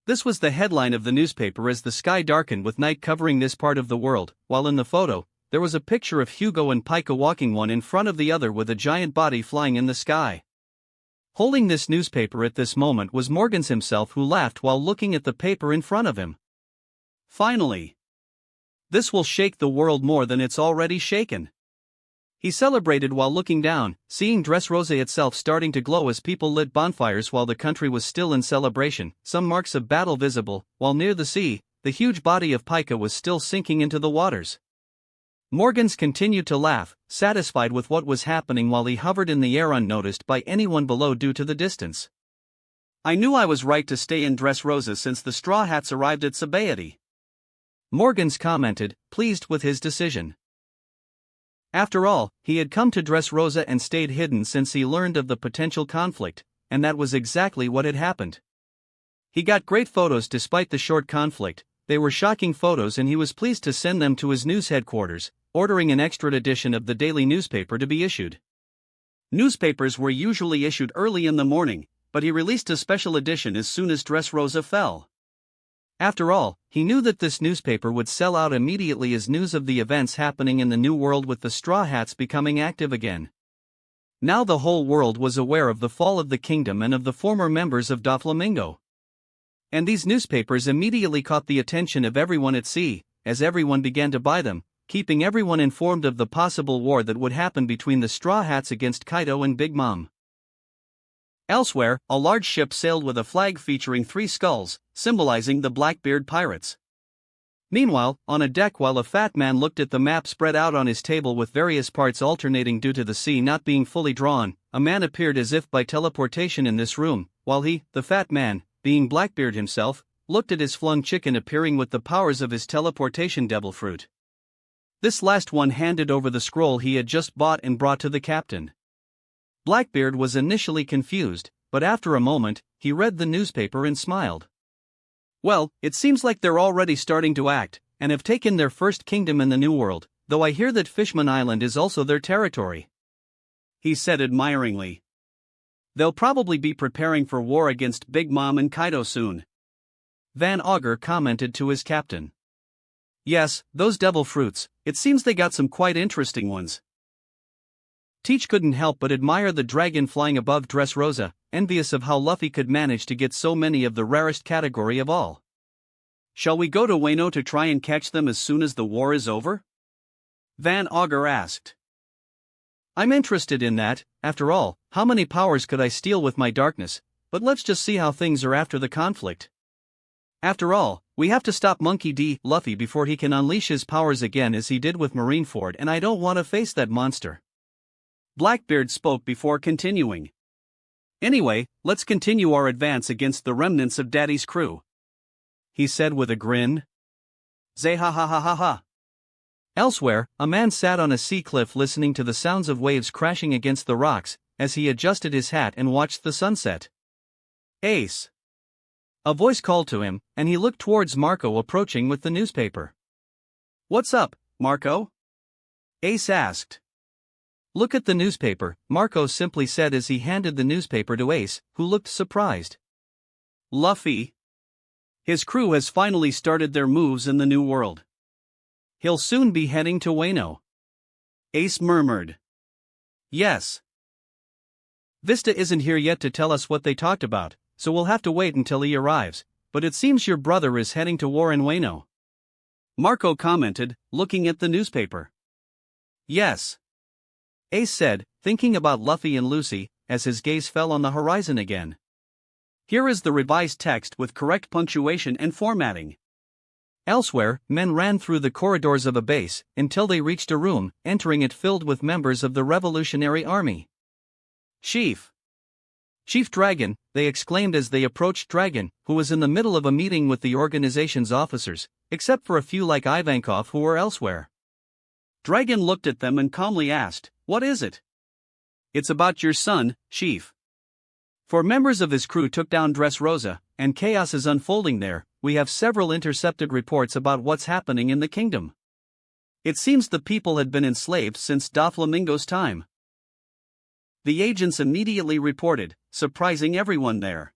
Speaker 1: This was the headline of the newspaper as the sky darkened with night covering this part of the world, while in the photo, there was a picture of Hugo and Pika walking one in front of the other with a giant body flying in the sky. Holding this newspaper at this moment was Morgans himself, who laughed while looking at the paper in front of him. Finally! This will shake the world more than it's already shaken. He celebrated while looking down, seeing Dressrosa itself starting to glow as people lit bonfires while the country was still in celebration, some marks of battle visible, while near the sea, the huge body of Pika was still sinking into the waters. Morgans continued to laugh, satisfied with what was happening while he hovered in the air unnoticed by anyone below due to the distance. "I knew I was right to stay in Dressrosa since the Straw Hats arrived at Sabaody," Morgans commented, pleased with his decision. After all, he had come to Dressrosa and stayed hidden since he learned of the potential conflict, and that was exactly what had happened. He got great photos despite the short conflict. They were shocking photos and he was pleased to send them to his news headquarters, ordering an extra edition of the daily newspaper to be issued. Newspapers were usually issued early in the morning, but he released a special edition as soon as Dressrosa fell. After all, he knew that this newspaper would sell out immediately as news of the events happening in the New World with the Straw Hats becoming active again. Now the whole world was aware of the fall of the kingdom and of the former members of Doflamingo. And these newspapers immediately caught the attention of everyone at sea, as everyone began to buy them, keeping everyone informed of the possible war that would happen between the Straw Hats against Kaido and Big Mom. Elsewhere, a large ship sailed with a flag featuring 3 skulls, symbolizing the Blackbeard pirates. Meanwhile, on a deck, while a fat man looked at the map spread out on his table with various parts alternating due to the sea not being fully drawn, a man appeared as if by teleportation in this room, while he, the fat man, being Blackbeard himself, looked at his flung chicken appearing with the powers of his teleportation devil fruit. This last one handed over the scroll he had just bought and brought to the captain. Blackbeard was initially confused, but after a moment, he read the newspaper and smiled. "Well, it seems like they're already starting to act, and have taken their first kingdom in the New World, though I hear that Fishman Island is also their territory," he said admiringly. "They'll probably be preparing for war against Big Mom and Kaido soon," Van Augur commented to his captain. "Yes, those devil fruits, it seems they got some quite interesting ones." Teach couldn't help but admire the dragon flying above Dressrosa, envious of how Luffy could manage to get so many of the rarest category of all. "Shall we go to Wano to try and catch them as soon as the war is over?" Van Augur asked. "I'm interested in that. After all, how many powers could I steal with my darkness? But let's just see how things are after the conflict. After all, we have to stop Monkey D. Luffy before he can unleash his powers again as he did with Marineford, and I don't want to face that monster." Blackbeard spoke before continuing. "Anyway, let's continue our advance against the remnants of Daddy's crew," he said with a grin. "Zay ha ha ha ha ha." Elsewhere, a man sat on a sea cliff listening to the sounds of waves crashing against the rocks, as he adjusted his hat and watched the sunset. "Ace!" A voice called to him, and he looked towards Marco approaching with the newspaper. "What's up, Marco?" Ace asked. "Look at the newspaper," Marco simply said as he handed the newspaper to Ace, who looked surprised. "Luffy?" His crew has finally started their moves in the new world. He'll soon be heading to Wano. Ace murmured. Yes. Vista isn't here yet to tell us what they talked about, so we'll have to wait until he arrives, but it seems your brother is heading to war in Wano. Marco commented, looking at the newspaper. Yes. Ace said, thinking about Luffy and Lucy, as his gaze fell on the horizon again. Here is the revised text with correct punctuation and formatting. Elsewhere, men ran through the corridors of a base, until they reached a room, entering it filled with members of the Revolutionary Army. Chief! Chief Dragon, they exclaimed as they approached Dragon, who was in the middle of a meeting with the organization's officers, except for a few like Ivankov who were elsewhere. Dragon looked at them and calmly asked, "What is it?" "It's about your son, Chief. Four members of his crew took down Dressrosa, and chaos is unfolding there. We have several intercepted reports about what's happening in the kingdom. It seems the people had been enslaved since Doflamingo's time." The agents immediately reported, surprising everyone there.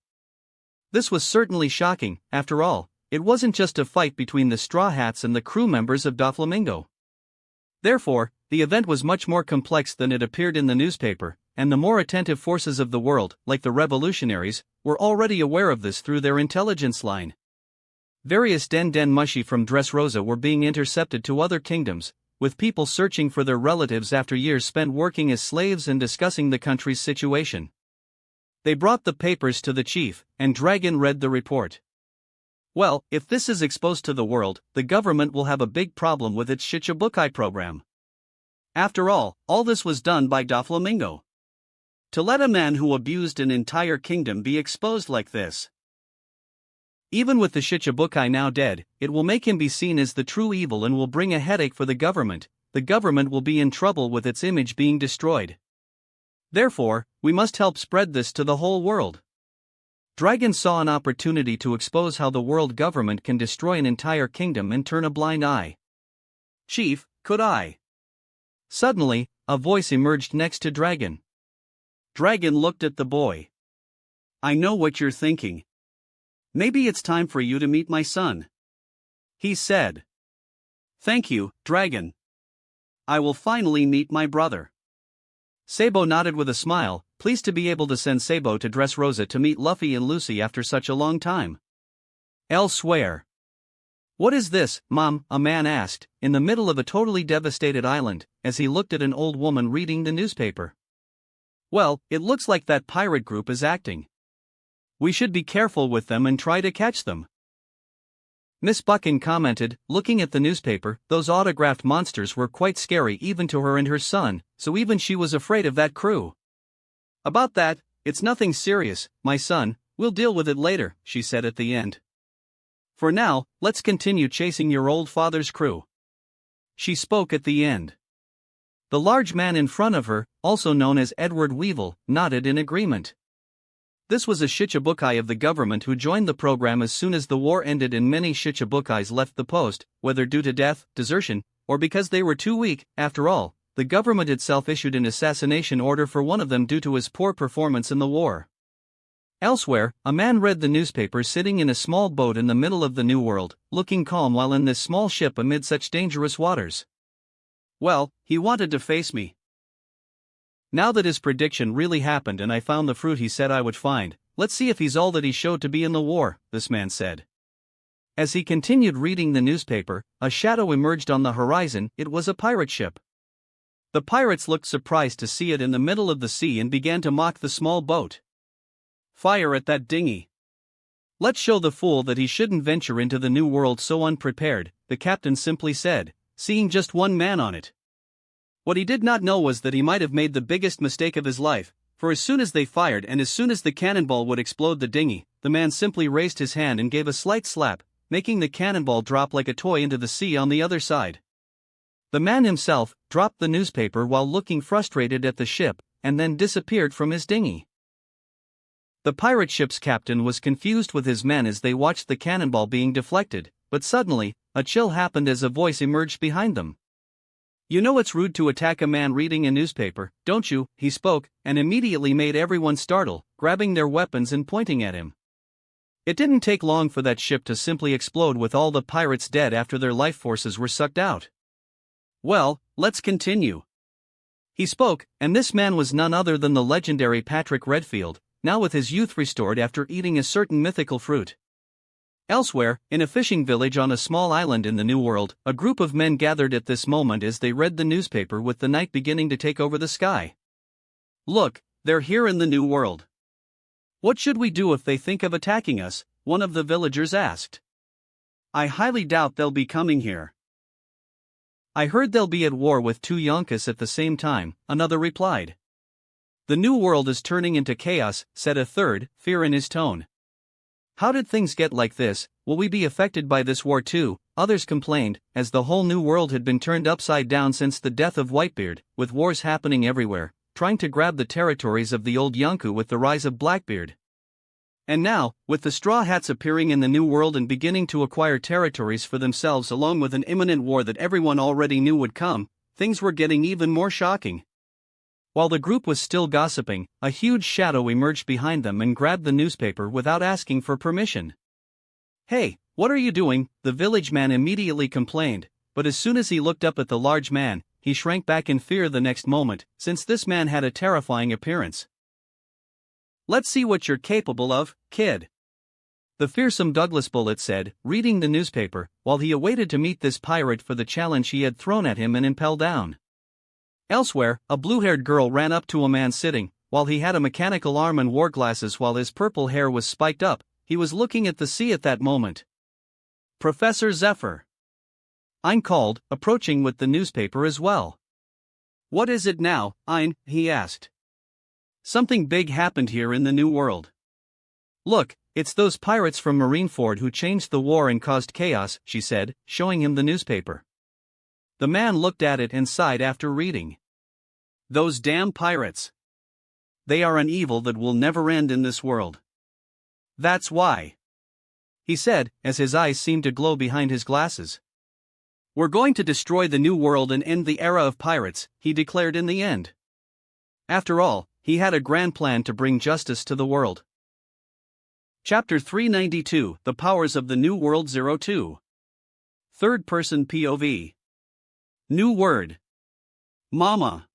Speaker 1: This was certainly shocking. After all, it wasn't just a fight between the Straw Hats and the crew members of Doflamingo. Therefore, the event was much more complex than it appeared in the newspaper, and the more attentive forces of the world, like the revolutionaries, were already aware of this through their intelligence line. Various Den Mushi from Dressrosa were being intercepted to other kingdoms, with people searching for their relatives after years spent working as slaves and discussing the country's situation. They brought the papers to the chief, and Dragon read the report. Well, if this is exposed to the world, the government will have a big problem with its Shichibukai program. After all this was done by Doflamingo. To let a man who abused an entire kingdom be exposed like this. Even with the Shichibukai now dead, it will make him be seen as the true evil and will bring a headache for the government. The government will be in trouble with its image being destroyed. Therefore, we must help spread this to the whole world. Dragon saw an opportunity to expose how the world government can destroy an entire kingdom and turn a blind eye. "Chief, could I?" Suddenly, a voice emerged next to Dragon. Dragon looked at the boy. "I know what you're thinking. Maybe it's time for you to meet my son," he said. "Thank you, Dragon. I will finally meet my brother." Sabo nodded with a smile, pleased to be able to send Sabo to Dressrosa to meet Luffy and Lucy after such a long time. Elsewhere. "What is this, Mom?" a man asked, in the middle of a totally devastated island, as he looked at an old woman reading the newspaper. "Well, it looks like that pirate group is acting. We should be careful with them and try to catch them." Miss Buchan commented, looking at the newspaper, "Those autographed monsters were quite scary even to her and her son, so even she was afraid of that crew." "About that, it's nothing serious, my son, we'll deal with it later," she said at the end. "For now, let's continue chasing your old father's crew." She spoke at the end. The large man in front of her, also known as Edward Weevil, nodded in agreement. This was a Shichibukai of the government who joined the program as soon as the war ended, and many Shichibukais left the post, whether due to death, desertion, or because they were too weak. After all, the government itself issued an assassination order for one of them due to his poor performance in the war. Elsewhere, a man read the newspaper sitting in a small boat in the middle of the New World, looking calm while in this small ship amid such dangerous waters. Well, he wanted to face me. Now that his prediction really happened and I found the fruit he said I would find, let's see if he's all that he showed to be in the war, this man said. As he continued reading the newspaper, a shadow emerged on the horizon. It was a pirate ship. The pirates looked surprised to see it in the middle of the sea and began to mock the small boat. "Fire at that dinghy. Let's show the fool that he shouldn't venture into the New World so unprepared," the captain simply said, seeing just one man on it. What he did not know was that he might have made the biggest mistake of his life, for as soon as they fired and as soon as the cannonball would explode the dinghy, the man simply raised his hand and gave a slight slap, making the cannonball drop like a toy into the sea on the other side. The man himself dropped the newspaper while looking frustrated at the ship, and then disappeared from his dinghy. The pirate ship's captain was confused with his men as they watched the cannonball being deflected, but suddenly, a chill happened as a voice emerged behind them. "You know it's rude to attack a man reading a newspaper, don't you?" he spoke, and immediately made everyone startle, grabbing their weapons and pointing at him. It didn't take long for that ship to simply explode with all the pirates dead after their life forces were sucked out. Well, let's continue. He spoke, and this man was none other than the legendary Patrick Redfield, now with his youth restored after eating a certain mythical fruit. Elsewhere, in a fishing village on a small island in the New World, a group of men gathered at this moment as they read the newspaper with the night beginning to take over the sky. Look, they're here in the New World. What should we do if they think of attacking us? One of the villagers asked. I highly doubt they'll be coming here. I heard they'll be at war with two Yonkers at the same time, another replied. The New World is turning into chaos, said a third, fear in his tone. How did things get like this? Will we be affected by this war too? Others complained, as the whole New World had been turned upside down since the death of Whitebeard, with wars happening everywhere, trying to grab the territories of the old Yonku with the rise of Blackbeard. And now, with the Straw Hats appearing in the New World and beginning to acquire territories for themselves along with an imminent war that everyone already knew would come, things were getting even more shocking. While the group was still gossiping, a huge shadow emerged behind them and grabbed the newspaper without asking for permission. Hey, what are you doing? The village man immediately complained, but as soon as he looked up at the large man, he shrank back in fear the next moment, since this man had a terrifying appearance. Let's see what you're capable of, kid. The fearsome Douglas Bullet said, reading the newspaper, while he awaited to meet this pirate for the challenge he had thrown at him and impel down. Elsewhere, a blue-haired girl ran up to a man sitting, while he had a mechanical arm and wore glasses while his purple hair was spiked up. He was looking at the sea at that moment. Professor Zephyr. Ein called, approaching with the newspaper as well. What is it now, Ein? He asked. Something big happened here in the New World. Look, it's those pirates from Marineford who changed the war and caused chaos, she said, showing him the newspaper. The man looked at it and sighed after reading. Those damn pirates. They are an evil that will never end in this world. That's why, he said, as his eyes seemed to glow behind his glasses. We're going to destroy the New World and end the era of pirates, he declared in the end. After all, he had a grand plan to bring justice to the world. Chapter 392, The Powers of the New World 02. Third-person POV. New word. Mama.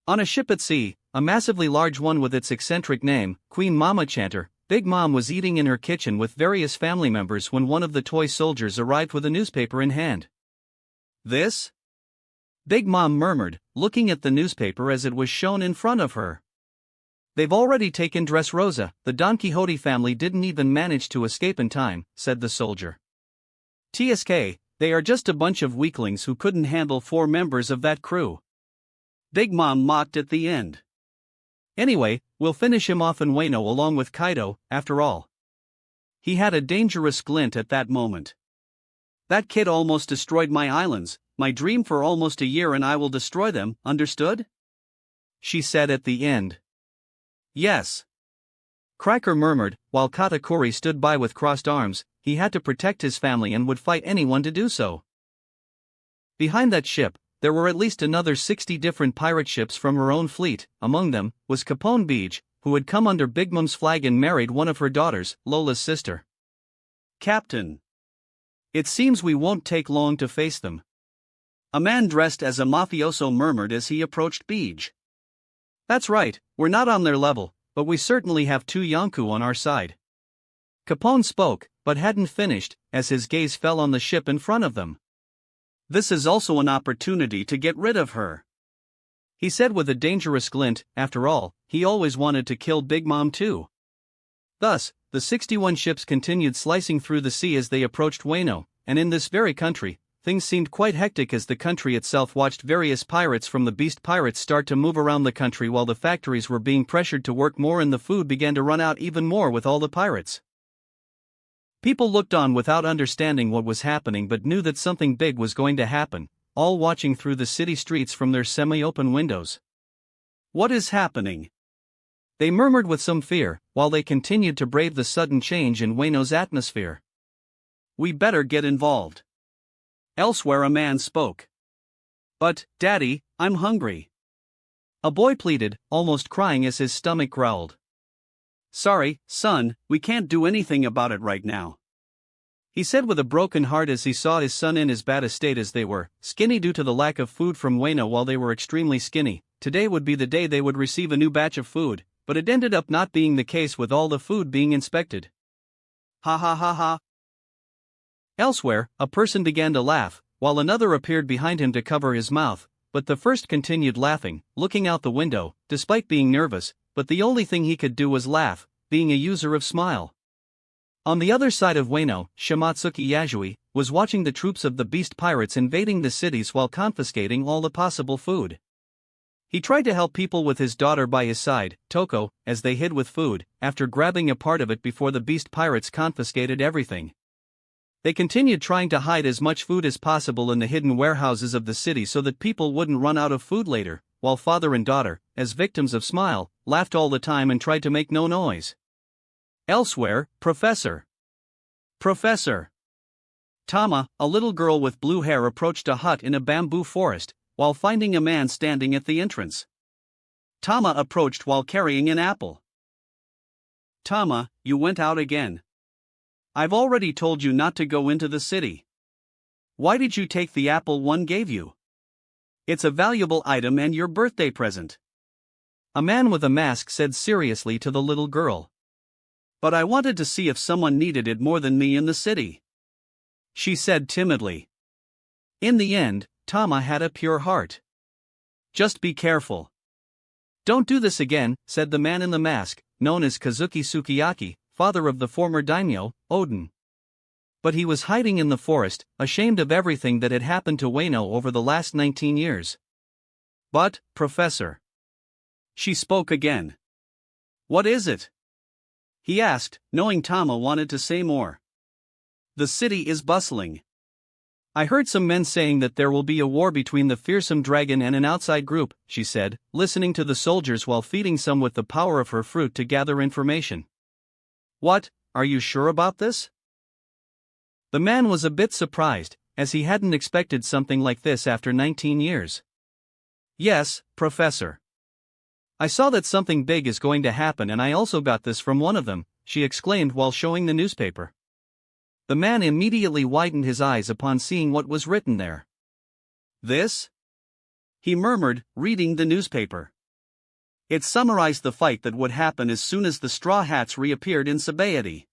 Speaker 1: On a ship at sea, a massively large one with its eccentric name, Queen Mama Chanter, Big Mom was eating in her kitchen with various family members when one of the toy soldiers arrived with a newspaper in hand. This? Big Mom murmured, looking at the newspaper as it was shown in front of her. They've already taken Dressrosa, the Don Quixote family didn't even manage to escape in time, said the soldier. TSK, they are just a bunch of weaklings who couldn't handle 4 members of that crew. Big Mom mocked at the end. Anyway, we'll finish him off in Wano along with Kaido, after all. He had a dangerous glint at that moment. That kid almost destroyed my islands, my dream for almost a year, and I will destroy them, understood? She said at the end. Yes. Cracker murmured, while Katakuri stood by with crossed arms. He had to protect his family and would fight anyone to do so. Behind that ship, there were at least another 60 different pirate ships from her own fleet. Among them was Capone Beach, who had come under Big Mom's flag and married one of her daughters, Lola's sister. Captain. It seems we won't take long to face them. A man dressed as a mafioso murmured as he approached Beach. That's right, we're not on their level, but we certainly have 2 Yonku on our side. Capone spoke, but hadn't finished, as his gaze fell on the ship in front of them. This is also an opportunity to get rid of her, he said with a dangerous glint. After all, he always wanted to kill Big Mom too. Thus, the 61 ships continued slicing through the sea as they approached Wano, and in this very country, things seemed quite hectic as the country itself watched various pirates from the Beast Pirates start to move around the country while the factories were being pressured to work more and the food began to run out even more with all the pirates. People looked on without understanding what was happening but knew that something big was going to happen, all watching through the city streets from their semi-open windows. What is happening? They murmured with some fear, while they continued to brave the sudden change in Wano's atmosphere. We better get involved. Elsewhere a man spoke. But, Daddy, I'm hungry. A boy pleaded, almost crying as his stomach growled. Sorry, son, we can't do anything about it right now, he said with a broken heart as he saw his son in as bad a state as they were, skinny due to the lack of food from Wano while they were extremely skinny. Today would be the day they would receive a new batch of food, but it ended up not being the case with all the food being inspected. Ha ha ha ha. Elsewhere, a person began to laugh, while another appeared behind him to cover his mouth, but the first continued laughing, looking out the window, despite being nervous, but the only thing he could do was laugh, being a user of smile. On the other side of Wano, Shimatsuki Yasui was watching the troops of the beast pirates invading the cities while confiscating all the possible food. He tried to help people with his daughter by his side, Toko, as they hid with food, after grabbing a part of it before the beast pirates confiscated everything. They continued trying to hide as much food as possible in the hidden warehouses of the city so that people wouldn't run out of food later, while father and daughter, as victims of smile, laughed all the time and tried to make no noise. Elsewhere, Professor Tama, a little girl with blue hair, approached a hut in a bamboo forest, while finding a man standing at the entrance. Tama approached while carrying an apple. Tama, you went out again. I've already told you not to go into the city. Why did you take the apple one gave you? It's a valuable item and your birthday present. A man with a mask said seriously to the little girl. But I wanted to see if someone needed it more than me in the city, she said timidly. In the end, Tama had a pure heart. Just be careful. Don't do this again, said the man in the mask, known as Kazuki Sukiyaki, father of the former daimyo, Odin. But he was hiding in the forest, ashamed of everything that had happened to Wano over the last 19 years. But, Professor. She spoke again. What is it? He asked, knowing Tama wanted to say more. The city is bustling. I heard some men saying that there will be a war between the fearsome dragon and an outside group, she said, listening to the soldiers while feeding some with the power of her fruit to gather information. What, are you sure about this? The man was a bit surprised, as he hadn't expected something like this after 19 years. Yes, Professor. I saw that something big is going to happen and I also got this from one of them, she exclaimed while showing the newspaper. The man immediately widened his eyes upon seeing what was written there. This? He murmured, reading the newspaper. It summarized the fight that would happen as soon as the Straw Hats reappeared in Sabaody.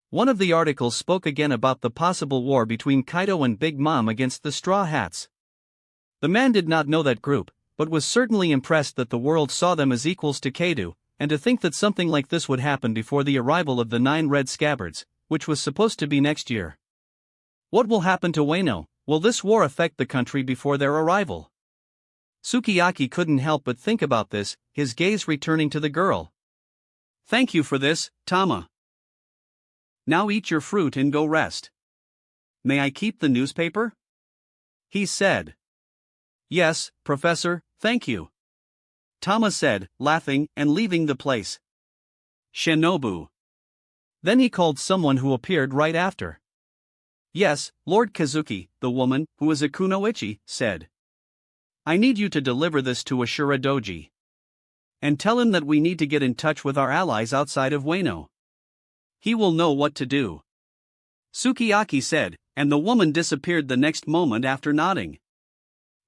Speaker 1: One of the articles spoke again about the possible war between Kaido and Big Mom against the Straw Hats. The man did not know that group, but was certainly impressed that the world saw them as equals to Kaido, and to think that something like this would happen before the arrival of the 9 Red Scabbards, which was supposed to be next year. What will happen to Wano? Will this war affect the country before their arrival? Sukiyaki couldn't help but think about this, his gaze returning to the girl. Thank you for this, Tama. Now eat your fruit and go rest. May I keep the newspaper? He said. Yes, Professor, thank you. Tama said, laughing and leaving the place. Shinobu. Then he called someone who appeared right after. Yes, Lord Kazuki, the woman, who is a kunoichi, said. I need you to deliver this to Ashura Doji. And tell him that we need to get in touch with our allies outside of Wano. He will know what to do. Sukiyaki said, and the woman disappeared the next moment after nodding.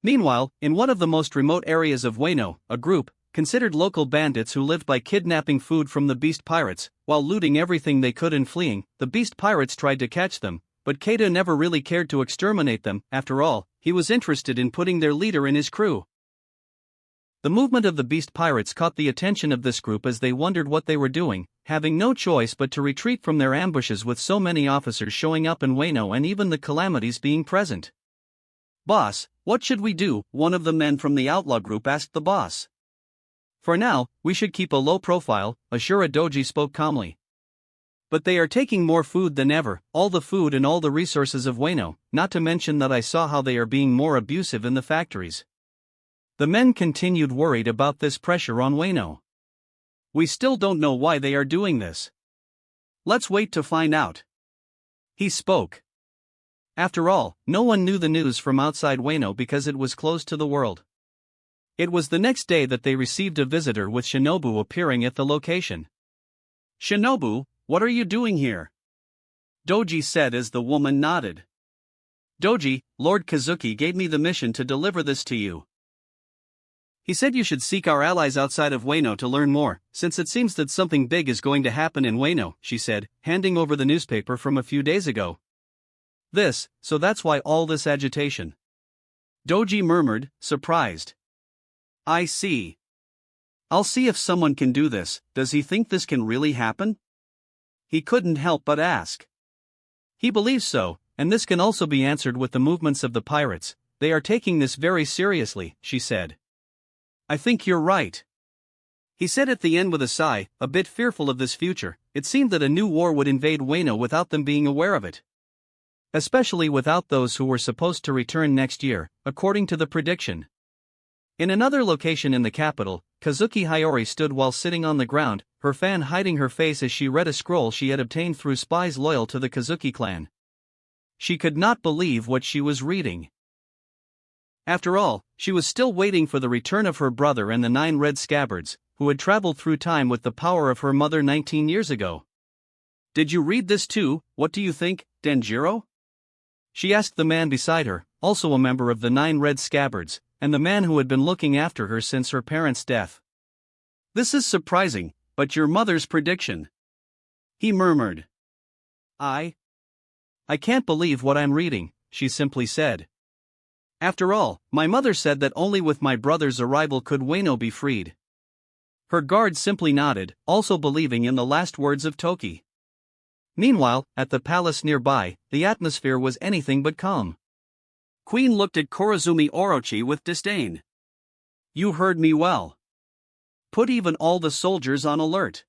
Speaker 1: Meanwhile, in one of the most remote areas of Wano, a group, considered local bandits who lived by kidnapping food from the beast pirates, while looting everything they could and fleeing, the beast pirates tried to catch them, but Kaido never really cared to exterminate them. After all, he was interested in putting their leader in his crew. The movement of the beast pirates caught the attention of this group as they wondered what they were doing, having no choice but to retreat from their ambushes with so many officers showing up in Wano and even the calamities being present. Boss, what should we do? One of the men from the outlaw group asked the boss. For now, we should keep a low profile, Ashura Doji spoke calmly. But they are taking more food than ever, all the food and all the resources of Wano, not to mention that I saw how they are being more abusive in the factories. The men continued worried about this pressure on Wano. We still don't know why they are doing this. Let's wait to find out. He spoke. After all, no one knew the news from outside Wano because it was closed to the world. It was the next day that they received a visitor with Shinobu appearing at the location. Shinobu, what are you doing here? Doji said as the woman nodded. Doji, Lord Kazuki gave me the mission to deliver this to you. He said you should seek our allies outside of Wano to learn more, since it seems that something big is going to happen in Wano, she said, handing over the newspaper from a few days ago. So that's why all this agitation. Doji murmured, surprised. I see. I'll see if someone can do this. Does he think this can really happen? He couldn't help but ask. He believes so, and this can also be answered with the movements of the pirates. They are taking this very seriously, she said. I think you're right. He said at the end with a sigh, a bit fearful of this future. It seemed that a new war would invade Wano without them being aware of it. Especially without those who were supposed to return next year, according to the prediction. In another location in the capital, Kazuki Hiyori stood while sitting on the ground, her fan hiding her face as she read a scroll she had obtained through spies loyal to the Kazuki clan. She could not believe what she was reading. After all, she was still waiting for the return of her brother and the 9 red scabbards, who had traveled through time with the power of her mother 19 years ago. Did you read this too? What do you think, Denjiro? She asked the man beside her, also a member of the 9 red scabbards, and the man who had been looking after her since her parents' death. This is surprising, but your mother's prediction. He murmured. I can't believe what I'm reading, she simply said. After all, my mother said that only with my brother's arrival could Wano be freed. Her guard simply nodded, also believing in the last words of Toki. Meanwhile, at the palace nearby, the atmosphere was anything but calm. Queen looked at Korazumi Orochi with disdain. You heard me well. Put even all the soldiers on alert.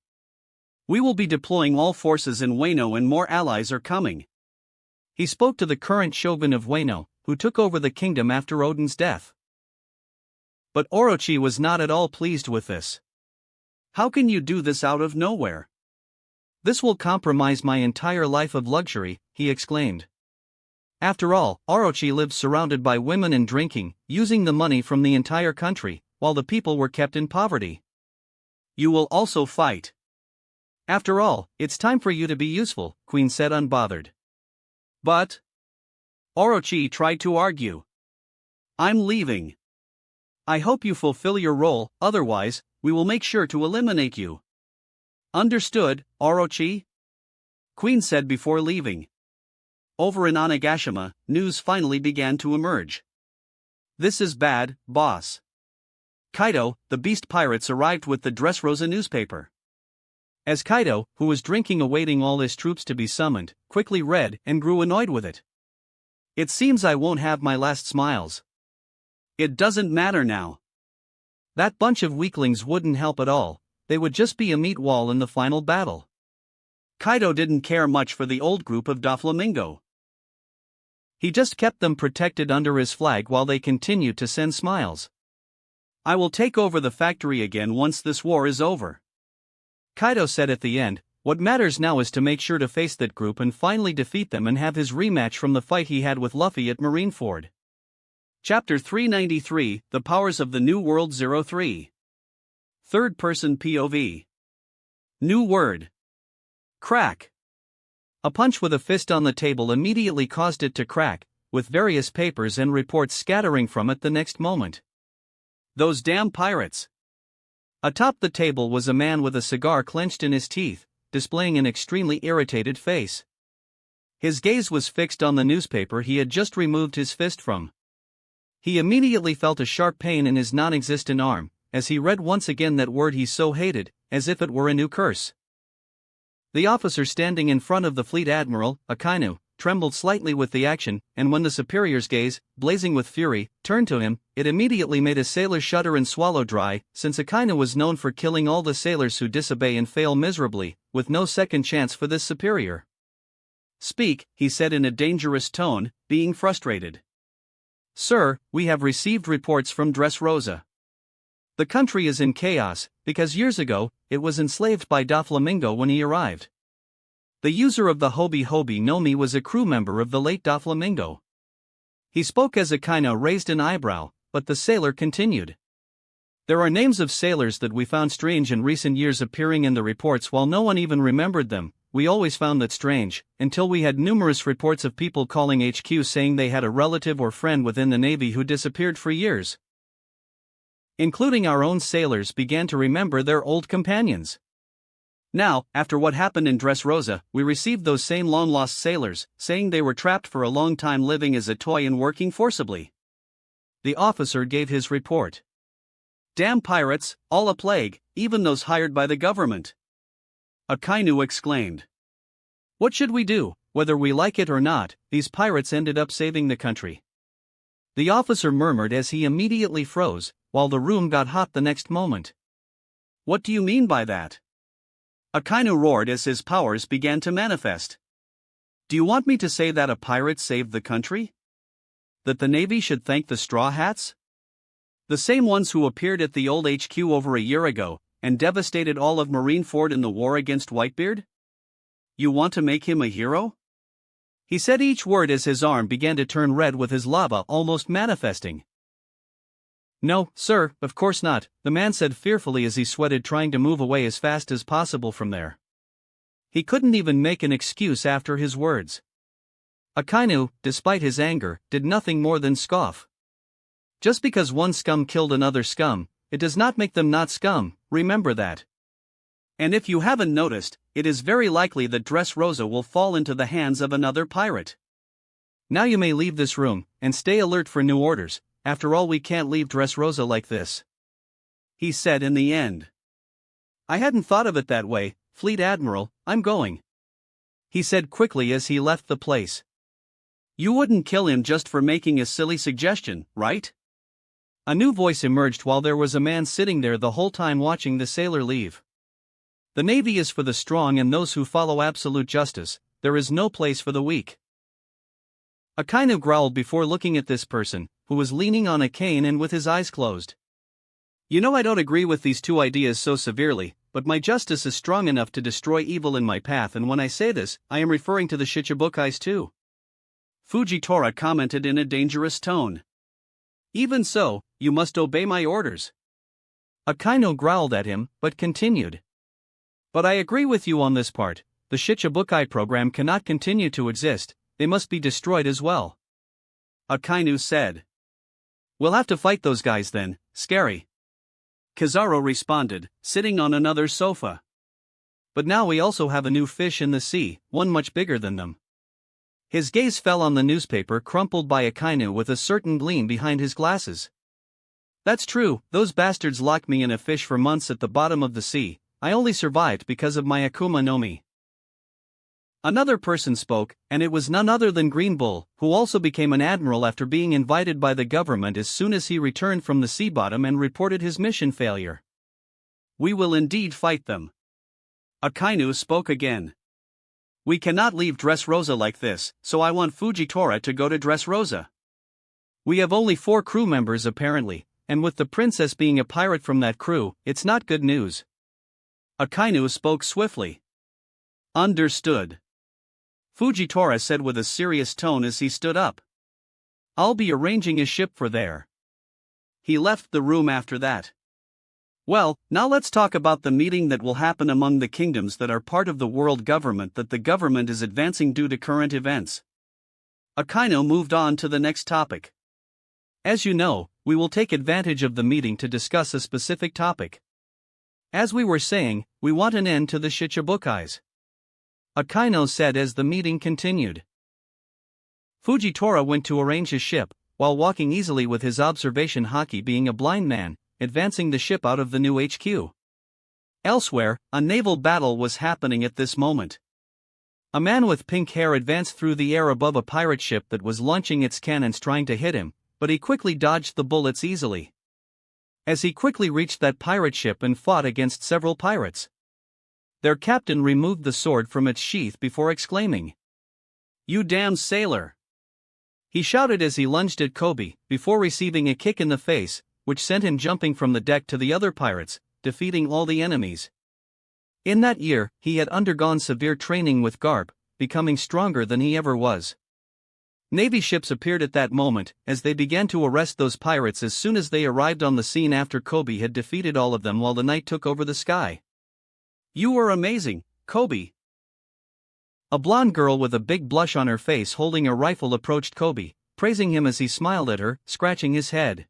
Speaker 1: We will be deploying all forces in Wano and more allies are coming. He spoke to the current shogun of Wano, who took over the kingdom after Odin's death. But Orochi was not at all pleased with this. How can you do this out of nowhere? This will compromise my entire life of luxury, he exclaimed. After all, Orochi lived surrounded by women and drinking, using the money from the entire country, while the people were kept in poverty. You will also fight. After all, it's time for you to be useful, Queen said unbothered. But Orochi tried to argue. I'm leaving. I hope you fulfill your role, otherwise, we will make sure to eliminate you. Understood, Orochi? Queen said before leaving. Over in Onigashima, news finally began to emerge. This is bad, boss. Kaido, the beast pirates arrived with the Dressrosa newspaper. As Kaido, who was drinking awaiting all his troops to be summoned, quickly read and grew annoyed with it. It seems I won't have my last smiles. It doesn't matter now. That bunch of weaklings wouldn't help at all, they would just be a meat wall in the final battle. Kaido didn't care much for the old group of Doflamingo. He just kept them protected under his flag while they continued to send smiles. I will take over the factory again once this war is over. Kaido said at the end, what matters now is to make sure to face that group and finally defeat them and have his rematch from the fight he had with Luffy at Marineford. Chapter 393, The Powers of the New World 03. Third-person POV. New word. Crack. A punch with a fist on the table immediately caused it to crack, with various papers and reports scattering from it the next moment. Those damn pirates! Atop the table was a man with a cigar clenched in his teeth, displaying an extremely irritated face. His gaze was fixed on the newspaper he had just removed his fist from. He immediately felt a sharp pain in his non-existent arm, as he read once again that word he so hated, as if it were a new curse. The officer standing in front of the fleet admiral, Akainu, trembled slightly with the action, and when the superior's gaze, blazing with fury, turned to him, it immediately made a sailor shudder and swallow dry, since Akainu was known for killing all the sailors who disobey and fail miserably, with no second chance for this superior. Speak, he said in a dangerous tone, being frustrated. Sir, we have received reports from Dressrosa. The country is in chaos, because years ago, it was enslaved by Doflamingo when he arrived. The user of the Hobi Hobi no Mi was a crew member of the late Doflamingo. He spoke as Akainu raised an eyebrow, but the sailor continued. There are names of sailors that we found strange in recent years appearing in the reports while no one even remembered them. We always found that strange, until we had numerous reports of people calling HQ saying they had a relative or friend within the Navy who disappeared for years. Including our own sailors began to remember their old companions. Now, after what happened in Dressrosa, we received those same long-lost sailors, saying they were trapped for a long time living as a toy and working forcibly. The officer gave his report. Damn pirates, all a plague, even those hired by the government. Akainu exclaimed. What should we do? Whether we like it or not, these pirates ended up saving the country. The officer murmured as he immediately froze, while the room got hot the next moment. What do you mean by that? Akainu roared as his powers began to manifest. Do you want me to say that a pirate saved the country? That the Navy should thank the Straw Hats? The same ones who appeared at the old HQ over a year ago, and devastated all of Marineford in the war against Whitebeard? You want to make him a hero? He said each word as his arm began to turn red with his lava almost manifesting. No, sir, of course not, the man said fearfully as he sweated trying to move away as fast as possible from there. He couldn't even make an excuse after his words. Akainu, despite his anger, did nothing more than scoff. Just because one scum killed another scum, it does not make them not scum, remember that. And if you haven't noticed, it is very likely that Dressrosa will fall into the hands of another pirate. Now you may leave this room, and stay alert for new orders, after all we can't leave Dressrosa like this. He said in the end. I hadn't thought of it that way, Fleet Admiral, I'm going. He said quickly as he left the place. You wouldn't kill him just for making a silly suggestion, right? A new voice emerged while there was a man sitting there the whole time watching the sailor leave. The Navy is for the strong and those who follow absolute justice, there is no place for the weak. Akainu growled before looking at this person, who was leaning on a cane and with his eyes closed. You know I don't agree with these two ideas so severely, but my justice is strong enough to destroy evil in my path, and when I say this, I am referring to the Shichibukais too. Fujitora commented in a dangerous tone. Even so, you must obey my orders. Akainu growled at him, but continued. But I agree with you on this part, the Shichibukai program cannot continue to exist, they must be destroyed as well. Akainu said. We'll have to fight those guys then, scary. Kizaru responded, sitting on another sofa. But now we also have a new fish in the sea, one much bigger than them. His gaze fell on the newspaper crumpled by Akainu with a certain gleam behind his glasses. That's true, those bastards locked me in a fish for months at the bottom of the sea, I only survived because of my Akuma no Mi. Another person spoke, and it was none other than Green Bull, who also became an admiral after being invited by the government as soon as he returned from the sea bottom and reported his mission failure. We will indeed fight them. Akainu spoke again. We cannot leave Dressrosa like this, so I want Fujitora to go to Dressrosa. We have only 4 crew members apparently, and with the princess being a pirate from that crew, it's not good news. Akainu spoke swiftly. Understood. Fujitora said with a serious tone as he stood up. I'll be arranging a ship for there. He left the room after that. Well, now let's talk about the meeting that will happen among the kingdoms that are part of the world government that the government is advancing due to current events. Akainu moved on to the next topic. As you know, we will take advantage of the meeting to discuss a specific topic. As we were saying, we want an end to the Shichibukais. Akainu said as the meeting continued. Fujitora went to arrange his ship, while walking easily with his observation haki being a blind man, advancing the ship out of the new HQ. Elsewhere, a naval battle was happening at this moment. A man with pink hair advanced through the air above a pirate ship that was launching its cannons trying to hit him, but he quickly dodged the bullets easily. As he quickly reached that pirate ship and fought against several pirates. Their captain removed the sword from its sheath before exclaiming, "You damn sailor!" He shouted as he lunged at Kobe, before receiving a kick in the face, which sent him jumping from the deck to the other pirates, defeating all the enemies. In that year, he had undergone severe training with Garp, becoming stronger than he ever was. Navy ships appeared at that moment, as they began to arrest those pirates as soon as they arrived on the scene after Kobe had defeated all of them while the night took over the sky. "You were amazing, Kobe." A blonde girl with a big blush on her face holding a rifle approached Kobe, praising him as he smiled at her, scratching his head.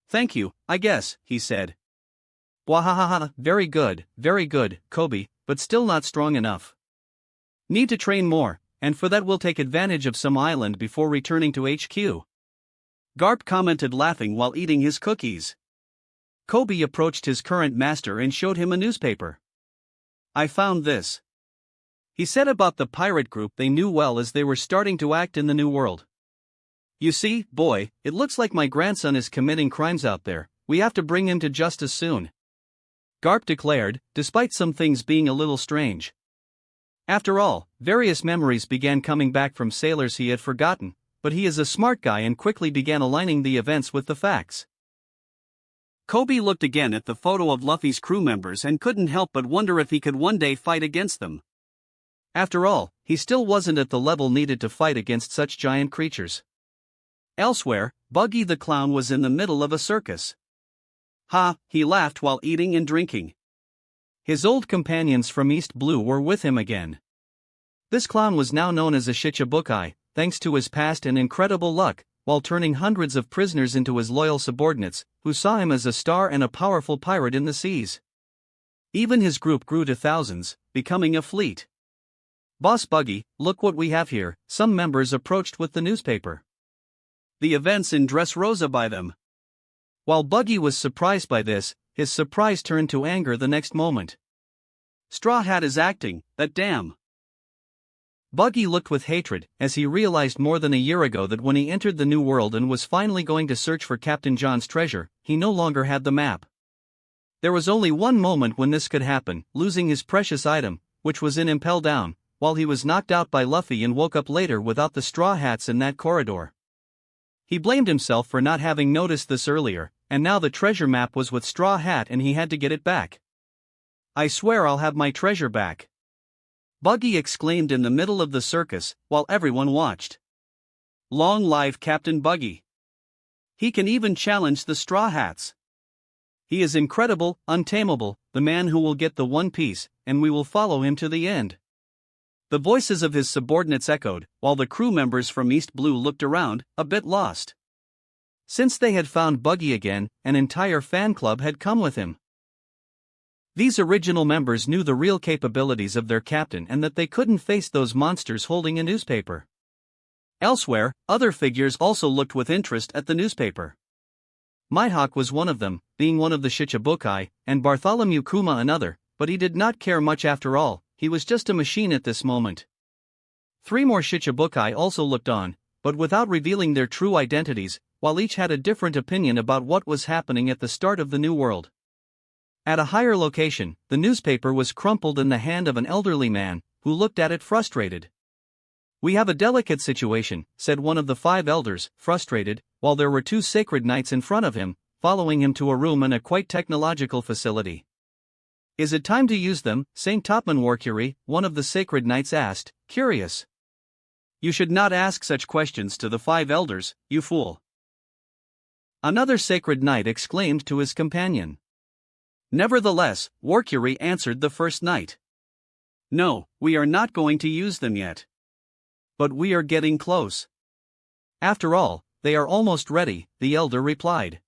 Speaker 1: "Thank you, I guess," he said. "Wahahaha, very good, Kobe, but still not strong enough. Need to train more, and for that we'll take advantage of some island before returning to HQ." Garp commented laughing while eating his cookies. Kobe approached his current master and showed him a newspaper. "I found this," he said about the pirate group they knew well as they were starting to act in the New World. "You see, boy, it looks like my grandson is committing crimes out there. We have to bring him to justice soon," Garp declared, despite some things being a little strange. After all, various memories began coming back from sailors he had forgotten, but he is a smart guy and quickly began aligning the events with the facts. Kobe looked again at the photo of Luffy's crew members and couldn't help but wonder if he could one day fight against them. After all, he still wasn't at the level needed to fight against such giant creatures. Elsewhere, Buggy the Clown was in the middle of a circus. Ha, he laughed while eating and drinking. His old companions from East Blue were with him again. This clown was now known as a Shichibukai, thanks to his past and incredible luck, while turning hundreds of prisoners into his loyal subordinates, who saw him as a star and a powerful pirate in the seas. Even his group grew to thousands, becoming a fleet. "Boss Buggy, look what we have here," some members approached with the newspaper. The events in Dressrosa by them. While Buggy was surprised by this, his surprise turned to anger the next moment. "Straw Hat is acting, that damn." Buggy looked with hatred, as he realized more than a year ago that when he entered the New World and was finally going to search for Captain John's treasure, he no longer had the map. There was only one moment when this could happen, losing his precious item, which was in Impel Down, while he was knocked out by Luffy and woke up later without the Straw Hats in that corridor. He blamed himself for not having noticed this earlier, and now the treasure map was with Straw Hat and he had to get it back. "I swear I'll have my treasure back," Buggy exclaimed in the middle of the circus, while everyone watched. "Long live Captain Buggy. He can even challenge the Straw Hats. He is incredible, untamable, the man who will get the One Piece, and we will follow him to the end." The voices of his subordinates echoed, while the crew members from East Blue looked around, a bit lost. Since they had found Buggy again, an entire fan club had come with him. These original members knew the real capabilities of their captain and that they couldn't face those monsters holding a newspaper. Elsewhere, other figures also looked with interest at the newspaper. Mihawk was one of them, being one of the Shichibukai, and Bartholomew Kuma another, but he did not care much after all, he was just a machine at this moment. 3 more Shichibukai also looked on, but without revealing their true identities, while each had a different opinion about what was happening at the start of the New World. At a higher location, the newspaper was crumpled in the hand of an elderly man, who looked at it frustrated. "We have a delicate situation," said one of the 5 elders, frustrated, while there were 2 sacred knights in front of him, following him to a room in a quite technological facility. "Is it time to use them, St. Topman Warcurie?" one of the sacred knights asked, curious. "You should not ask such questions to the 5 elders, you fool," another sacred knight exclaimed to his companion. Nevertheless, Warcurie answered the first knight. "No, we are not going to use them yet. But we are getting close. After all, they are almost ready," the elder replied.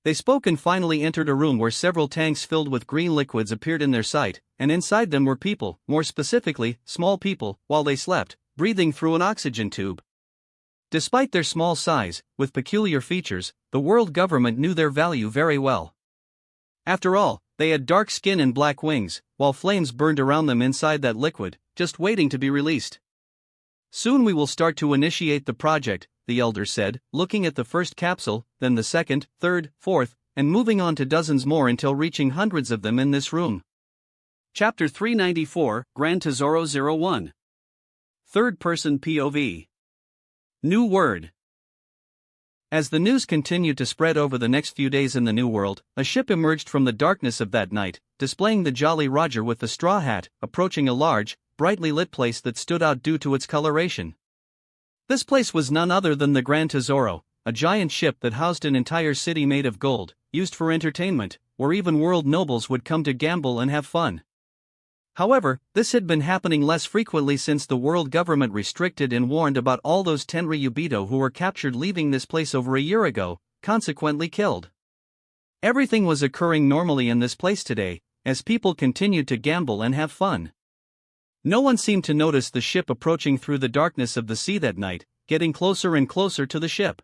Speaker 1: They spoke and finally entered a room where several tanks filled with green liquids appeared in their sight, and inside them were people, more specifically, small people, while they slept, breathing through an oxygen tube. Despite their small size, with peculiar features, the world government knew their value very well. After all, they had dark skin and black wings, while flames burned around them inside that liquid, just waiting to be released. "Soon we will start to initiate the project," the elder said, looking at the first capsule, then the second, third, fourth, and moving on to dozens more until reaching hundreds of them in this room. Chapter 394, Grand Tesoro 01. Third-person POV. New word. As the news continued to spread over the next few days in the New World, a ship emerged from the darkness of that night, displaying the Jolly Roger with the straw hat, approaching a large, brightly lit place that stood out due to its coloration. This place was none other than the Grand Tesoro, a giant ship that housed an entire city made of gold, used for entertainment, where even world nobles would come to gamble and have fun. However, this had been happening less frequently since the world government restricted and warned about all those Tenryubito who were captured leaving this place over a year ago, consequently killed. Everything was occurring normally in this place today, as people continued to gamble and have fun. No one seemed to notice the ship approaching through the darkness of the sea that night, getting closer and closer to the ship.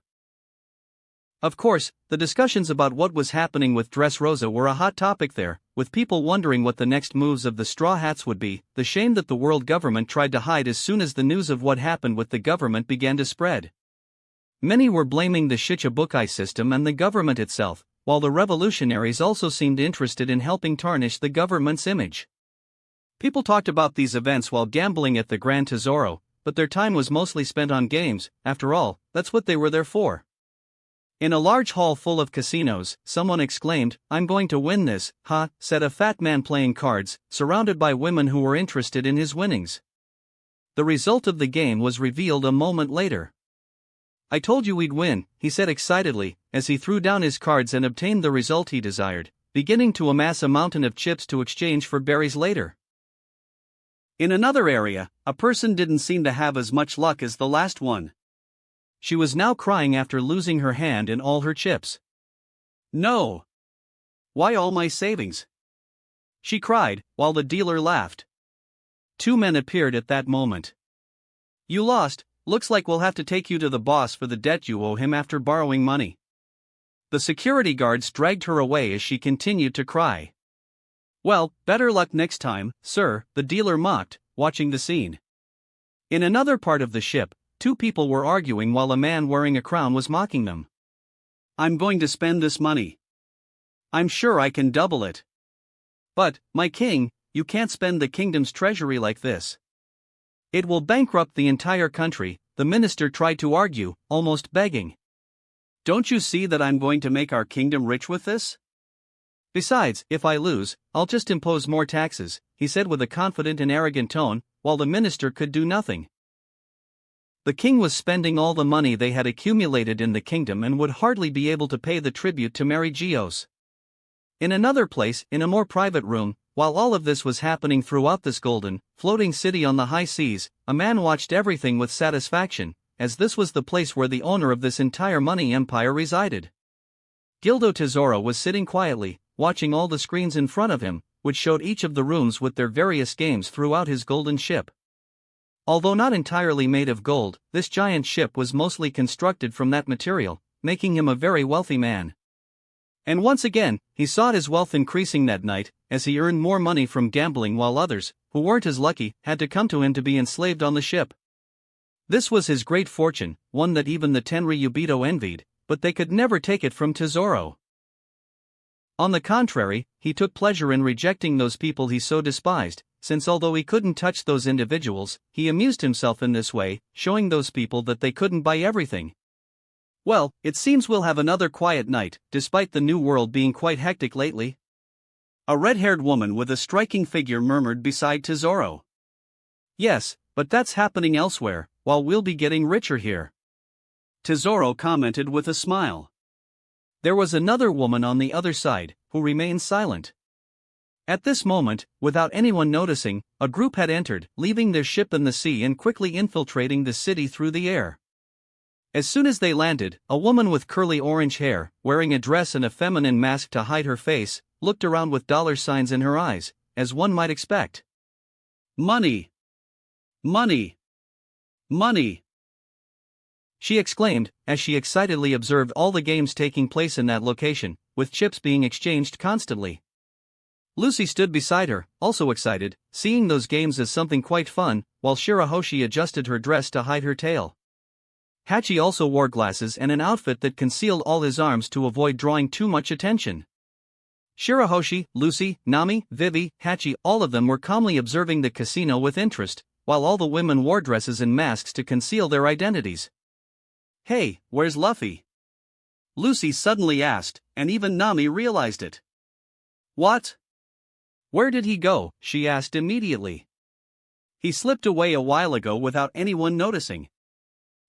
Speaker 1: Of course, the discussions about what was happening with Dressrosa were a hot topic there, with people wondering what the next moves of the Straw Hats would be. The shame that the world government tried to hide as soon as the news of what happened with the government began to spread. Many were blaming the Shichibukai system and the government itself, while the revolutionaries also seemed interested in helping tarnish the government's image. People talked about these events while gambling at the Grand Tesoro, but their time was mostly spent on games. After all, that's what they were there for. In a large hall full of casinos, someone exclaimed, "I'm going to win this," said a fat man playing cards, surrounded by women who were interested in his winnings. The result of the game was revealed a moment later. "I told you we'd win," he said excitedly, as he threw down his cards and obtained the result he desired, beginning to amass a mountain of chips to exchange for berries later. In another area, a person didn't seem to have as much luck as the last one. She was now crying after losing her hand and all her chips. "No! Why all my savings?" she cried, while the dealer laughed. Two men appeared at that moment. "You lost, looks like we'll have to take you to the boss for the debt you owe him after borrowing money." The security guards dragged her away as she continued to cry. "Well, better luck next time, sir," the dealer mocked, watching the scene. In another part of the ship, two people were arguing while a man wearing a crown was mocking them. "I'm going to spend this money. I'm sure I can double it." "But, my king, you can't spend the kingdom's treasury like this. It will bankrupt the entire country," the minister tried to argue, almost begging. "Don't you see that I'm going to make our kingdom rich with this? Besides, if I lose, I'll just impose more taxes," he said with a confident and arrogant tone, while the minister could do nothing. The king was spending all the money they had accumulated in the kingdom and would hardly be able to pay the tribute to Mary Geos. In another place, in a more private room, while all of this was happening throughout this golden, floating city on the high seas, a man watched everything with satisfaction, as this was the place where the owner of this entire money empire resided. Gildo Tesoro was sitting quietly, watching all the screens in front of him, which showed each of the rooms with their various games throughout his golden ship. Although not entirely made of gold, this giant ship was mostly constructed from that material, making him a very wealthy man. And once again, he saw his wealth increasing that night, as he earned more money from gambling while others, who weren't as lucky, had to come to him to be enslaved on the ship. This was his great fortune, one that even the Tenryubito envied, but they could never take it from Tesoro. On the contrary, he took pleasure in rejecting those people he so despised, since although he couldn't touch those individuals, he amused himself in this way, showing those people that they couldn't buy everything. "Well, it seems we'll have another quiet night, despite the new world being quite hectic lately," a red-haired woman with a striking figure murmured beside Tesoro. "Yes, but that's happening elsewhere, while we'll be getting richer here," Tesoro commented with a smile. There was another woman on the other side, who remained silent. At this moment, without anyone noticing, a group had entered, leaving their ship in the sea and quickly infiltrating the city through the air. As soon as they landed, a woman with curly orange hair, wearing a dress and a feminine mask to hide her face, looked around with dollar signs in her eyes, as one might expect. "Money! Money! Money!" she exclaimed, as she excitedly observed all the games taking place in that location, with chips being exchanged constantly. Lucy stood beside her, also excited, seeing those games as something quite fun, while Shirahoshi adjusted her dress to hide her tail. Hachi also wore glasses and an outfit that concealed all his arms to avoid drawing too much attention. Shirahoshi, Lucy, Nami, Vivi, Hachi, all of them were calmly observing the casino with interest, while all the women wore dresses and masks to conceal their identities. "Hey, where's Luffy?" Lucy suddenly asked, and even Nami realized it. "What? Where did he go?" she asked immediately. "He slipped away a while ago without anyone noticing."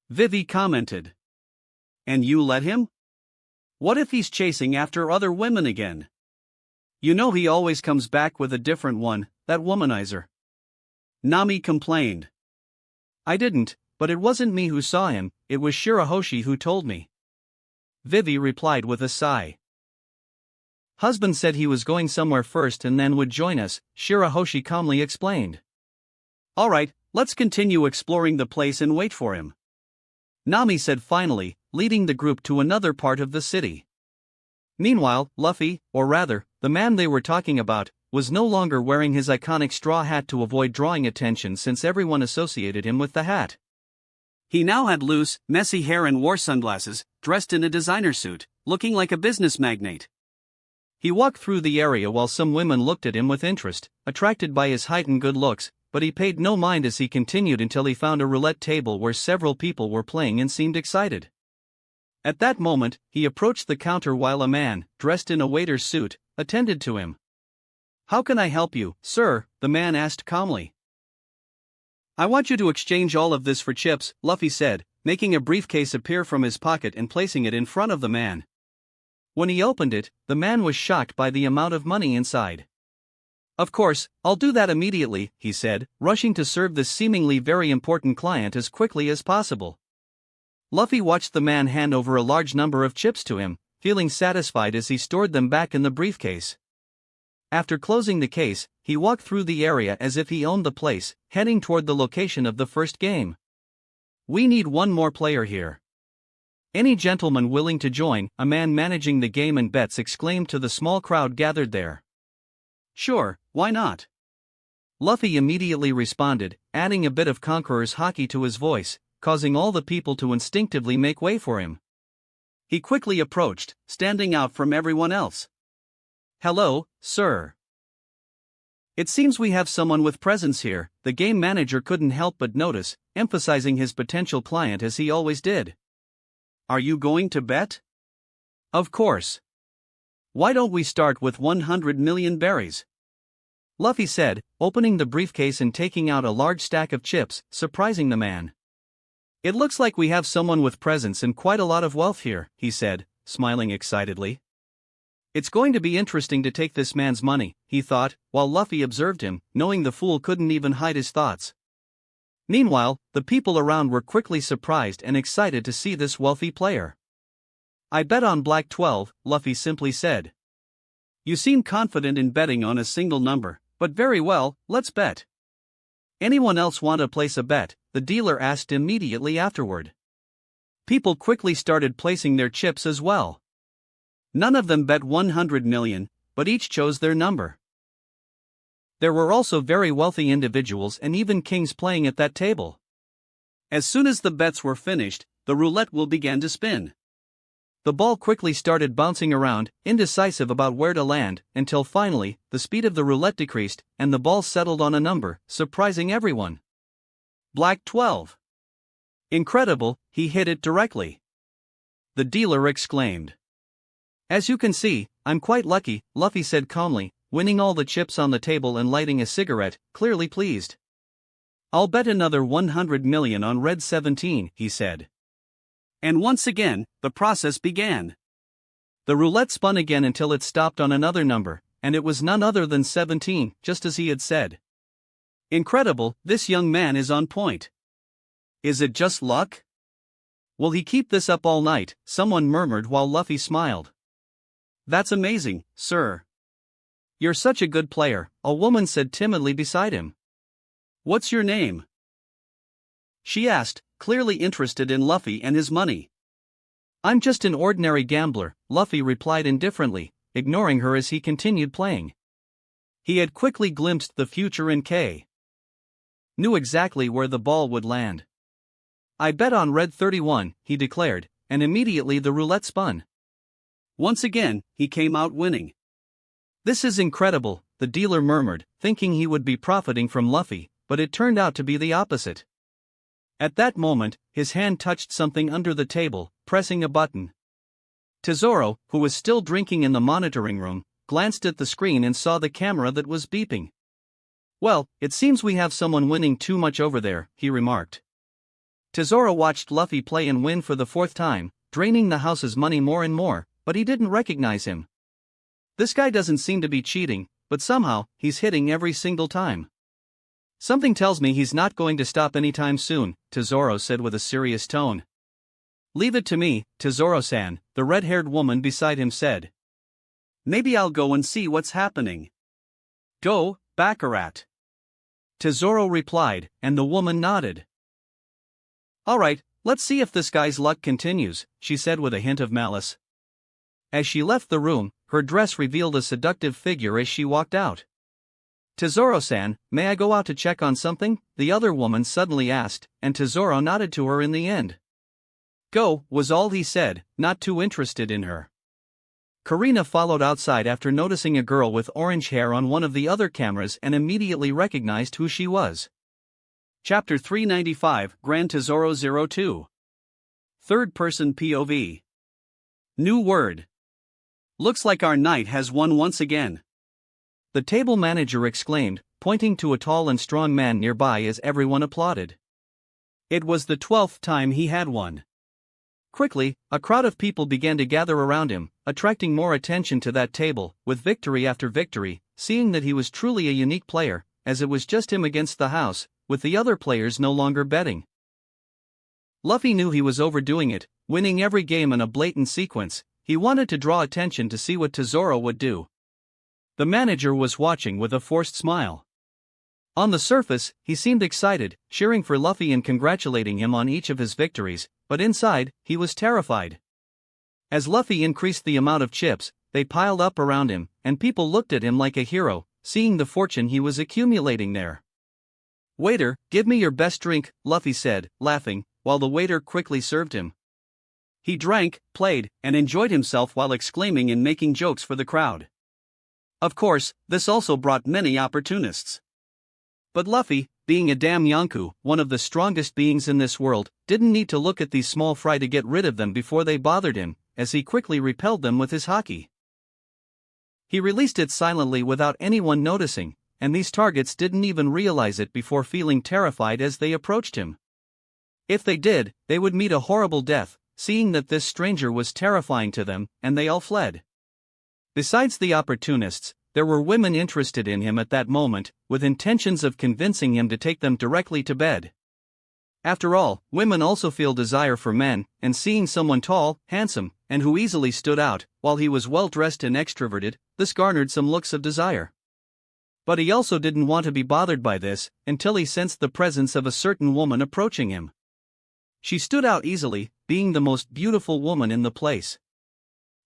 Speaker 1: Vivi commented. And you let him? What if he's chasing after other women again? You know he always comes back with a different one, that womanizer. Nami complained. I didn't, but it wasn't me who saw him, it was Shirahoshi who told me. Vivi replied with a sigh. Husband said he was going somewhere first and then would join us, Shirahoshi calmly explained. Alright, let's continue exploring the place and wait for him. Nami said finally, leading the group to another part of the city. Meanwhile, Luffy, or rather, the man they were talking about, was no longer wearing his iconic straw hat to avoid drawing attention since everyone associated him with the hat. He now had loose, messy hair and wore sunglasses, dressed in a designer suit, looking like a business magnate. He walked through the area while some women looked at him with interest, attracted by his height and good looks, but he paid no mind as he continued until he found a roulette table where several people were playing and seemed excited. At that moment, he approached the counter while a man, dressed in a waiter's suit, attended to him. How can I help you, sir? The man asked calmly. I want you to exchange all of this for chips, Luffy said, making a briefcase appear from his pocket and placing it in front of the man. When he opened it, the man was shocked by the amount of money inside. Of course, I'll do that immediately, he said, rushing to serve this seemingly very important client as quickly as possible. Luffy watched the man hand over a large number of chips to him, feeling satisfied as he stored them back in the briefcase. After closing the case, he walked through the area as if he owned the place, heading toward the location of the first game. We need one more player here. Any gentleman willing to join? A man managing the game and bets exclaimed to the small crowd gathered there. Sure, why not? Luffy immediately responded, adding a bit of conqueror's haki to his voice, causing all the people to instinctively make way for him. He quickly approached, standing out from everyone else. Hello, sir. It seems we have someone with presence here, the game manager couldn't help but notice, emphasizing his potential client as he always did. Are you going to bet? Of course. Why don't we start with 100 million berries? Luffy said, opening the briefcase and taking out a large stack of chips, surprising the man. It looks like we have someone with presence and quite a lot of wealth here, he said, smiling excitedly. It's going to be interesting to take this man's money, he thought, while Luffy observed him, knowing the fool couldn't even hide his thoughts. Meanwhile, the people around were quickly surprised and excited to see this wealthy player. I bet on Black 12, Luffy simply said. You seem confident in betting on a single number, but very well, let's bet. Anyone else want to place a bet? The dealer asked immediately afterward. People quickly started placing their chips as well. None of them bet 100 million, but each chose their number. There were also very wealthy individuals and even kings playing at that table. As soon as the bets were finished, the roulette wheel began to spin. The ball quickly started bouncing around, indecisive about where to land, until finally, the speed of the roulette decreased, and the ball settled on a number, surprising everyone. Black 12. Incredible, he hit it directly. The dealer exclaimed. As you can see, I'm quite lucky, Luffy said calmly, winning all the chips on the table and lighting a cigarette, clearly pleased. I'll bet another 100 million on red 17, he said. And once again, the process began. The roulette spun again until it stopped on another number, and it was none other than 17, just as he had said. Incredible, this young man is on point. Is it just luck? Will he keep this up all night? Someone murmured while Luffy smiled. That's amazing, sir. You're such a good player, a woman said timidly beside him. What's your name? She asked, clearly interested in Luffy and his money. I'm just an ordinary gambler, Luffy replied indifferently, ignoring her as he continued playing. He had quickly glimpsed the future in K. Knew exactly where the ball would land. I bet on red 31, he declared, and immediately the roulette spun. Once again, he came out winning. This is incredible, the dealer murmured, thinking he would be profiting from Luffy, but it turned out to be the opposite. At that moment, his hand touched something under the table, pressing a button. Tesoro, who was still drinking in the monitoring room, glanced at the screen and saw the camera that was beeping. Well, it seems we have someone winning too much over there, he remarked. Tesoro watched Luffy play and win for the fourth time, draining the house's money more and more, but he didn't recognize him. This guy doesn't seem to be cheating, but somehow, he's hitting every single time. Something tells me he's not going to stop anytime soon, Tesoro said with a serious tone. Leave it to me, Tesoro-san, the red-haired woman beside him said. Maybe I'll go and see what's happening. Go, Baccarat. Tesoro replied, and the woman nodded. Alright, let's see if this guy's luck continues, she said with a hint of malice. As she left the room, her dress revealed a seductive figure as she walked out. Tesoro-san, may I go out to check on something? The other woman suddenly asked, and Tesoro nodded to her in the end. Go, was all he said, not too interested in her. Karina followed outside after noticing a girl with orange hair on one of the other cameras and immediately recognized who she was. Chapter 395, Grand Tesoro 02. Third-person POV. New word. Looks like our knight has won once again. The table manager exclaimed, pointing to a tall and strong man nearby as everyone applauded. It was the 12th time he had won. Quickly, a crowd of people began to gather around him, attracting more attention to that table, with victory after victory, seeing that he was truly a unique player, as it was just him against the house, with the other players no longer betting. Luffy knew he was overdoing it, winning every game in a blatant sequence. He wanted to draw attention to see what Tesoro would do. The manager was watching with a forced smile. On the surface, he seemed excited, cheering for Luffy and congratulating him on each of his victories, but inside, he was terrified. As Luffy increased the amount of chips, they piled up around him, and people looked at him like a hero, seeing the fortune he was accumulating there. Waiter, give me your best drink, Luffy said, laughing, while the waiter quickly served him. He drank, played, and enjoyed himself while exclaiming and making jokes for the crowd. Of course, this also brought many opportunists. But Luffy, being a damn Yonko, one of the strongest beings in this world, didn't need to look at these small fry to get rid of them before they bothered him, as he quickly repelled them with his haki. He released it silently without anyone noticing, and these targets didn't even realize it before feeling terrified as they approached him. If they did, they would meet a horrible death, seeing that this stranger was terrifying to them, and they all fled. Besides the opportunists, there were women interested in him at that moment, with intentions of convincing him to take them directly to bed. After all, women also feel desire for men, and seeing someone tall, handsome, and who easily stood out, while he was well-dressed and extroverted, this garnered some looks of desire. But he also didn't want to be bothered by this, until he sensed the presence of a certain woman approaching him. She stood out easily, being the most beautiful woman in the place.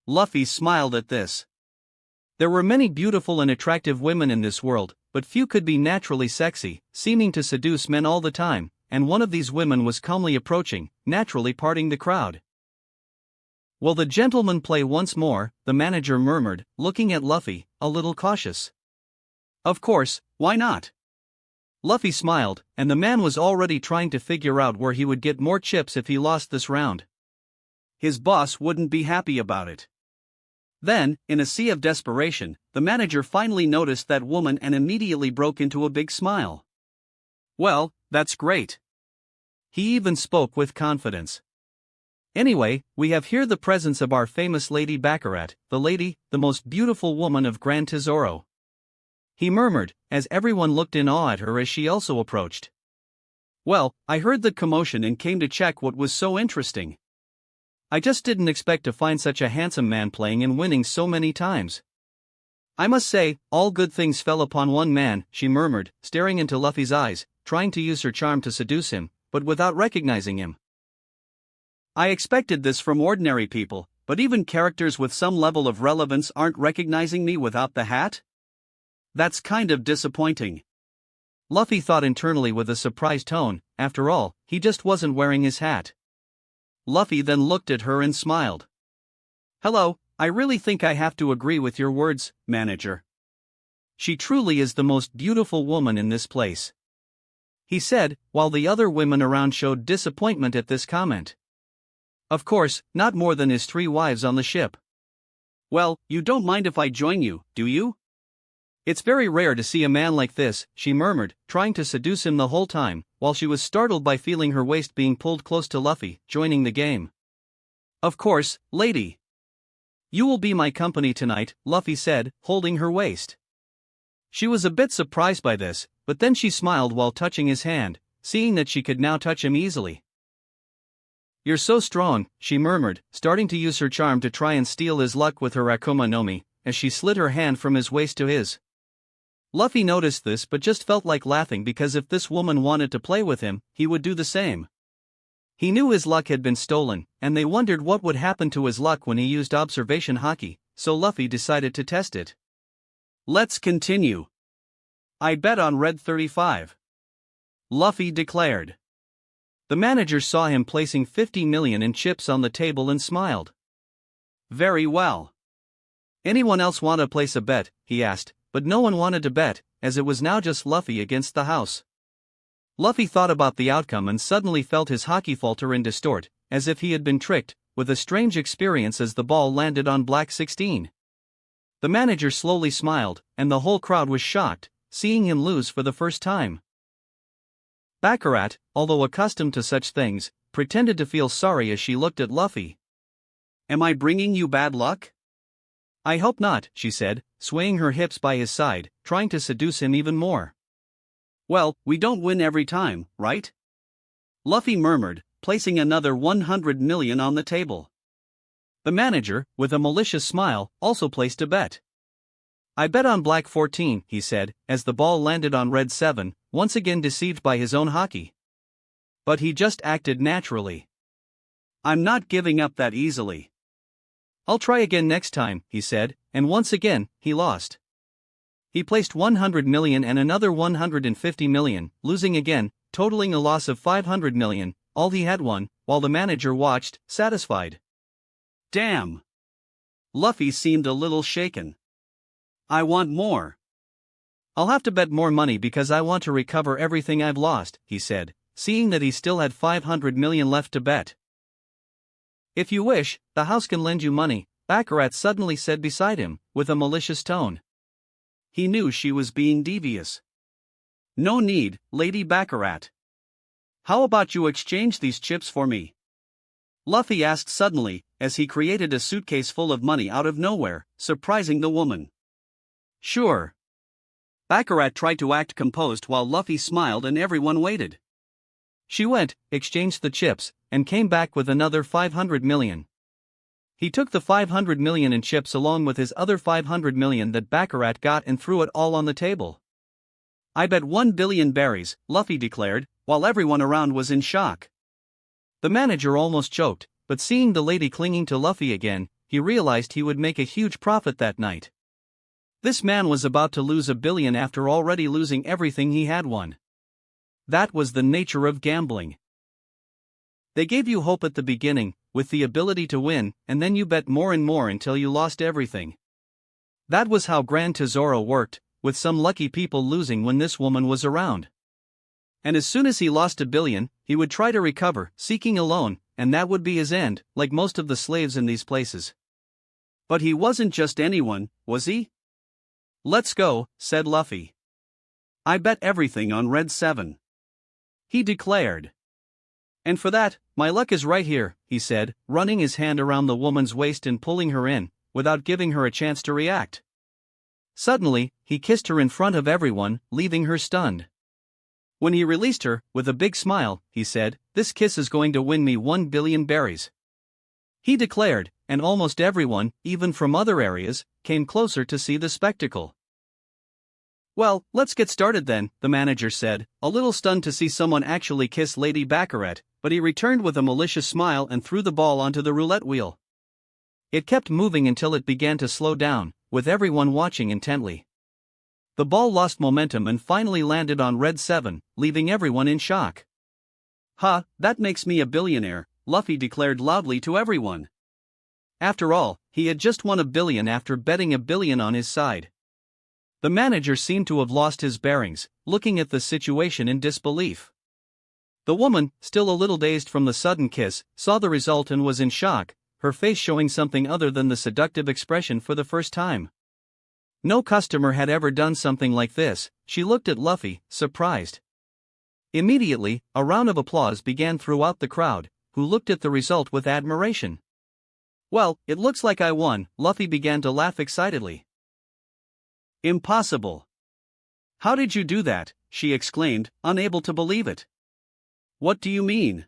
Speaker 1: Luffy smiled at this. There were many beautiful and attractive women in this world, but few could be naturally sexy, seeming to seduce men all the time, and one of these women was calmly approaching, naturally parting the crowd. Will the gentleman play once more? The manager murmured, looking at Luffy, a little cautious. Of course, why not? Luffy smiled, and the man was already trying to figure out where he would get more chips if he lost this round. His boss wouldn't be happy about it. Then, in a sea of desperation, the manager finally noticed that woman and immediately broke into a big smile. Well, that's great. He even spoke with confidence. Anyway, we have here the presence of our famous Lady Baccarat, the most beautiful woman of Grand Tesoro. He murmured, as everyone looked in awe at her as she also approached. Well, I heard the commotion and came to check what was so interesting. I just didn't expect to find such a handsome man playing and winning so many times. I must say, all good things fell upon one man, she murmured, staring into Luffy's eyes, trying to use her charm to seduce him, but without recognizing him. I expected this from ordinary people, but even characters with some level of relevance aren't recognizing me without the hat? That's kind of disappointing. Luffy thought internally with a surprised tone. After all, he just wasn't wearing his hat. Luffy then looked at her and smiled. Hello, I really think I have to agree with your words, manager. She truly is the most beautiful woman in this place, he said, while the other women around showed disappointment at this comment. Of course, not more than his 3 wives on the ship. Well, you don't mind if I join you, do you? It's very rare to see a man like this, she murmured, trying to seduce him the whole time, while she was startled by feeling her waist being pulled close to Luffy, joining the game. Of course, lady. You will be my company tonight, Luffy said, holding her waist. She was a bit surprised by this, but then she smiled while touching his hand, seeing that she could now touch him easily. You're so strong, she murmured, starting to use her charm to try and steal his luck with her Akuma no Mi, as she slid her hand from his waist to his. Luffy noticed this but just felt like laughing because if this woman wanted to play with him, he would do the same. He knew his luck had been stolen, and they wondered what would happen to his luck when he used observation haki, so Luffy decided to test it. Let's continue. I bet on red 35. Luffy declared. The manager saw him placing 50 million in chips on the table and smiled. Very well. Anyone else want to place a bet, he asked, but no one wanted to bet, as it was now just Luffy against the house. Luffy thought about the outcome and suddenly felt his haki falter and distort, as if he had been tricked, with a strange experience as the ball landed on black 16. The manager slowly smiled, and the whole crowd was shocked, seeing him lose for the first time. Baccarat, although accustomed to such things, pretended to feel sorry as she looked at Luffy. Am I bringing you bad luck? I hope not, she said, swaying her hips by his side, trying to seduce him even more. Well, we don't win every time, right? Luffy murmured, placing another 100 million on the table. The manager, with a malicious smile, also placed a bet. I bet on black 14, he said, as the ball landed on red 7, once again deceived by his own haki. But he just acted naturally. I'm not giving up that easily. I'll try again next time, he said, and once again, he lost. He placed 100 million and another 150 million, losing again, totaling a loss of 500 million, all he had won, while the manager watched, satisfied. Damn! Luffy seemed a little shaken. I want more. I'll have to bet more money because I want to recover everything I've lost, he said, seeing that he still had 500 million left to bet. If you wish, the house can lend you money, Baccarat suddenly said beside him, with a malicious tone. He knew she was being devious. No need, Lady Baccarat. How about you exchange these chips for me? Luffy asked suddenly, as he created a suitcase full of money out of nowhere, surprising the woman. Sure. Baccarat tried to act composed while Luffy smiled and everyone waited. She went, exchanged the chips, and came back with another 500 million. He took the 500 million in chips along with his other 500 million that Baccarat got and threw it all on the table. I bet 1 billion berries, Luffy declared, while everyone around was in shock. The manager almost choked, but seeing the lady clinging to Luffy again, he realized he would make a huge profit that night. This man was about to lose 1 billion after already losing everything he had won. That was the nature of gambling. They gave you hope at the beginning, with the ability to win, and then you bet more and more until you lost everything. That was how Grand Tesoro worked, with some lucky people losing when this woman was around. And as soon as he lost 1 billion, he would try to recover, seeking a loan, and that would be his end, like most of the slaves in these places. But he wasn't just anyone, was he? Let's go, said Luffy. I bet everything on red 7. He declared. And for that, my luck is right here, he said, running his hand around the woman's waist and pulling her in, without giving her a chance to react. Suddenly, he kissed her in front of everyone, leaving her stunned. When he released her, with a big smile, he said, "This kiss is going to win me 1 billion berries." He declared, and almost everyone, even from other areas, came closer to see the spectacle. Well, let's get started then, the manager said, a little stunned to see someone actually kiss Lady Baccarat, but he returned with a malicious smile and threw the ball onto the roulette wheel. It kept moving until it began to slow down, with everyone watching intently. The ball lost momentum and finally landed on red 7, leaving everyone in shock. "Ha, that makes me a billionaire," Luffy declared loudly to everyone. After all, he had just won 1 billion after betting 1 billion on his side. The manager seemed to have lost his bearings, looking at the situation in disbelief. The woman, still a little dazed from the sudden kiss, saw the result and was in shock, her face showing something other than the seductive expression for the first time. No customer had ever done something like this. She looked at Luffy, surprised. Immediately, a round of applause began throughout the crowd, who looked at the result with admiration. Well, it looks like I won, Luffy began to laugh excitedly. Impossible. How did you do that? She exclaimed, unable to believe it. What do you mean?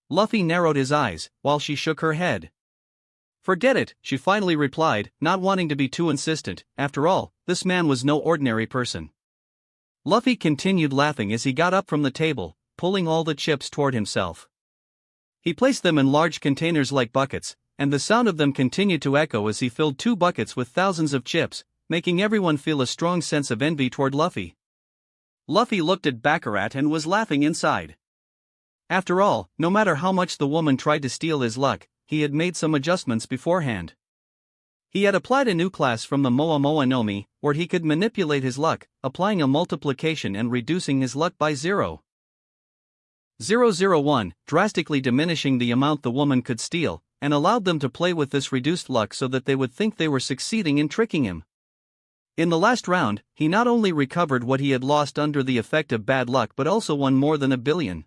Speaker 1: Luffy narrowed his eyes, while she shook her head. Forget it, she finally replied, not wanting to be too insistent. After all, this man was no ordinary person. Luffy continued laughing as he got up from the table, pulling all the chips toward himself. He placed them in large containers like buckets, and the sound of them continued to echo as he filled 2 buckets with thousands of chips, making everyone feel a strong sense of envy toward Luffy. Luffy looked at Baccarat and was laughing inside. After all, no matter how much the woman tried to steal his luck, he had made some adjustments beforehand. He had applied a new class from the Moa Moa no Mi, where he could manipulate his luck, applying a multiplication and reducing his luck by 0.001, drastically diminishing the amount the woman could steal, and allowed them to play with this reduced luck so that they would think they were succeeding in tricking him. In the last round, he not only recovered what he had lost under the effect of bad luck but also won more than $1 billion.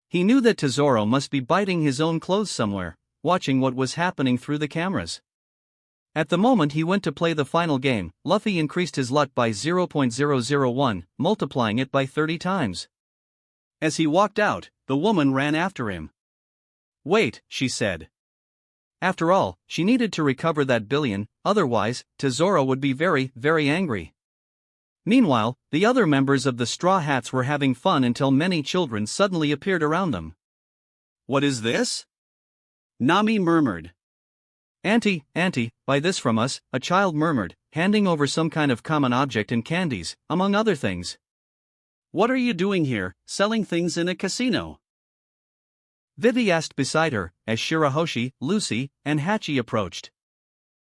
Speaker 1: He knew that Tesoro must be biting his own clothes somewhere, watching what was happening through the cameras. At the moment he went to play the final game, Luffy increased his luck by 0.001, multiplying it by 30 times. As he walked out, the woman ran after him. Wait, she said. After all, she needed to recover that billion, otherwise, Tesoro would be very, very angry. Meanwhile, the other members of the Straw Hats were having fun until many children suddenly appeared around them. What is this? Nami murmured. Auntie, buy this from us, a child murmured, handing over some kind of common object and candies, among other things. What are you doing here, selling things in a casino? Vivi asked beside her, as Shirahoshi, Lucy, and Hachi approached.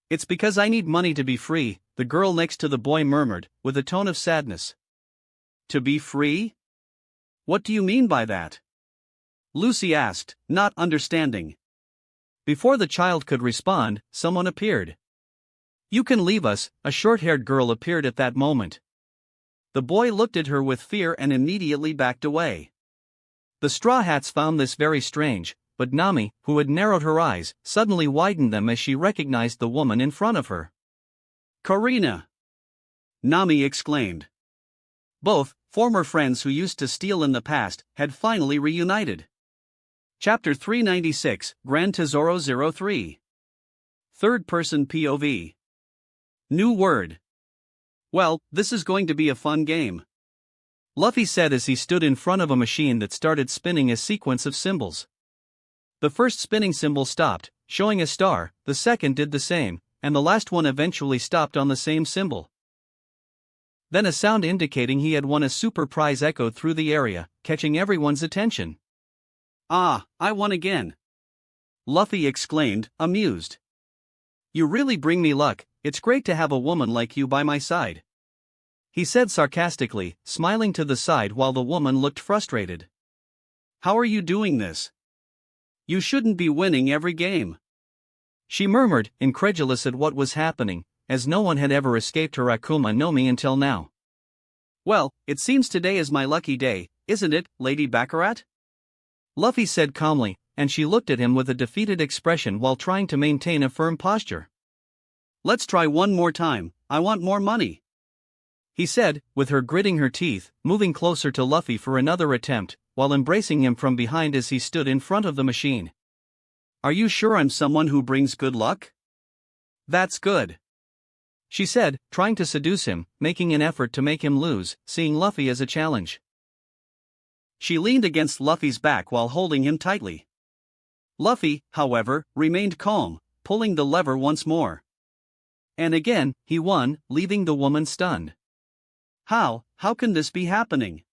Speaker 1: It's because I need money to be free, the girl next to the boy murmured, with a tone of sadness. To be free? What do you mean by that? Lucy asked, not understanding. Before the child could respond, someone appeared. You can leave us, a short-haired girl appeared at that moment. The boy looked at her with fear and immediately backed away. The Straw Hats found this very strange, but Nami, who had narrowed her eyes, suddenly widened them as she recognized the woman in front of her. Karina! Nami exclaimed. Both, former friends who used to steal in the past, had finally reunited. Chapter 396, Grand Tesoro 03. Third-person POV. New word. Well, this is going to be a fun game. Luffy said as he stood in front of a machine that started spinning a sequence of symbols. The first spinning symbol stopped, showing a star, the second did the same, and the last one eventually stopped on the same symbol. Then a sound indicating he had won a super prize echoed through the area, catching everyone's attention. Ah, I won again! Luffy exclaimed, amused. You really bring me luck, it's great to have a woman like you by my side. He said sarcastically, smiling to the side while the woman looked frustrated. How are you doing this? You shouldn't be winning every game. She murmured, incredulous at what was happening, as no one had ever escaped her Akuma no Mi until now. Well, it seems today is my lucky day, isn't it, Lady Baccarat? Luffy said calmly, and she looked at him with a defeated expression while trying to maintain a firm posture. Let's try one more time, I want more money. He said, with her gritting her teeth, moving closer to Luffy for another attempt, while embracing him from behind as he stood in front of the machine. Are you sure I'm someone who brings good luck? That's good. She said, trying to seduce him, making an effort to make him lose, seeing Luffy as a challenge. She leaned against Luffy's back while holding him tightly. Luffy, however, remained calm, pulling the lever once more. And again, he won, leaving the woman stunned. How can this be happening?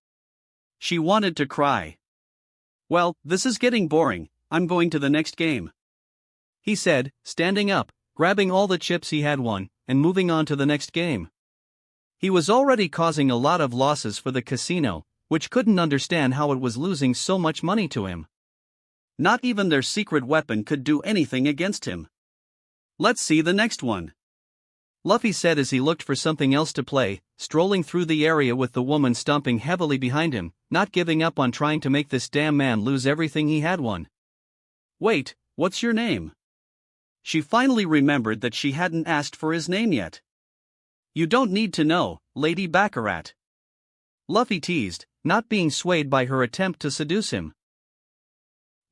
Speaker 1: She wanted to cry. Well, this is getting boring, I'm going to the next game. He said, standing up, grabbing all the chips he had won, and moving on to the next game. He was already causing a lot of losses for the casino, which couldn't understand how it was losing so much money to him. Not even their secret weapon could do anything against him. Let's see the next one. Luffy said as he looked for something else to play, strolling through the area with the woman stomping heavily behind him, not giving up on trying to make this damn man lose everything he had won. Wait, what's your name? She finally remembered that she hadn't asked for his name yet. You don't need to know, Lady Baccarat. Luffy teased, not being swayed by her attempt to seduce him.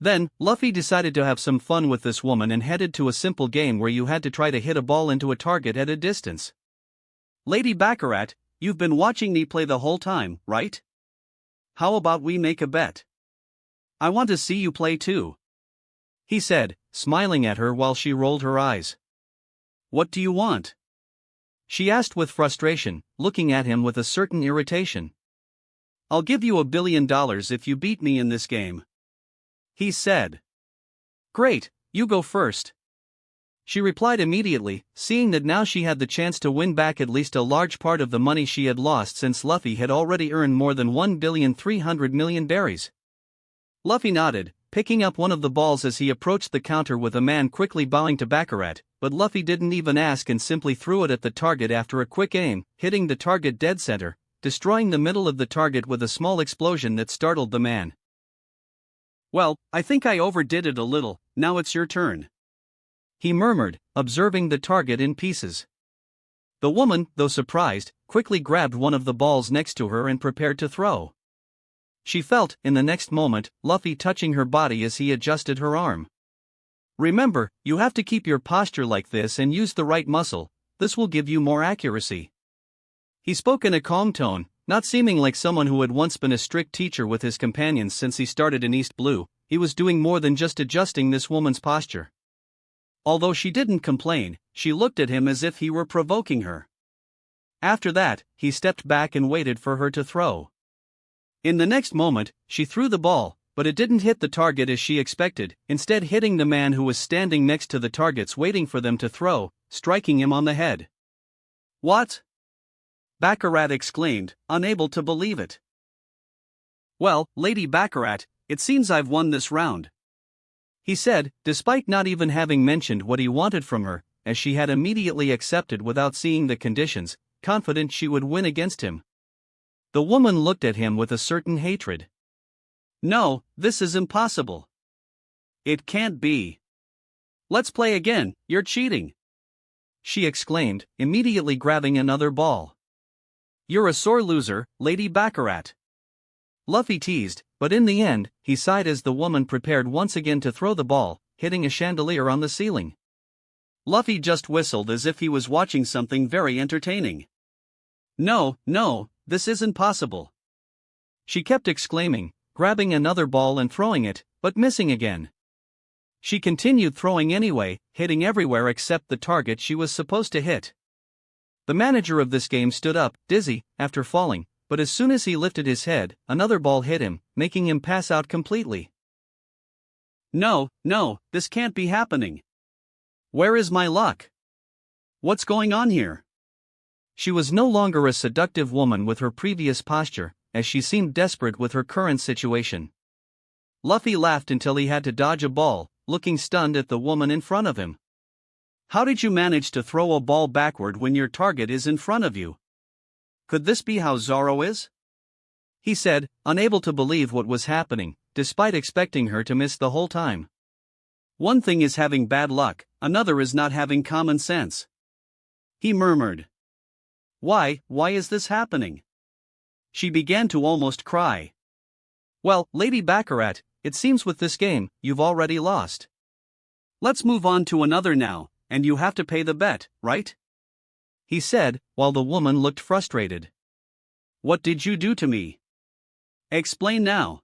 Speaker 1: Then, Luffy decided to have some fun with this woman and headed to a simple game where you had to try to hit a ball into a target at a distance. Lady Baccarat, you've been watching me play the whole time, right? How about we make a bet? I want to see you play too, he said, smiling at her while she rolled her eyes. What do you want? She asked with frustration, looking at him with a certain irritation. I'll give you $1 billion if you beat me in this game, he said. Great, you go first. She replied immediately, seeing that now she had the chance to win back at least a large part of the money she had lost since Luffy had already earned more than 1,300,000,000 berries. Luffy nodded, picking up one of the balls as he approached the counter with a man quickly bowing to Baccarat, but Luffy didn't even ask and simply threw it at the target after a quick aim, hitting the target dead center, destroying the middle of the target with a small explosion that startled the man. Well, I think I overdid it a little, now it's your turn, he murmured, observing the target in pieces. The woman, though surprised, quickly grabbed one of the balls next to her and prepared to throw. She felt, in the next moment, Luffy touching her body as he adjusted her arm. Remember, you have to keep your posture like this and use the right muscle, this will give you more accuracy. He spoke in a calm tone, not seeming like someone who had once been a strict teacher with his companions since he started in East Blue. He was doing more than just adjusting this woman's posture. Although she didn't complain, she looked at him as if he were provoking her. After that, he stepped back and waited for her to throw. In the next moment, she threw the ball, but it didn't hit the target as she expected, instead hitting the man who was standing next to the targets waiting for them to throw, striking him on the head. What? Baccarat exclaimed, unable to believe it. Well, Lady Baccarat, it seems I've won this round, he said, despite not even having mentioned what he wanted from her, as she had immediately accepted without seeing the conditions, confident she would win against him. The woman looked at him with a certain hatred. No, this is impossible. It can't be. Let's play again, you're cheating, she exclaimed, immediately grabbing another ball. You're a sore loser, Lady Baccarat, Luffy teased, but in the end, he sighed as the woman prepared once again to throw the ball, hitting a chandelier on the ceiling. Luffy just whistled as if he was watching something very entertaining. No, this isn't possible, she kept exclaiming, grabbing another ball and throwing it, but missing again. She continued throwing anyway, hitting everywhere except the target she was supposed to hit. The manager of this game stood up, dizzy, after falling, but as soon as he lifted his head, another ball hit him, making him pass out completely. No, this can't be happening. Where is my luck? What's going on here? She was no longer a seductive woman with her previous posture, as she seemed desperate with her current situation. Luffy laughed until he had to dodge a ball, looking stunned at the woman in front of him. How did you manage to throw a ball backward when your target is in front of you? Could this be how Zoro is? He said, unable to believe what was happening, despite expecting her to miss the whole time. One thing is having bad luck, another is not having common sense, he murmured. Why is this happening? She began to almost cry. Well, Lady Baccarat, it seems with this game, you've already lost. Let's move on to another now, and you have to pay the bet, right? He said, while the woman looked frustrated. What did you do to me? Explain now,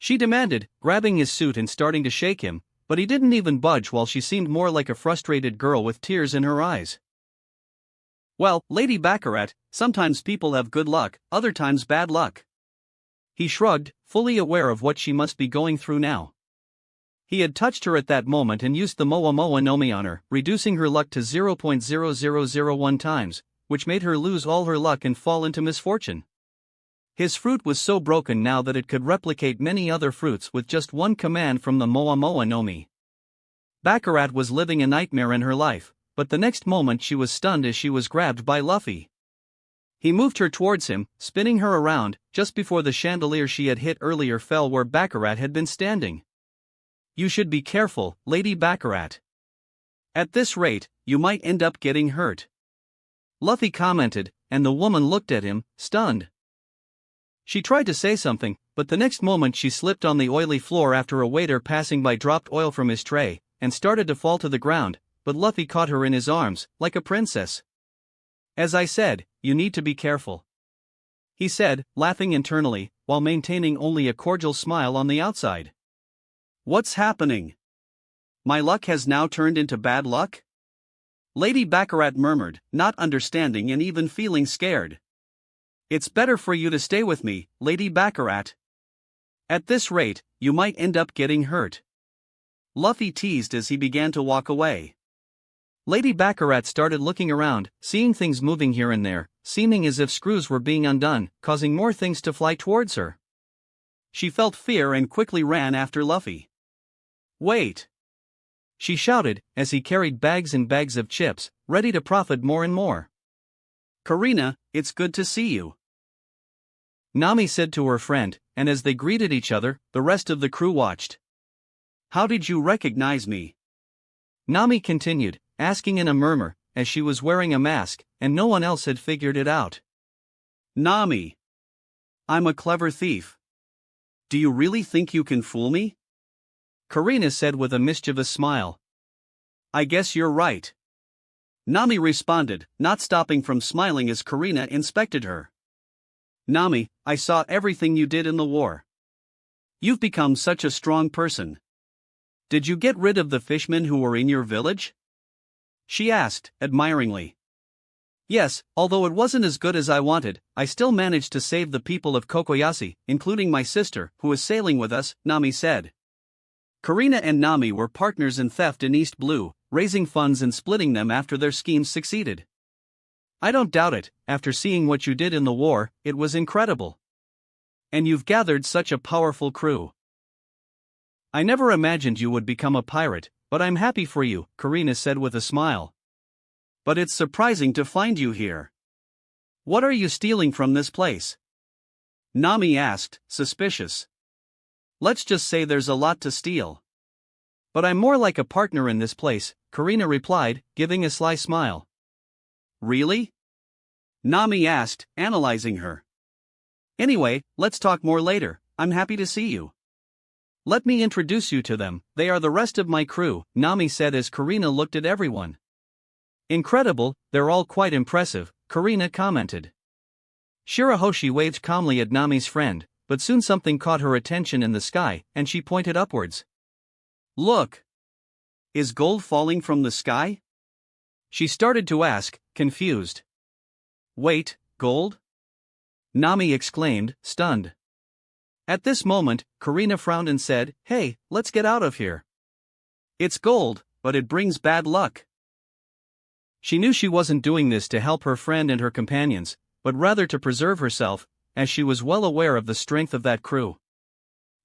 Speaker 1: she demanded, grabbing his suit and starting to shake him, but he didn't even budge while she seemed more like a frustrated girl with tears in her eyes. Well, Lady Baccarat, sometimes people have good luck, other times bad luck. He shrugged, fully aware of what she must be going through now. He had touched her at that moment and used the Moa Moa no Mi on her, reducing her luck to 0.0001 times, which made her lose all her luck and fall into misfortune. His fruit was so broken now that it could replicate many other fruits with just one command from the Moa Moa no Mi. Baccarat was living a nightmare in her life, but the next moment she was stunned as she was grabbed by Luffy. He moved her towards him, spinning her around, just before the chandelier she had hit earlier fell where Baccarat had been standing. "You should be careful, Lady Baccarat. At this rate, you might end up getting hurt," Luffy commented, and the woman looked at him, stunned. She tried to say something, but the next moment she slipped on the oily floor after a waiter passing by dropped oil from his tray, and started to fall to the ground, but Luffy caught her in his arms, like a princess. "As I said, you need to be careful," he said, laughing internally, while maintaining only a cordial smile on the outside. "What's happening? My luck has now turned into bad luck?" Lady Baccarat murmured, not understanding and even feeling scared. "It's better for you to stay with me, Lady Baccarat. At this rate, you might end up getting hurt," Luffy teased as he began to walk away. Lady Baccarat started looking around, seeing things moving here and there, seeming as if screws were being undone, causing more things to fly towards her. She felt fear and quickly ran after Luffy. "Wait!" she shouted, as he carried bags and bags of chips, ready to profit more and more. "Karina, it's good to see you," Nami said to her friend, and as they greeted each other, the rest of the crew watched. "How did you recognize me?" Nami continued, asking in a murmur, as she was wearing a mask, and no one else had figured it out. "Nami, I'm a clever thief. Do you really think you can fool me?" Karina said with a mischievous smile. "I guess you're right," Nami responded, not stopping from smiling as Karina inspected her. "Nami, I saw everything you did in the war. You've become such a strong person. Did you get rid of the fishmen who were in your village?" she asked, admiringly. "Yes, although it wasn't as good as I wanted, I still managed to save the people of Kokoyashi, including my sister, who is sailing with us," Nami said. Karina and Nami were partners in theft in East Blue, raising funds and splitting them after their schemes succeeded. "I don't doubt it, after seeing what you did in the war, it was incredible. And you've gathered such a powerful crew. I never imagined you would become a pirate, but I'm happy for you," Karina said with a smile. "But it's surprising to find you here. What are you stealing from this place?" Nami asked, suspicious. "Let's just say there's a lot to steal." "But I'm more like a partner in this place," Karina replied, giving a sly smile. "Really?" Nami asked, analyzing her. "Anyway, let's talk more later. I'm happy to see you. Let me introduce you to them, they are the rest of my crew," Nami said as Karina looked at everyone. "Incredible, they're all quite impressive," Karina commented. Shirahoshi waved calmly at Nami's friend, but soon something caught her attention in the sky, and she pointed upwards. "Look! Is gold falling from the sky?" she started to ask, confused. "Wait, gold?" Nami exclaimed, stunned. At this moment, Karina frowned and said, "Hey, let's get out of here. It's gold, but it brings bad luck." She knew she wasn't doing this to help her friend and her companions, but rather to preserve herself, as she was well aware of the strength of that crew.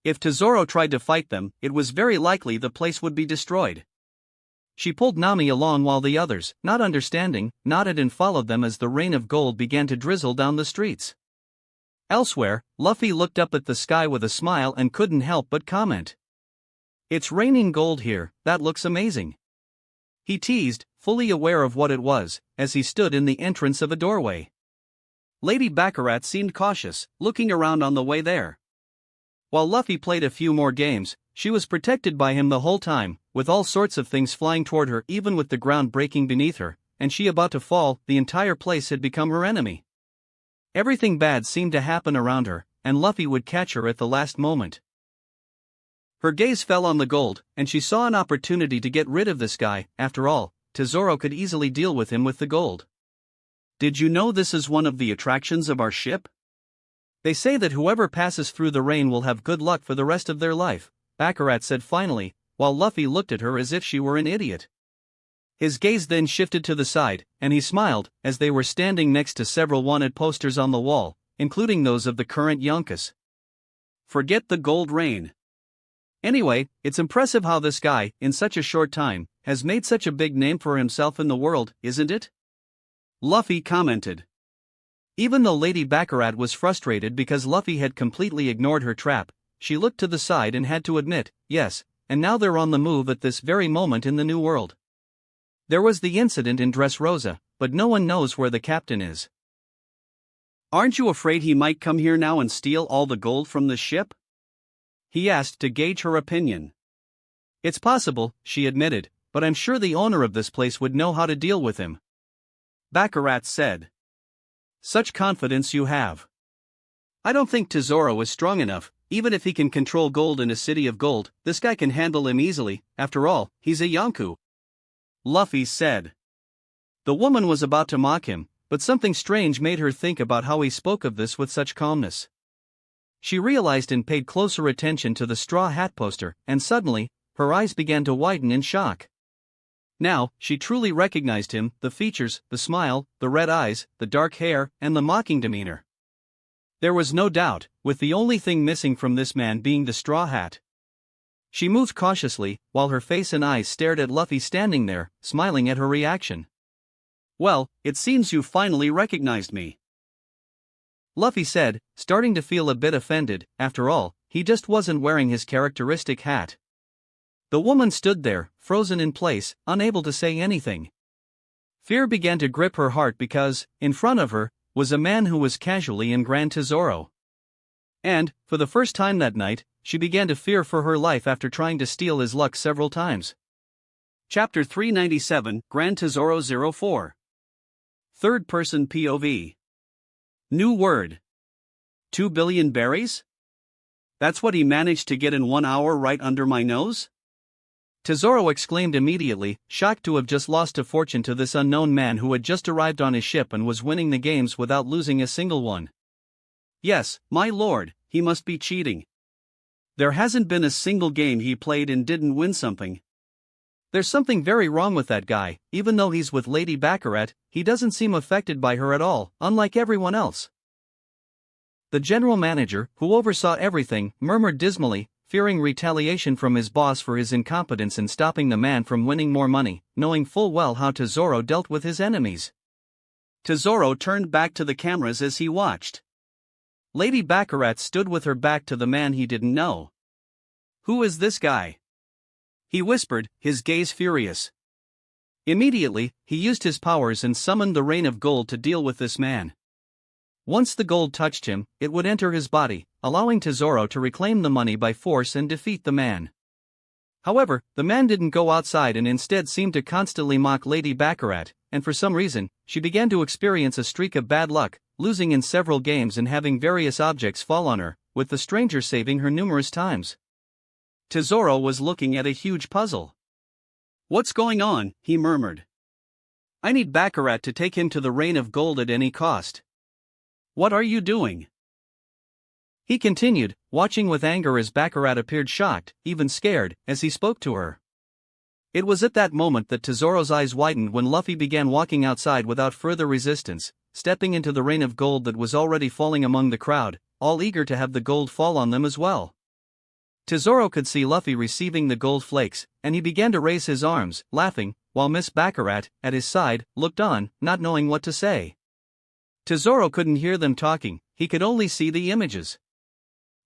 Speaker 1: If Tesoro tried to fight them, it was very likely the place would be destroyed. She pulled Nami along while the others, not understanding, nodded and followed them as the rain of gold began to drizzle down the streets. Elsewhere, Luffy looked up at the sky with a smile and couldn't help but comment. "It's raining gold here, that looks amazing," he teased, fully aware of what it was, as he stood in the entrance of a doorway. Lady Baccarat seemed cautious, looking around on the way there. While Luffy played a few more games, she was protected by him the whole time, with all sorts of things flying toward her even with the ground breaking beneath her, and she about to fall, the entire place had become her enemy. Everything bad seemed to happen around her, and Luffy would catch her at the last moment. Her gaze fell on the gold, and she saw an opportunity to get rid of this guy. After all, Tesoro could easily deal with him with the gold. "Did you know this is one of the attractions of our ship? They say that whoever passes through the rain will have good luck for the rest of their life," Baccarat said finally, while Luffy looked at her as if she were an idiot. His gaze then shifted to the side, and he smiled, as they were standing next to several wanted posters on the wall, including those of the current Yonkus. "Forget the gold rain. Anyway, it's impressive how this guy, in such a short time, has made such a big name for himself in the world, isn't it? Luffy commented. Even though Lady Baccarat was frustrated because Luffy had completely ignored her trap, she looked to the side and had to admit, yes, and now they're on the move at this very moment in the New World. There was the incident in Dressrosa, but no one knows where the captain is. Aren't you afraid he might come here now and steal all the gold from the ship? He asked to gauge her opinion. It's possible, she admitted, but I'm sure the owner of this place would know how to deal with him. Baccarat said. Such confidence you have. I don't think Tesoro is strong enough. Even if he can control gold in a city of gold, this guy can handle him easily. After all, he's a Yonko. Luffy said. The woman was about to mock him, but something strange made her think about how he spoke of this with such calmness. She realized and paid closer attention to the straw hat poster, and suddenly, her eyes began to widen in shock. Now, she truly recognized him, the features, the smile, the red eyes, the dark hair, and the mocking demeanor. There was no doubt, with the only thing missing from this man being the straw hat. She moved cautiously, while her face and eyes stared at Luffy standing there, smiling at her reaction. Well, it seems you finally recognized me. Luffy said, starting to feel a bit offended. After all, he just wasn't wearing his characteristic hat. The woman stood there, frozen in place, unable to say anything. Fear began to grip her heart because, in front of her, was a man who was casually in Grand Tesoro. And, for the first time that night, she began to fear for her life after trying to steal his luck several times. Chapter 397, Grand Tesoro 04. Third-person POV. New word. 2 billion berries? That's what he managed to get in 1 hour right under my nose? Tesoro exclaimed immediately, shocked to have just lost a fortune to this unknown man who had just arrived on his ship and was winning the games without losing a single one. Yes, my lord, he must be cheating. There hasn't been a single game he played and didn't win something. There's something very wrong with that guy. Even though he's with Lady Baccarat, he doesn't seem affected by her at all, unlike everyone else. The general manager, who oversaw everything, murmured dismally, fearing retaliation from his boss for his incompetence in stopping the man from winning more money, knowing full well how Tesoro dealt with his enemies. Tesoro turned back to the cameras as he watched. Lady Baccarat stood with her back to the man he didn't know. Who is this guy? He whispered, his gaze furious. Immediately, he used his powers and summoned the rain of gold to deal with this man. Once the gold touched him, it would enter his body, allowing Tesoro to reclaim the money by force and defeat the man. However, the man didn't go outside and instead seemed to constantly mock Lady Baccarat, and for some reason, she began to experience a streak of bad luck, losing in several games and having various objects fall on her, with the stranger saving her numerous times. Tesoro was looking at a huge puzzle. What's going on? He murmured. I need Baccarat to take him to the rain of gold at any cost. What are you doing? He continued, watching with anger as Baccarat appeared shocked, even scared, as he spoke to her. It was at that moment that Tesoro's eyes widened when Luffy began walking outside without further resistance, stepping into the rain of gold that was already falling among the crowd, all eager to have the gold fall on them as well. Tesoro could see Luffy receiving the gold flakes, and he began to raise his arms, laughing, while Miss Baccarat, at his side, looked on, not knowing what to say. Tesoro couldn't hear them talking, he could only see the images.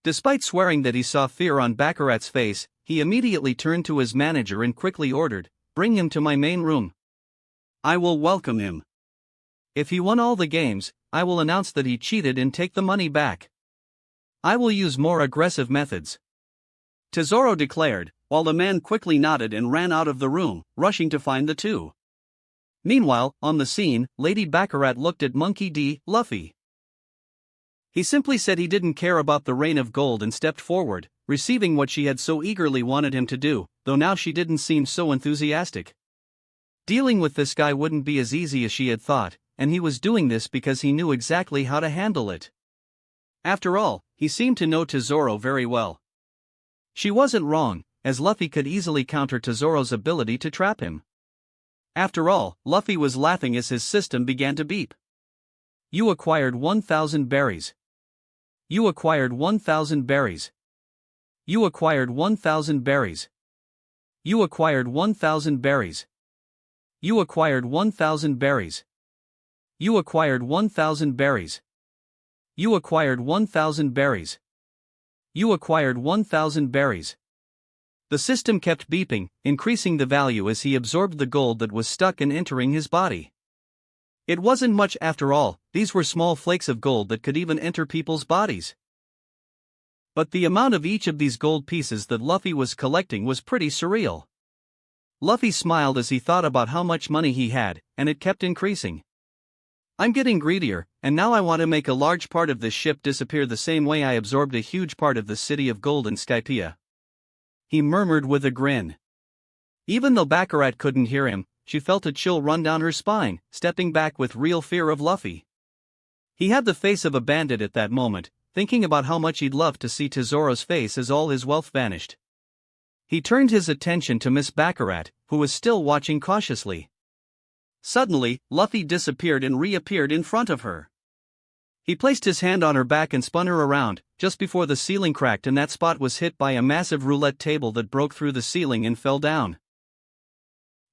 Speaker 1: Despite swearing that he saw fear on Baccarat's face, he immediately turned to his manager and quickly ordered, "Bring him to my main room. I will welcome him. If he won all the games, I will announce that he cheated and take the money back. I will use more aggressive methods," Tesoro declared, while the man quickly nodded and ran out of the room, rushing to find the two. Meanwhile, on the scene, Lady Baccarat looked at Monkey D. Luffy. He simply said he didn't care about the rain of gold and stepped forward, receiving what she had so eagerly wanted him to do, though now she didn't seem so enthusiastic. Dealing with this guy wouldn't be as easy as she had thought, and he was doing this because he knew exactly how to handle it. After all, he seemed to know Tesoro very well. She wasn't wrong, as Luffy could easily counter Tesoro's ability to trap him. After all, Luffy was laughing as his system began to beep. You acquired 1,000 berries. You acquired 1,000 berries. You acquired 1,000 berries. You acquired 1,000 berries. You acquired 1,000 berries. You acquired 1,000 berries. You acquired 1,000 berries. You acquired 1,000 berries. The system kept beeping, increasing the value as he absorbed the gold that was stuck and entering his body. It wasn't much after all, these were small flakes of gold that could even enter people's bodies. But the amount of each of these gold pieces that Luffy was collecting was pretty surreal. Luffy smiled as he thought about how much money he had, and it kept increasing. I'm getting greedier, and now I want to make a large part of this ship disappear the same way I absorbed a huge part of the city of gold in Skypiea. He murmured with a grin. Even though Baccarat couldn't hear him, she felt a chill run down her spine, stepping back with real fear of Luffy. He had the face of a bandit at that moment, thinking about how much he'd love to see Tesoro's face as all his wealth vanished. He turned his attention to Miss Baccarat, who was still watching cautiously. Suddenly, Luffy disappeared and reappeared in front of her. He placed his hand on her back and spun her around, just before the ceiling cracked and that spot was hit by a massive roulette table that broke through the ceiling and fell down.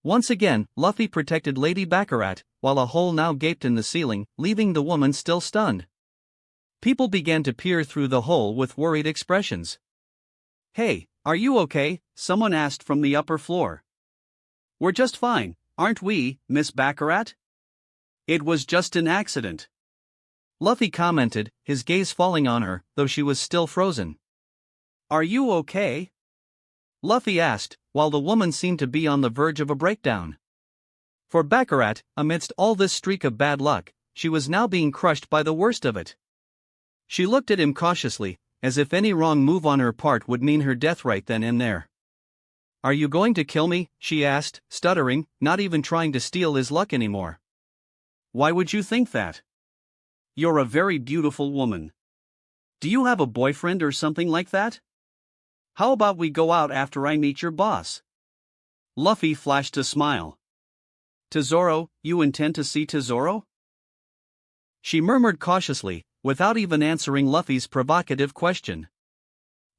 Speaker 1: Once again, Luffy protected Lady Baccarat, while a hole now gaped in the ceiling, leaving the woman still stunned. People began to peer through the hole with worried expressions. "Hey, are you okay?" someone asked from the upper floor. "We're just fine, aren't we, Miss Baccarat?" "It was just an accident," Luffy commented, his gaze falling on her, though she was still frozen. "Are you okay?" Luffy asked, while the woman seemed to be on the verge of a breakdown. For Baccarat, amidst all this streak of bad luck, she was now being crushed by the worst of it. She looked at him cautiously, as if any wrong move on her part would mean her death right then and there. "Are you going to kill me?" she asked, stuttering, not even trying to steal his luck anymore. "Why would you think that? You're a very beautiful woman. Do you have a boyfriend or something like that? How about we go out after I meet your boss?" Luffy flashed a smile. "Tesoro, you intend to see Tesoro?" She murmured cautiously, without even answering Luffy's provocative question.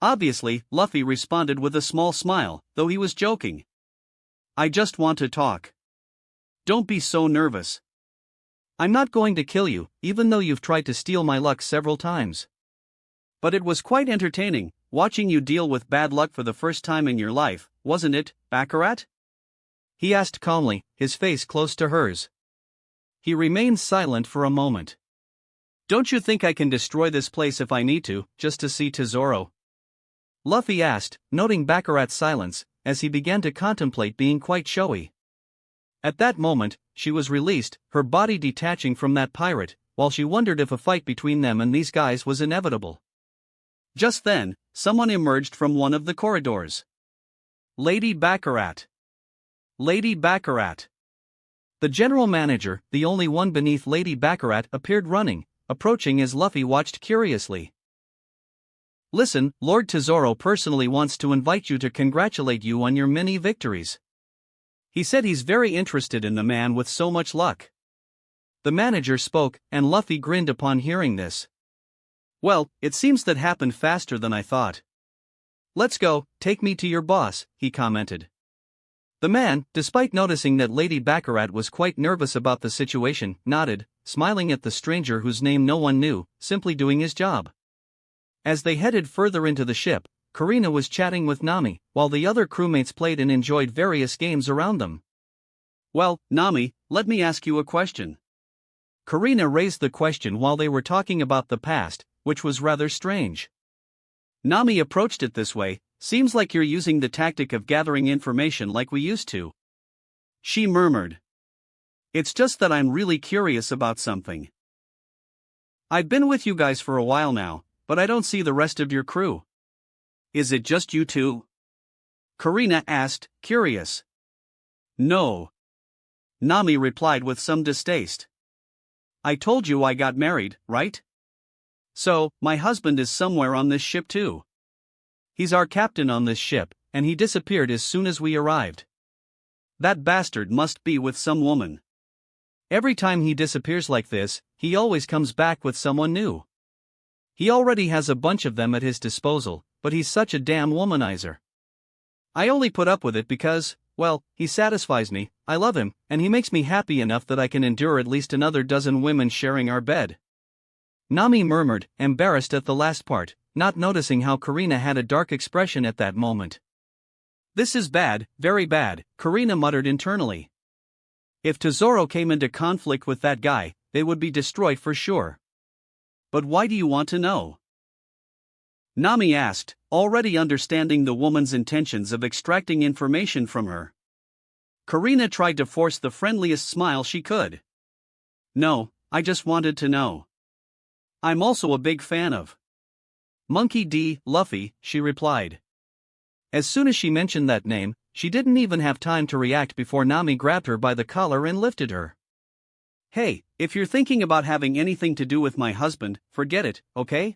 Speaker 1: Obviously, Luffy responded with a small smile, though he was joking. "I just want to talk. Don't be so nervous. I'm not going to kill you, even though you've tried to steal my luck several times. But it was quite entertaining, watching you deal with bad luck for the first time in your life, wasn't it, Baccarat?" he asked calmly, his face close to hers. He remained silent for a moment. "Don't you think I can destroy this place if I need to, just to see Tesoro?" Luffy asked, noting Baccarat's silence, as he began to contemplate being quite showy. At that moment, she was released, her body detaching from that pirate, while she wondered if a fight between them and these guys was inevitable. Just then, someone emerged from one of the corridors. "Lady Baccarat! Lady Baccarat!" The general manager, the only one beneath Lady Baccarat, appeared running, approaching as Luffy watched curiously. "Listen, Lord Tesoro personally wants to invite you to congratulate you on your many victories. He said he's very interested in the man with so much luck." The manager spoke, and Luffy grinned upon hearing this. "Well, it seems that happened faster than I thought. Let's go, take me to your boss," he commented. The man, despite noticing that Lady Baccarat was quite nervous about the situation, nodded, smiling at the stranger whose name no one knew, simply doing his job. As they headed further into the ship, Karina was chatting with Nami, while the other crewmates played and enjoyed various games around them. "Well, Nami, let me ask you a question." Karina raised the question while they were talking about the past, which was rather strange. Nami approached it this way: "Seems like you're using the tactic of gathering information like we used to." She murmured. "It's just that I'm really curious about something. I've been with you guys for a while now, but I don't see the rest of your crew. Is it just you two?" Karina asked, curious. "No," Nami replied with some distaste. "I told you I got married, right? So, my husband is somewhere on this ship too. He's our captain on this ship, and he disappeared as soon as we arrived. That bastard must be with some woman. Every time he disappears like this, he always comes back with someone new. He already has a bunch of them at his disposal, but he's such a damn womanizer. I only put up with it because, well, he satisfies me, I love him, and he makes me happy enough that I can endure at least another dozen women sharing our bed." Nami murmured, embarrassed at the last part, not noticing how Karina had a dark expression at that moment. "This is bad, very bad," Karina muttered internally. If Tesoro came into conflict with that guy, they would be destroyed for sure. "But why do you want to know?" Nami asked, already understanding the woman's intentions of extracting information from her. Karina tried to force the friendliest smile she could. "No, I just wanted to know. I'm also a big fan of Monkey D. Luffy," she replied. As soon as she mentioned that name, she didn't even have time to react before Nami grabbed her by the collar and lifted her. "Hey, if you're thinking about having anything to do with my husband, forget it, okay?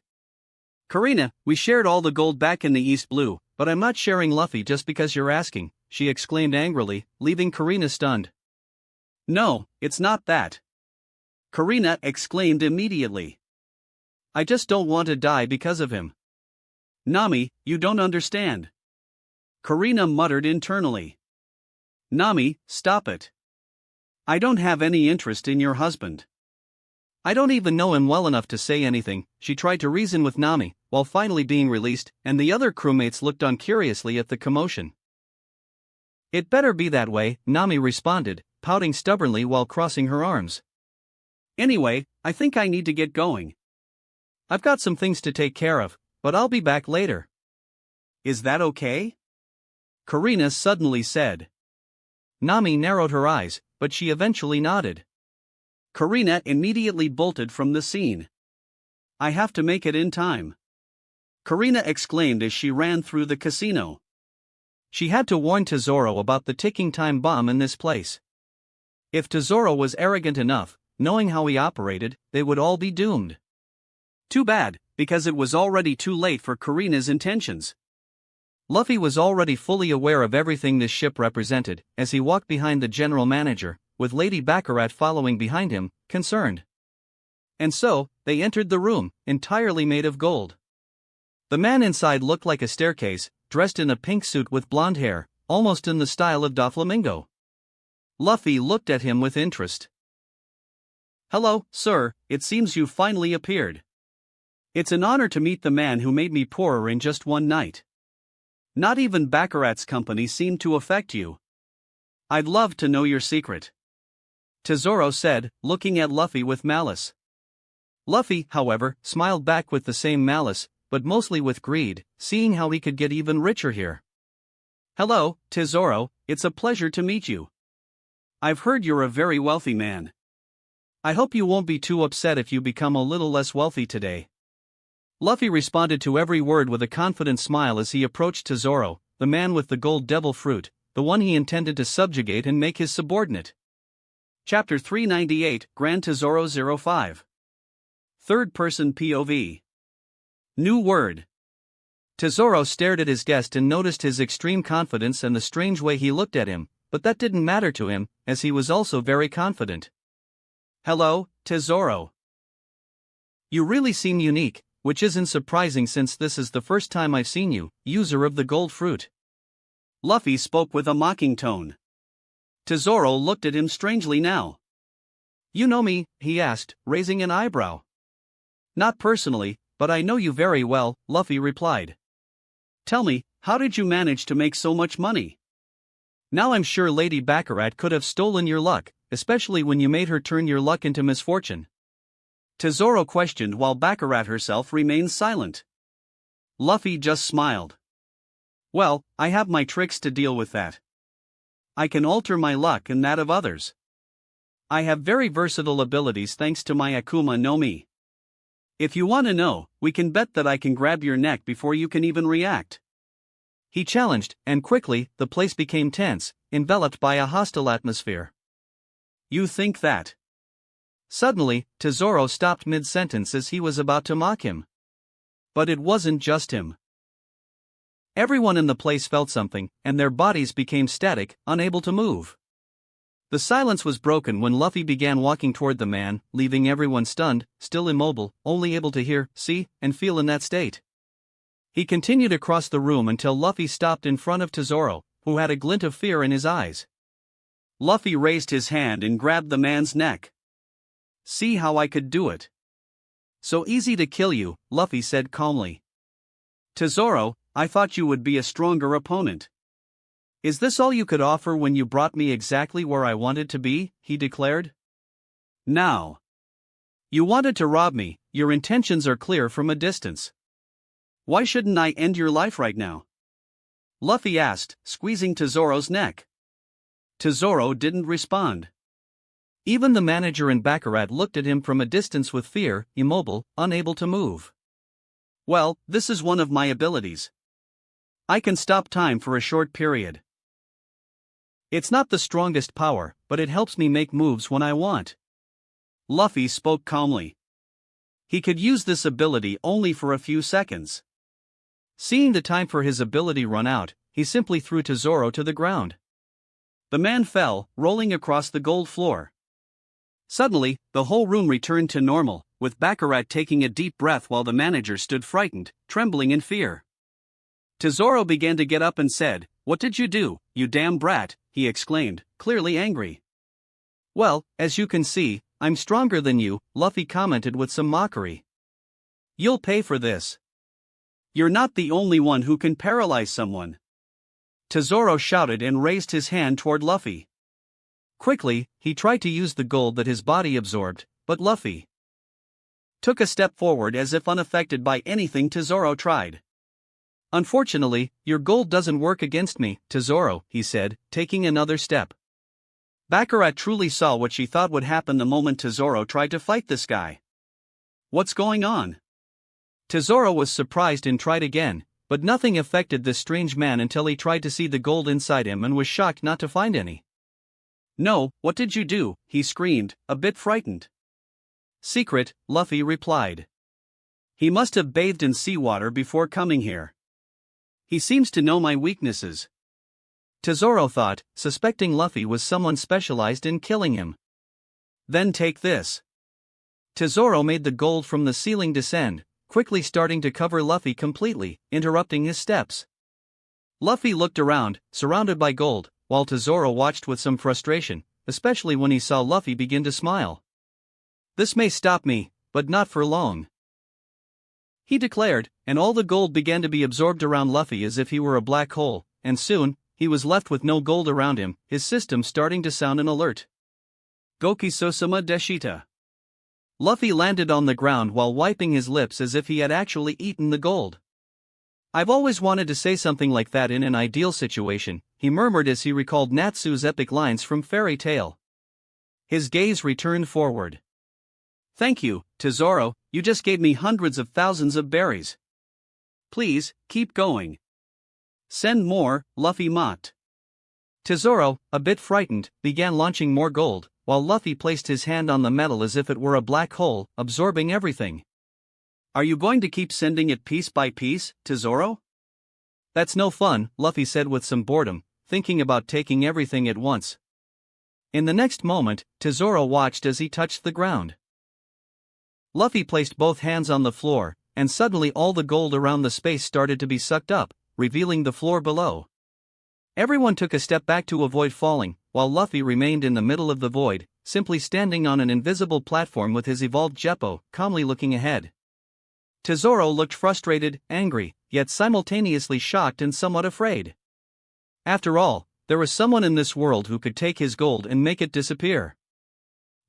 Speaker 1: Karina, we shared all the gold back in the East Blue, but I'm not sharing Luffy just because you're asking," she exclaimed angrily, leaving Karina stunned. "No, it's not that," Karina exclaimed immediately. "I just don't want to die because of him." "Nami, you don't understand," Karina muttered internally. "Nami, stop it. I don't have any interest in your husband. I don't even know him well enough to say anything," she tried to reason with Nami, while finally being released, and the other crewmates looked on curiously at the commotion. "It better be that way," Nami responded, pouting stubbornly while crossing her arms. "Anyway, I think I need to get going. I've got some things to take care of, but I'll be back later." "Is that okay?" Karina suddenly said. Nami narrowed her eyes, but she eventually nodded. Karina immediately bolted from the scene. "I have to make it in time," Karina exclaimed as she ran through the casino. She had to warn Tesoro about the ticking time bomb in this place. If Tesoro was arrogant enough, knowing how he operated, they would all be doomed. Too bad, because it was already too late for Karina's intentions. Luffy was already fully aware of everything this ship represented, as he walked behind the general manager, with Lady Baccarat following behind him, concerned. And so, they entered the room, entirely made of gold. The man inside looked like a staircase, dressed in a pink suit with blonde hair, almost in the style of Doflamingo. Luffy looked at him with interest. "Hello, sir, it seems you've finally appeared. It's an honor to meet the man who made me poorer in just one night. Not even Baccarat's company seemed to affect you. I'd love to know your secret," Tesoro said, looking at Luffy with malice. Luffy, however, smiled back with the same malice, but mostly with greed, seeing how he could get even richer here. "Hello, Tesoro, it's a pleasure to meet you. I've heard you're a very wealthy man. I hope you won't be too upset if you become a little less wealthy today." Luffy responded to every word with a confident smile as he approached Tesoro, the man with the gold devil fruit, the one he intended to subjugate and make his subordinate. Chapter 398, Grand Tesoro 05. Third-person POV. New word. Tesoro stared at his guest and noticed his extreme confidence and the strange way he looked at him, but that didn't matter to him, as he was also very confident. "Hello, Tesoro. You really seem unique, which isn't surprising since this is the first time I've seen you, user of the gold fruit." Luffy spoke with a mocking tone. Tesoro looked at him strangely now. "You know me?" he asked, raising an eyebrow. "Not personally, but I know you very well," Luffy replied. "Tell me, how did you manage to make so much money? Now I'm sure Lady Baccarat could have stolen your luck, especially when you made her turn your luck into misfortune," Tesoro questioned while Baccarat herself remained silent. Luffy just smiled. "Well, I have my tricks to deal with that. I can alter my luck and that of others. I have very versatile abilities thanks to my Akuma no Mi. If you want to know, we can bet that I can grab your neck before you can even react," he challenged, and quickly, the place became tense, enveloped by a hostile atmosphere. "You think that?" Suddenly, Tesoro stopped mid-sentence as he was about to mock him. But it wasn't just him. Everyone in the place felt something, and their bodies became static, unable to move. The silence was broken when Luffy began walking toward the man, leaving everyone stunned, still immobile, only able to hear, see, and feel in that state. He continued across the room until Luffy stopped in front of Tesoro, who had a glint of fear in his eyes. Luffy raised his hand and grabbed the man's neck. "See how I could do it." "So easy to kill you," Luffy said calmly. "Tesoro, I thought you would be a stronger opponent." "Is this all you could offer when you brought me exactly where I wanted to be?" he declared. "Now. You wanted to rob me, your intentions are clear from a distance. Why shouldn't I end your life right now?" Luffy asked, squeezing Tesoro's neck. Tesoro didn't respond. Even the manager and Baccarat looked at him from a distance with fear, immobile, unable to move. "Well, this is one of my abilities. I can stop time for a short period. It's not the strongest power, but it helps me make moves when I want." Luffy spoke calmly. He could use this ability only for a few seconds. Seeing the time for his ability run out, he simply threw Tesoro to the ground. The man fell, rolling across the gold floor. Suddenly, the whole room returned to normal, with Baccarat taking a deep breath while the manager stood frightened, trembling in fear. Tesoro began to get up and said, "What did you do, you damn brat?" he exclaimed, clearly angry. "Well, as you can see, I'm stronger than you," Luffy commented with some mockery. "You'll pay for this. You're not the only one who can paralyze someone." Tesoro shouted and raised his hand toward Luffy. Quickly, he tried to use the gold that his body absorbed, but Luffy took a step forward as if unaffected by anything Tesoro tried. "Unfortunately, your gold doesn't work against me, Tesoro," he said, taking another step. Baccarat truly saw what she thought would happen the moment Tesoro tried to fight this guy. "What's going on?" Tesoro was surprised and tried again, but nothing affected this strange man until he tried to see the gold inside him and was shocked not to find any. "No, what did you do?" he screamed, a bit frightened. "Secret," Luffy replied. "He must have bathed in seawater before coming here. He seems to know my weaknesses." Tesoro thought, suspecting Luffy was someone specialized in killing him. "Then take this." Tesoro made the gold from the ceiling descend, quickly starting to cover Luffy completely, interrupting his steps. Luffy looked around, surrounded by gold, while Tesoro watched with some frustration, especially when he saw Luffy begin to smile. "This may stop me, but not for long," he declared, and all the gold began to be absorbed around Luffy as if he were a black hole, and soon, he was left with no gold around him, his system starting to sound an alert. "Goki Sosama Deshita." Luffy landed on the ground while wiping his lips as if he had actually eaten the gold. "I've always wanted to say something like that in an ideal situation," he murmured as he recalled Natsu's epic lines from Fairy Tail. His gaze returned forward. "Thank you, Tesoro, you just gave me hundreds of thousands of berries. Please, keep going." "Send more," Luffy mocked. Tesoro, a bit frightened, began launching more gold, while Luffy placed his hand on the metal as if it were a black hole, absorbing everything. "Are you going to keep sending it piece by piece, Tesoro?" "That's no fun," Luffy said with some boredom, thinking about taking everything at once. In the next moment, Tesoro watched as he touched the ground. Luffy placed both hands on the floor, and suddenly all the gold around the space started to be sucked up, revealing the floor below. Everyone took a step back to avoid falling, while Luffy remained in the middle of the void, simply standing on an invisible platform with his evolved Geppo, calmly looking ahead. Tesoro looked frustrated, angry, yet simultaneously shocked and somewhat afraid. After all, there was someone in this world who could take his gold and make it disappear.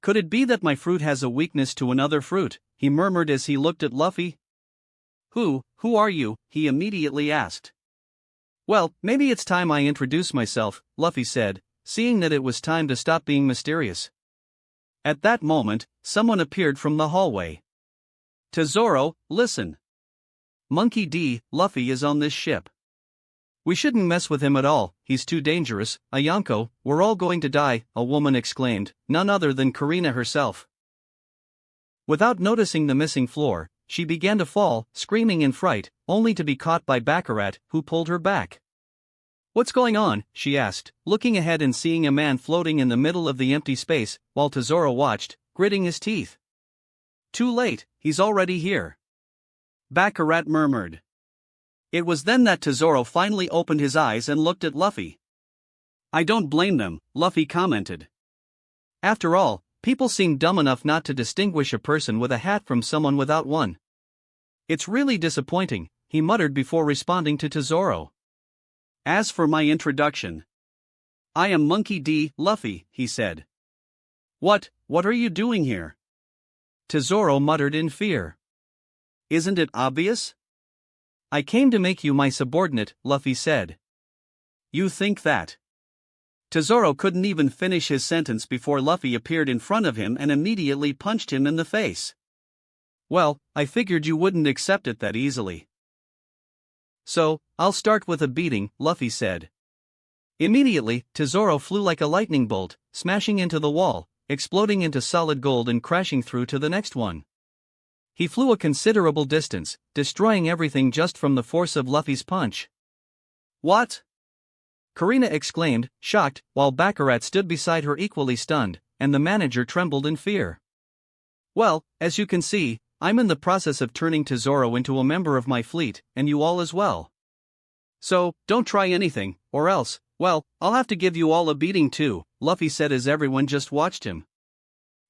Speaker 1: "Could it be that my fruit has a weakness to another fruit?" he murmured as he looked at Luffy. Who are you?" he immediately asked. "Well, maybe it's time I introduce myself," Luffy said, seeing that it was time to stop being mysterious. At that moment, someone appeared from the hallway. "Tesoro, listen. Monkey D. Luffy is on this ship. We shouldn't mess with him at all, he's too dangerous. Ayanko, we're all going to die," a woman exclaimed, none other than Karina herself. Without noticing the missing floor, she began to fall, screaming in fright, only to be caught by Baccarat, who pulled her back. "What's going on?" she asked, looking ahead and seeing a man floating in the middle of the empty space, while Tesoro watched, gritting his teeth. "Too late, he's already here," Baccarat murmured. It was then that Tesoro finally opened his eyes and looked at Luffy. "I don't blame them," Luffy commented. "After all, people seem dumb enough not to distinguish a person with a hat from someone without one. It's really disappointing," he muttered before responding to Tesoro. "As for my introduction, I am Monkey D. Luffy," he said. What are you doing here?" Tesoro muttered in fear. "Isn't it obvious?" "I came to make you my subordinate," Luffy said. "You think that?" Tesoro couldn't even finish his sentence before Luffy appeared in front of him and immediately punched him in the face. "Well, I figured you wouldn't accept it that easily. So, I'll start with a beating," Luffy said. Immediately, Tesoro flew like a lightning bolt, smashing into the wall, exploding into solid gold and crashing through to the next one. He flew a considerable distance, destroying everything just from the force of Luffy's punch. "What?" Karina exclaimed, shocked, while Baccarat stood beside her equally stunned, and the manager trembled in fear. "Well, as you can see, I'm in the process of turning Tesoro into a member of my fleet, and you all as well. So, don't try anything, or else, well, I'll have to give you all a beating too," Luffy said as everyone just watched him.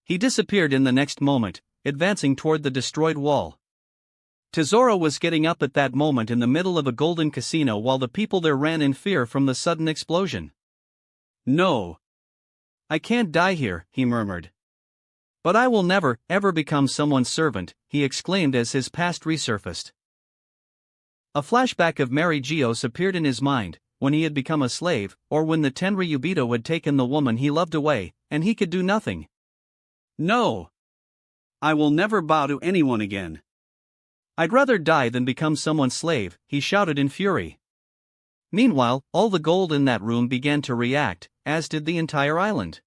Speaker 1: He disappeared in the next moment, advancing toward the destroyed wall. Tesoro was getting up at that moment in the middle of a golden casino while the people there ran in fear from the sudden explosion. "No. I can't die here," he murmured. "But I will never, ever become someone's servant," he exclaimed as his past resurfaced. A flashback of Mary Geos appeared in his mind, when he had become a slave, or when the Tenryubito had taken the woman he loved away, and he could do nothing. "No. I will never bow to anyone again. I'd rather die than become someone's slave," he shouted in fury. Meanwhile, all the gold in that room began to react, as did the entire island.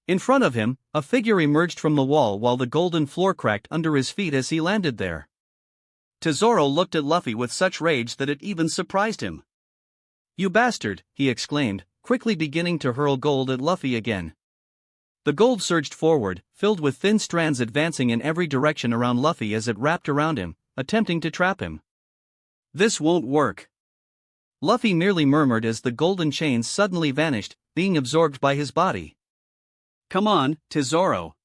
Speaker 1: In front of him, a figure emerged from the wall while the golden floor cracked under his feet as he landed there. Tesoro looked at Luffy with such rage that it even surprised him. "You bastard," he exclaimed, quickly beginning to hurl gold at Luffy again. The gold surged forward, filled with thin strands advancing in every direction around Luffy as it wrapped around him, attempting to trap him. "This won't work," Luffy merely murmured as the golden chains suddenly vanished, being absorbed by his body. "Come on, Tesoro.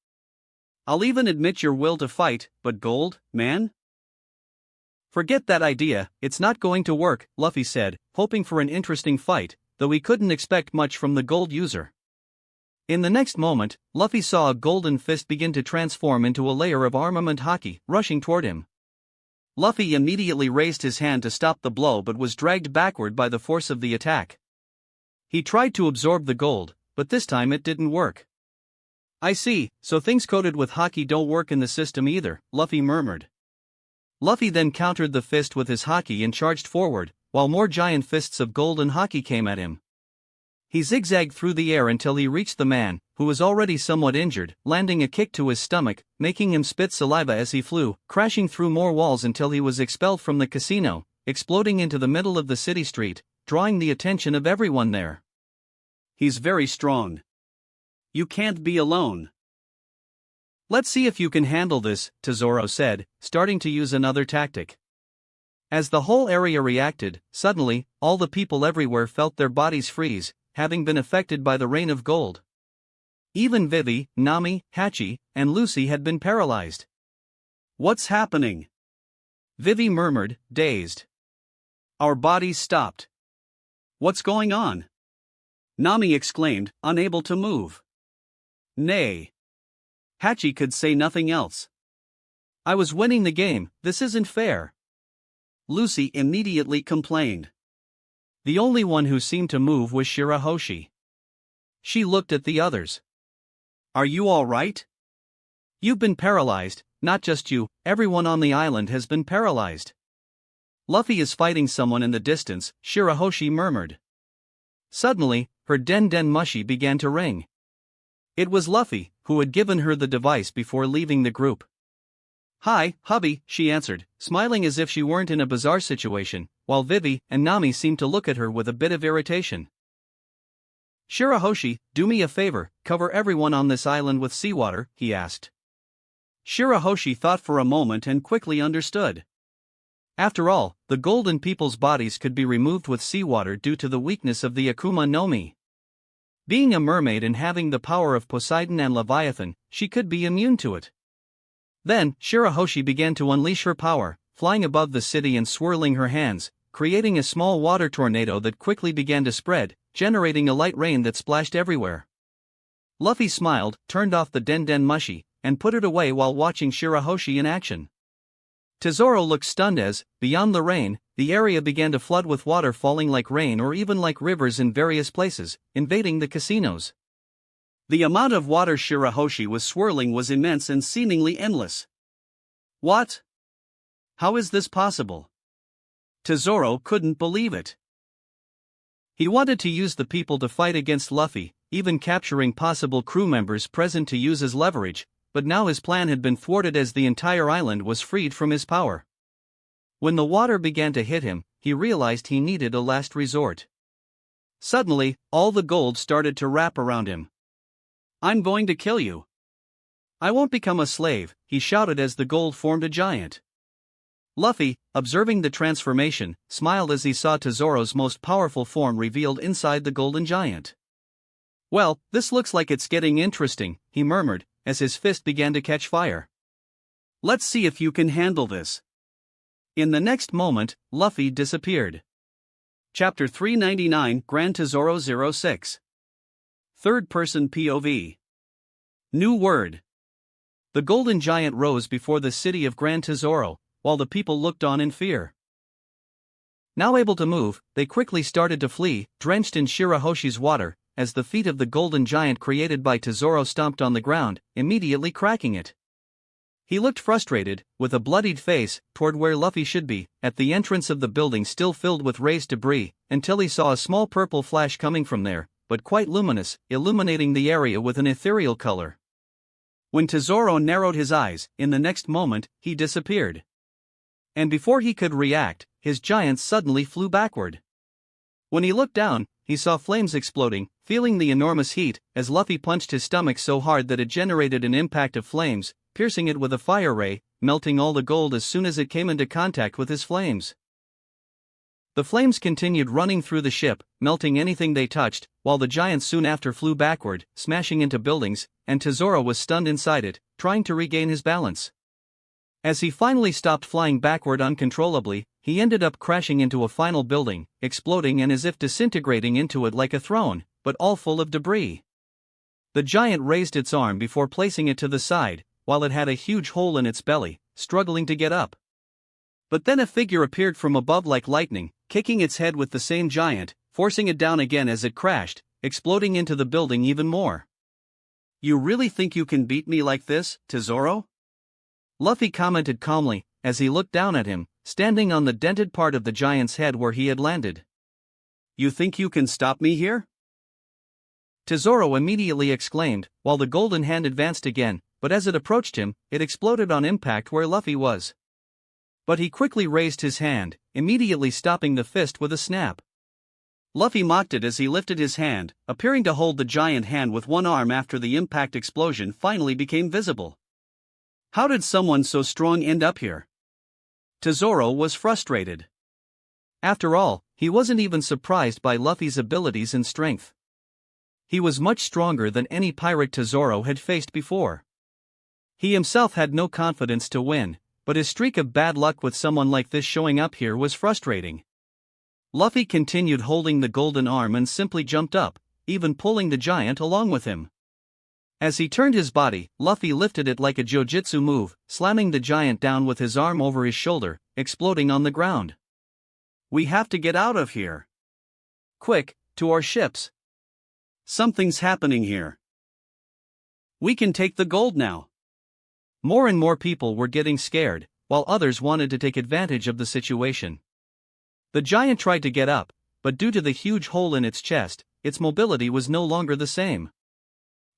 Speaker 1: I'll even admit your will to fight, but gold, man? Forget that idea, it's not going to work," Luffy said, hoping for an interesting fight, though he couldn't expect much from the gold user. In the next moment, Luffy saw a golden fist begin to transform into a layer of armament haki, rushing toward him. Luffy immediately raised his hand to stop the blow but was dragged backward by the force of the attack. He tried to absorb the gold, but this time it didn't work. "I see, so things coated with haki don't work in the system either," Luffy murmured. Luffy then countered the fist with his haki and charged forward, while more giant fists of golden haki came at him. He zigzagged through the air until he reached the man, who was already somewhat injured, landing a kick to his stomach, making him spit saliva as he flew, crashing through more walls until he was expelled from the casino, exploding into the middle of the city street, drawing the attention of everyone there. "He's very strong. You can't be alone. Let's see if you can handle this," Tesoro said, starting to use another tactic. As the whole area reacted, suddenly, all the people everywhere felt their bodies freeze, having been affected by the rain of gold. Even Vivi, Nami, Hachi, and Lucy had been paralyzed. "What's happening?" Vivi murmured, dazed. "Our bodies stopped. What's going on?" Nami exclaimed, unable to move. "Nay." Hachi could say nothing else. "I was winning the game, this isn't fair." Lucy immediately complained. The only one who seemed to move was Shirahoshi. She looked at the others. "Are you all right? You've been paralyzed, not just you, everyone on the island has been paralyzed." "Luffy is fighting someone in the distance," Shirahoshi murmured. Suddenly, her den mushi began to ring. It was Luffy, who had given her the device before leaving the group. "Hi, hubby," she answered, smiling as if she weren't in a bizarre situation, while Vivi and Nami seemed to look at her with a bit of irritation. "Shirahoshi, do me a favor, cover everyone on this island with seawater," he asked. Shirahoshi thought for a moment and quickly understood. After all, the golden people's bodies could be removed with seawater due to the weakness of the Akuma no Mi. Being a mermaid and having the power of Poseidon and Leviathan, she could be immune to it. Then, Shirahoshi began to unleash her power, flying above the city and swirling her hands, creating a small water tornado that quickly began to spread, generating a light rain that splashed everywhere. Luffy smiled, turned off the Den Mushi, and put it away while watching Shirahoshi in action. Tesoro looked stunned as, beyond the rain, the area began to flood with water falling like rain or even like rivers in various places, invading the casinos. The amount of water Shirahoshi was swirling was immense and seemingly endless. What? How is this possible? Tesoro couldn't believe it. He wanted to use the people to fight against Luffy, even capturing possible crew members present to use as leverage, but now his plan had been thwarted as the entire island was freed from his power. When the water began to hit him, he realized he needed a last resort. Suddenly, all the gold started to wrap around him. I'm going to kill you. I won't become a slave, he shouted as the gold formed a giant. Luffy, observing the transformation, smiled as he saw Tesoro's most powerful form revealed inside the golden giant. Well, this looks like it's getting interesting, he murmured, as his fist began to catch fire. Let's see if you can handle this. In the next moment, Luffy disappeared. Chapter 399 Grand Tesoro 06. Third-person POV. New word. The golden giant rose before the city of Grand Tesoro, while the people looked on in fear. Now able to move, they quickly started to flee, drenched in Shirahoshi's water, as the feet of the golden giant created by Tesoro stomped on the ground, immediately cracking it. He looked frustrated, with a bloodied face, toward where Luffy should be, at the entrance of the building still filled with raised debris, until he saw a small purple flash coming from there, but quite luminous, illuminating the area with an ethereal color. When Tesoro narrowed his eyes, in the next moment, he disappeared. And before he could react, his giant suddenly flew backward. When he looked down, he saw flames exploding, feeling the enormous heat, as Luffy punched his stomach so hard that it generated an impact of flames, piercing it with a fire ray, melting all the gold as soon as it came into contact with his flames. The flames continued running through the ship, melting anything they touched, while the giant soon after flew backward, smashing into buildings, and Tesoro was stunned inside it, trying to regain his balance. As he finally stopped flying backward uncontrollably, he ended up crashing into a final building, exploding and as if disintegrating into it like a throne, but all full of debris. The giant raised its arm before placing it to the side, while it had a huge hole in its belly, struggling to get up. But then a figure appeared from above like lightning, kicking its head with the same giant, forcing it down again as it crashed, exploding into the building even more. You really think you can beat me like this, Tesoro? Luffy commented calmly, as he looked down at him, standing on the dented part of the giant's head where he had landed. You think you can stop me here? Tesoro immediately exclaimed, while the golden hand advanced again, but as it approached him, it exploded on impact where Luffy was. But he quickly raised his hand, immediately stopping the fist with a snap. Luffy mocked it as he lifted his hand, appearing to hold the giant hand with one arm after the impact explosion finally became visible. How did someone so strong end up here? Tesoro was frustrated. After all, he wasn't even surprised by Luffy's abilities and strength. He was much stronger than any pirate Tesoro had faced before. He himself had no confidence to win, but his streak of bad luck with someone like this showing up here was frustrating. Luffy continued holding the golden arm and simply jumped up, even pulling the giant along with him. As he turned his body, Luffy lifted it like a jojutsu move, slamming the giant down with his arm over his shoulder, exploding on the ground. We have to get out of here. Quick, to our ships. Something's happening here. We can take the gold now. More and more people were getting scared, while others wanted to take advantage of the situation. The giant tried to get up, but due to the huge hole in its chest, its mobility was no longer the same.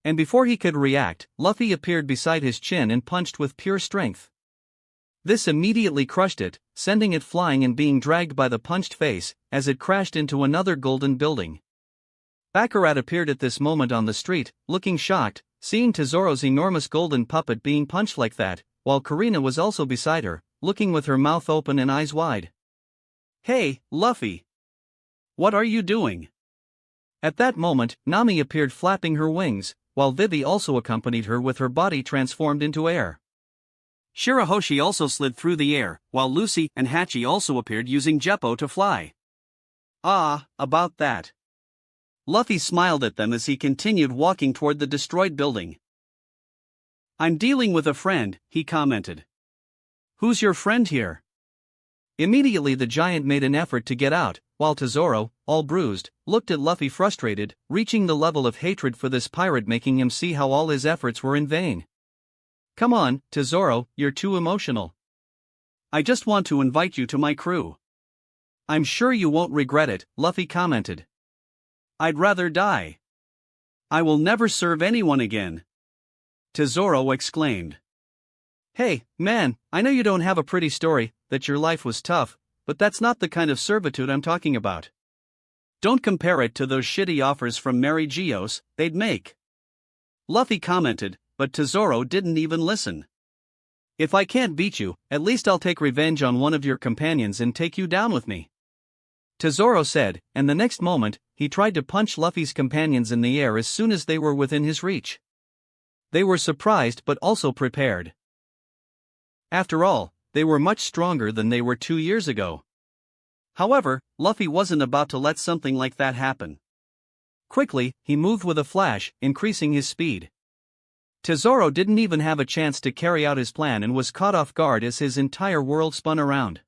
Speaker 1: And before he could react, Luffy appeared beside his chin and punched with pure strength. This immediately crushed it, sending it flying and being dragged by the punched face, as it crashed into another golden building. Baccarat appeared at this moment on the street, looking shocked, seeing Tesoro's enormous golden puppet being punched like that, while Karina was also beside her, looking with her mouth open and eyes wide. "Hey, Luffy! What are you doing?" At that moment, Nami appeared flapping her wings, while Vivi also accompanied her with her body transformed into air. Shirahoshi also slid through the air, while Lucy and Hachi also appeared using Jeppo to fly. About that. Luffy smiled at them as he continued walking toward the destroyed building. "I'm dealing with a friend," he commented. "Who's your friend here?" Immediately the giant made an effort to get out, while Tesoro, all bruised, looked at Luffy frustrated, reaching the level of hatred for this pirate, making him see how all his efforts were in vain. "Come on, Tesoro, you're too emotional. I just want to invite you to my crew." "I'm sure you won't regret it," Luffy commented. "I'd rather die. I will never serve anyone again," Tesoro exclaimed. "Hey, man, I know you don't have a pretty story, that your life was tough, but that's not the kind of servitude I'm talking about. Don't compare it to those shitty offers from Mary Geos they'd make," Luffy commented, but Tesoro didn't even listen. "If I can't beat you, at least I'll take revenge on one of your companions and take you down with me," Tesoro said, and the next moment, he tried to punch Luffy's companions in the air as soon as they were within his reach. They were surprised but also prepared. After all, they were much stronger than they were 2 years ago. However, Luffy wasn't about to let something like that happen. Quickly, he moved with a flash, increasing his speed. Tesoro didn't even have a chance to carry out his plan and was caught off guard as his entire world spun around.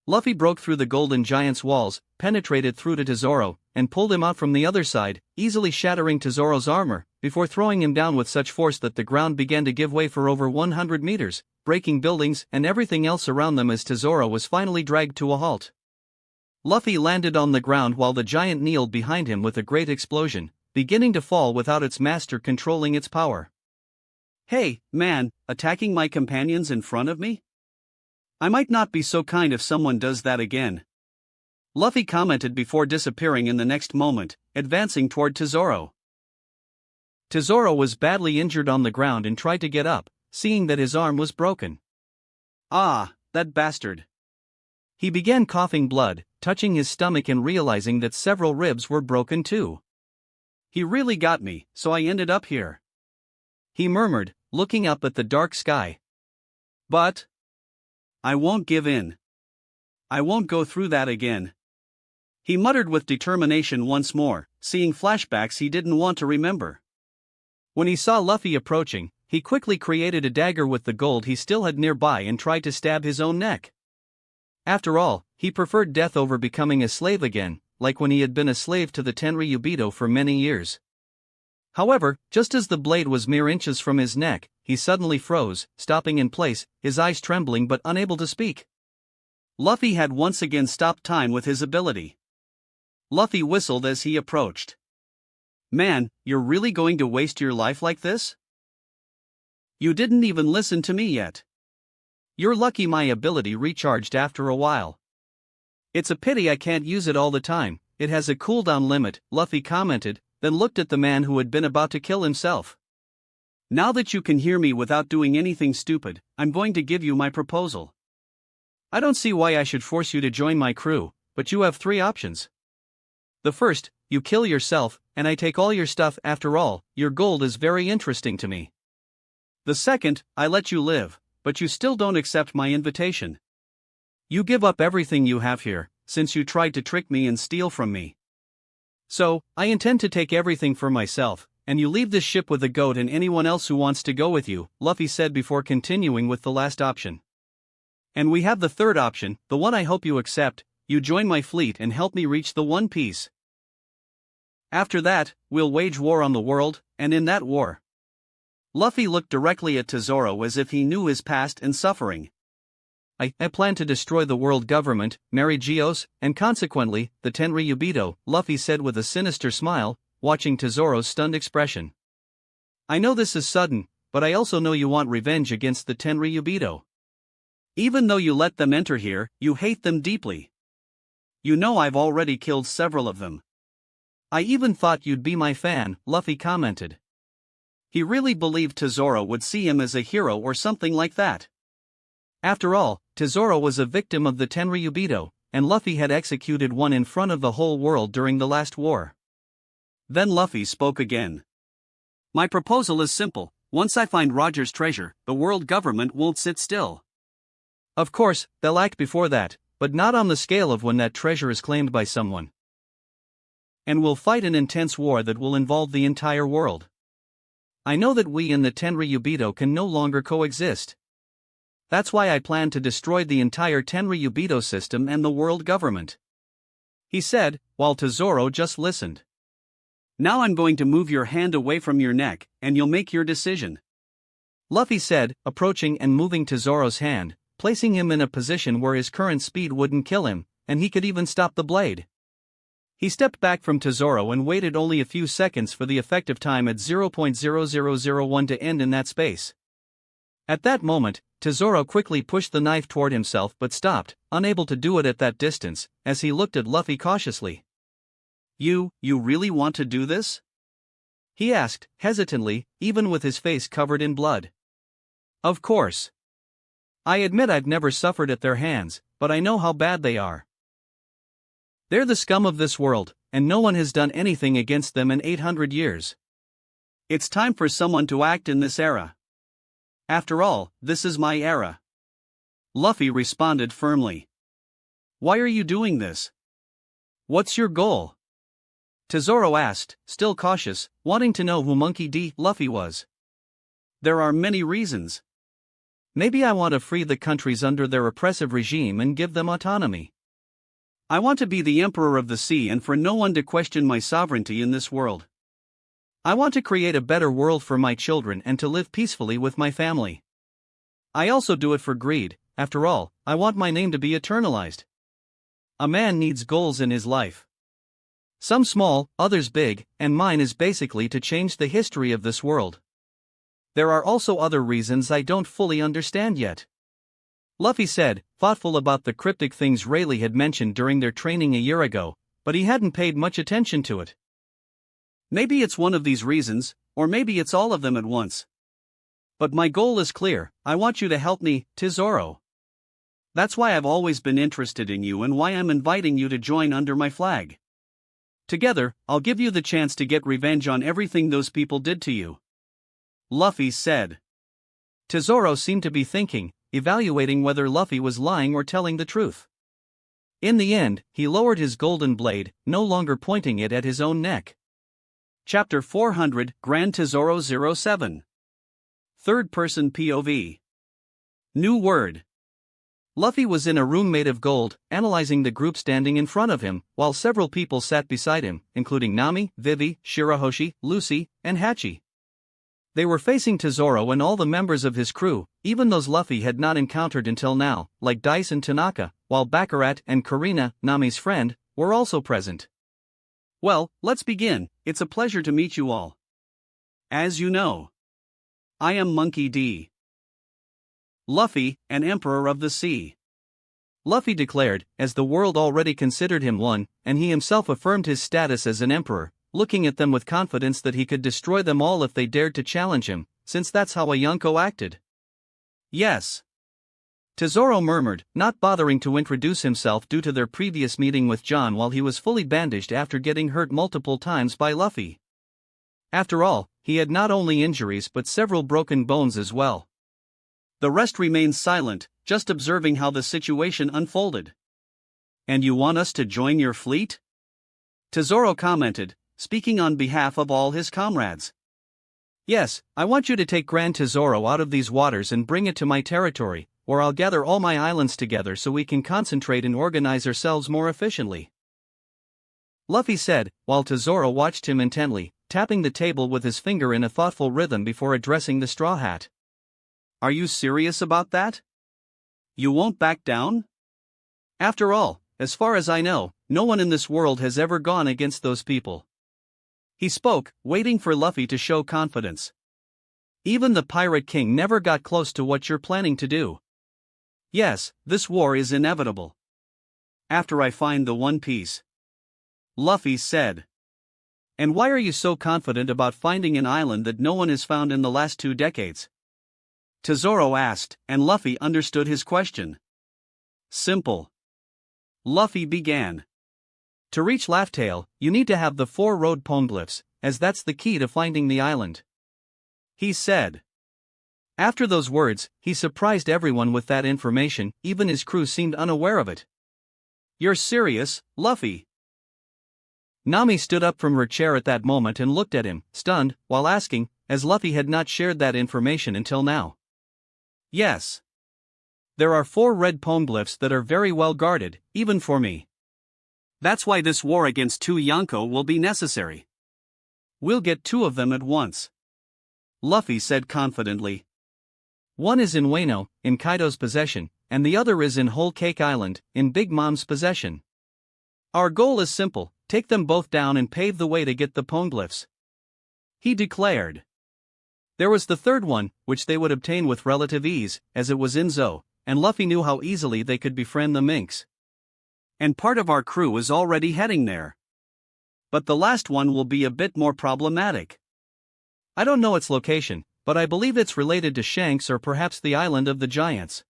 Speaker 1: Luffy broke through the golden giant's walls, penetrated through to Tesoro, and pulled him out from the other side, easily shattering Tesoro's armor, before throwing him down with such force that the ground began to give way for over 100 meters, breaking buildings and everything else around them as Tesoro was finally dragged to a halt. Luffy landed on the ground while the giant kneeled behind him with a great explosion, beginning to fall without its master controlling its power. "Hey, man, attacking my companions in front of me? I might not be so kind if someone does that again," Luffy commented before disappearing in the next moment, advancing toward Tesoro. Tesoro was badly injured on the ground and tried to get up, seeing that his arm was broken. That bastard. He began coughing blood, touching his stomach and realizing that several ribs were broken too. "He really got me, so I ended up here," he murmured, looking up at the dark sky. "But I won't give in. I won't go through that again," he muttered with determination once more, seeing flashbacks he didn't want to remember. When he saw Luffy approaching, he quickly created a dagger with the gold he still had nearby and tried to stab his own neck. After all, he preferred death over becoming a slave again, like when he had been a slave to the Tenryubito for many years. However, just as the blade was mere inches from his neck, he suddenly froze, stopping in place, his eyes trembling but unable to speak. Luffy had once again stopped time with his ability. Luffy whistled as he approached. "Man, you're really going to waste your life like this? You didn't even listen to me yet. You're lucky my ability recharged after a while. It's a pity I can't use it all the time, it has a cooldown limit," Luffy commented, then looked at the man who had been about to kill himself. "Now that you can hear me without doing anything stupid, I'm going to give you my proposal. I don't see why I should force you to join my crew, but you have 3 options. The first, you kill yourself, and I take all your stuff. After all, your gold is very interesting to me. The second, I let you live, but you still don't accept my invitation. You give up everything you have here, since you tried to trick me and steal from me. So, I intend to take everything for myself, and you leave this ship with the goat and anyone else who wants to go with you," Luffy said before continuing with the last option. "And we have the third option, the one I hope you accept, you join my fleet and help me reach the One Piece. After that, we'll wage war on the world, and in that war..." Luffy looked directly at Tesoro as if he knew his past and suffering. I plan to destroy the world government, Mary Geos, and consequently, the Tenryubito," Luffy said with a sinister smile, watching Tesoro's stunned expression. "I know this is sudden, but I also know you want revenge against the Tenryubito. Even though you let them enter here, you hate them deeply. You know I've already killed several of them. I even thought you'd be my fan," Luffy commented. He really believed Tesoro would see him as a hero or something like that. After all, Tesoro was a victim of the Tenryubito, and Luffy had executed one in front of the whole world during the last war. Then Luffy spoke again. My proposal is simple. Once I find Roger's treasure, the world government won't sit still. Of course, they'll act before that, but not on the scale of when that treasure is claimed by someone. And we'll fight an intense war that will involve the entire world. I know that we and the Tenryubito can no longer coexist. That's why I plan to destroy the entire Tenryubito system and the world government. He said, while Tesoro just listened. Now I'm going to move your hand away from your neck, and you'll make your decision. Luffy said, approaching and moving Tesoro's hand, placing him in a position where his current speed wouldn't kill him, and he could even stop the blade. He stepped back from Tesoro and waited only a few seconds for the effective time at 0.0001 to end in that space. At that moment, Tesoro quickly pushed the knife toward himself but stopped, unable to do it at that distance, as he looked at Luffy cautiously. You really want to do this? He asked, hesitantly, even with his face covered in blood. Of course. I admit I've never suffered at their hands, but I know how bad they are. They're the scum of this world, and no one has done anything against them in 800 years. It's time for someone to act in this era. After all, this is my era. Luffy responded firmly. Why are you doing this? What's your goal? Tesoro asked, still cautious, wanting to know who Monkey D. Luffy was. There are many reasons. Maybe I want to free the countries under their oppressive regime and give them autonomy. I want to be the emperor of the sea and for no one to question my sovereignty in this world. I want to create a better world for my children and to live peacefully with my family. I also do it for greed. After all, I want my name to be eternalized. A man needs goals in his life. Some small, others big, and mine is basically to change the history of this world. There are also other reasons I don't fully understand yet. Luffy said, thoughtful about the cryptic things Rayleigh had mentioned during their training a year ago, but he hadn't paid much attention to it. Maybe it's one of these reasons, or maybe it's all of them at once. But my goal is clear. I want you to help me, Tesoro. That's why I've always been interested in you and why I'm inviting you to join under my flag. Together, I'll give you the chance to get revenge on everything those people did to you. Luffy said. Tesoro seemed to be thinking, evaluating whether Luffy was lying or telling the truth. In the end, he lowered his golden blade, no longer pointing it at his own neck. Chapter 400, Grand Tesoro 07. Third-person POV. New word. Luffy was in a room made of gold, analyzing the group standing in front of him, while several people sat beside him, including Nami, Vivi, Shirahoshi, Lucy, and Hachi. They were facing Tesoro and all the members of his crew, even those Luffy had not encountered until now, like Dice and Tanaka, while Baccarat and Karina, Nami's friend, were also present. Well, let's begin. It's a pleasure to meet you all. As you know, I am Monkey D. Luffy, an Emperor of the Sea. Luffy declared, as the world already considered him one, and he himself affirmed his status as an emperor, looking at them with confidence that he could destroy them all if they dared to challenge him, since that's how a Yonko acted. Yes. Tesoro murmured, not bothering to introduce himself due to their previous meeting with John while he was fully bandaged after getting hurt multiple times by Luffy. After all, he had not only injuries but several broken bones as well. The rest remained silent, just observing how the situation unfolded. And you want us to join your fleet? Tesoro commented, speaking on behalf of all his comrades. Yes, I want you to take Grand Tesoro out of these waters and bring it to my territory, or I'll gather all my islands together so we can concentrate and organize ourselves more efficiently. Luffy said, while Tesoro watched him intently, tapping the table with his finger in a thoughtful rhythm before addressing the Straw Hat. Are you serious about that? You won't back down? After all, as far as I know, no one in this world has ever gone against those people. He spoke, waiting for Luffy to show confidence. Even the Pirate King never got close to what you're planning to do. Yes, this war is inevitable. After I find the One Piece. Luffy said. And why are you so confident about finding an island that no one has found in the last 2 decades? Tesoro asked, and Luffy understood his question. Simple. Luffy began. To reach Laugh-Tale, you need to have the 4 road poneglyphs, as that's the key to finding the island. He said. After those words, he surprised everyone with that information, even his crew seemed unaware of it. You're serious, Luffy? Nami stood up from her chair at that moment and looked at him, stunned, while asking, as Luffy had not shared that information until now. Yes. There are 4 red poneglyphs that are very well guarded, even for me. That's why this war against 2 Yonko will be necessary. We'll get 2 of them at once. Luffy said confidently. One is in Wano, in Kaido's possession, and the other is in Whole Cake Island, in Big Mom's possession. Our goal is simple, take them both down and pave the way to get the poneglyphs. He declared. There was the third one, which they would obtain with relative ease, as it was in Zou, and Luffy knew how easily they could befriend the minks. And part of our crew is already heading there. But the last one will be a bit more problematic. I don't know its location, but I believe it's related to Shanks or perhaps the island of the giants.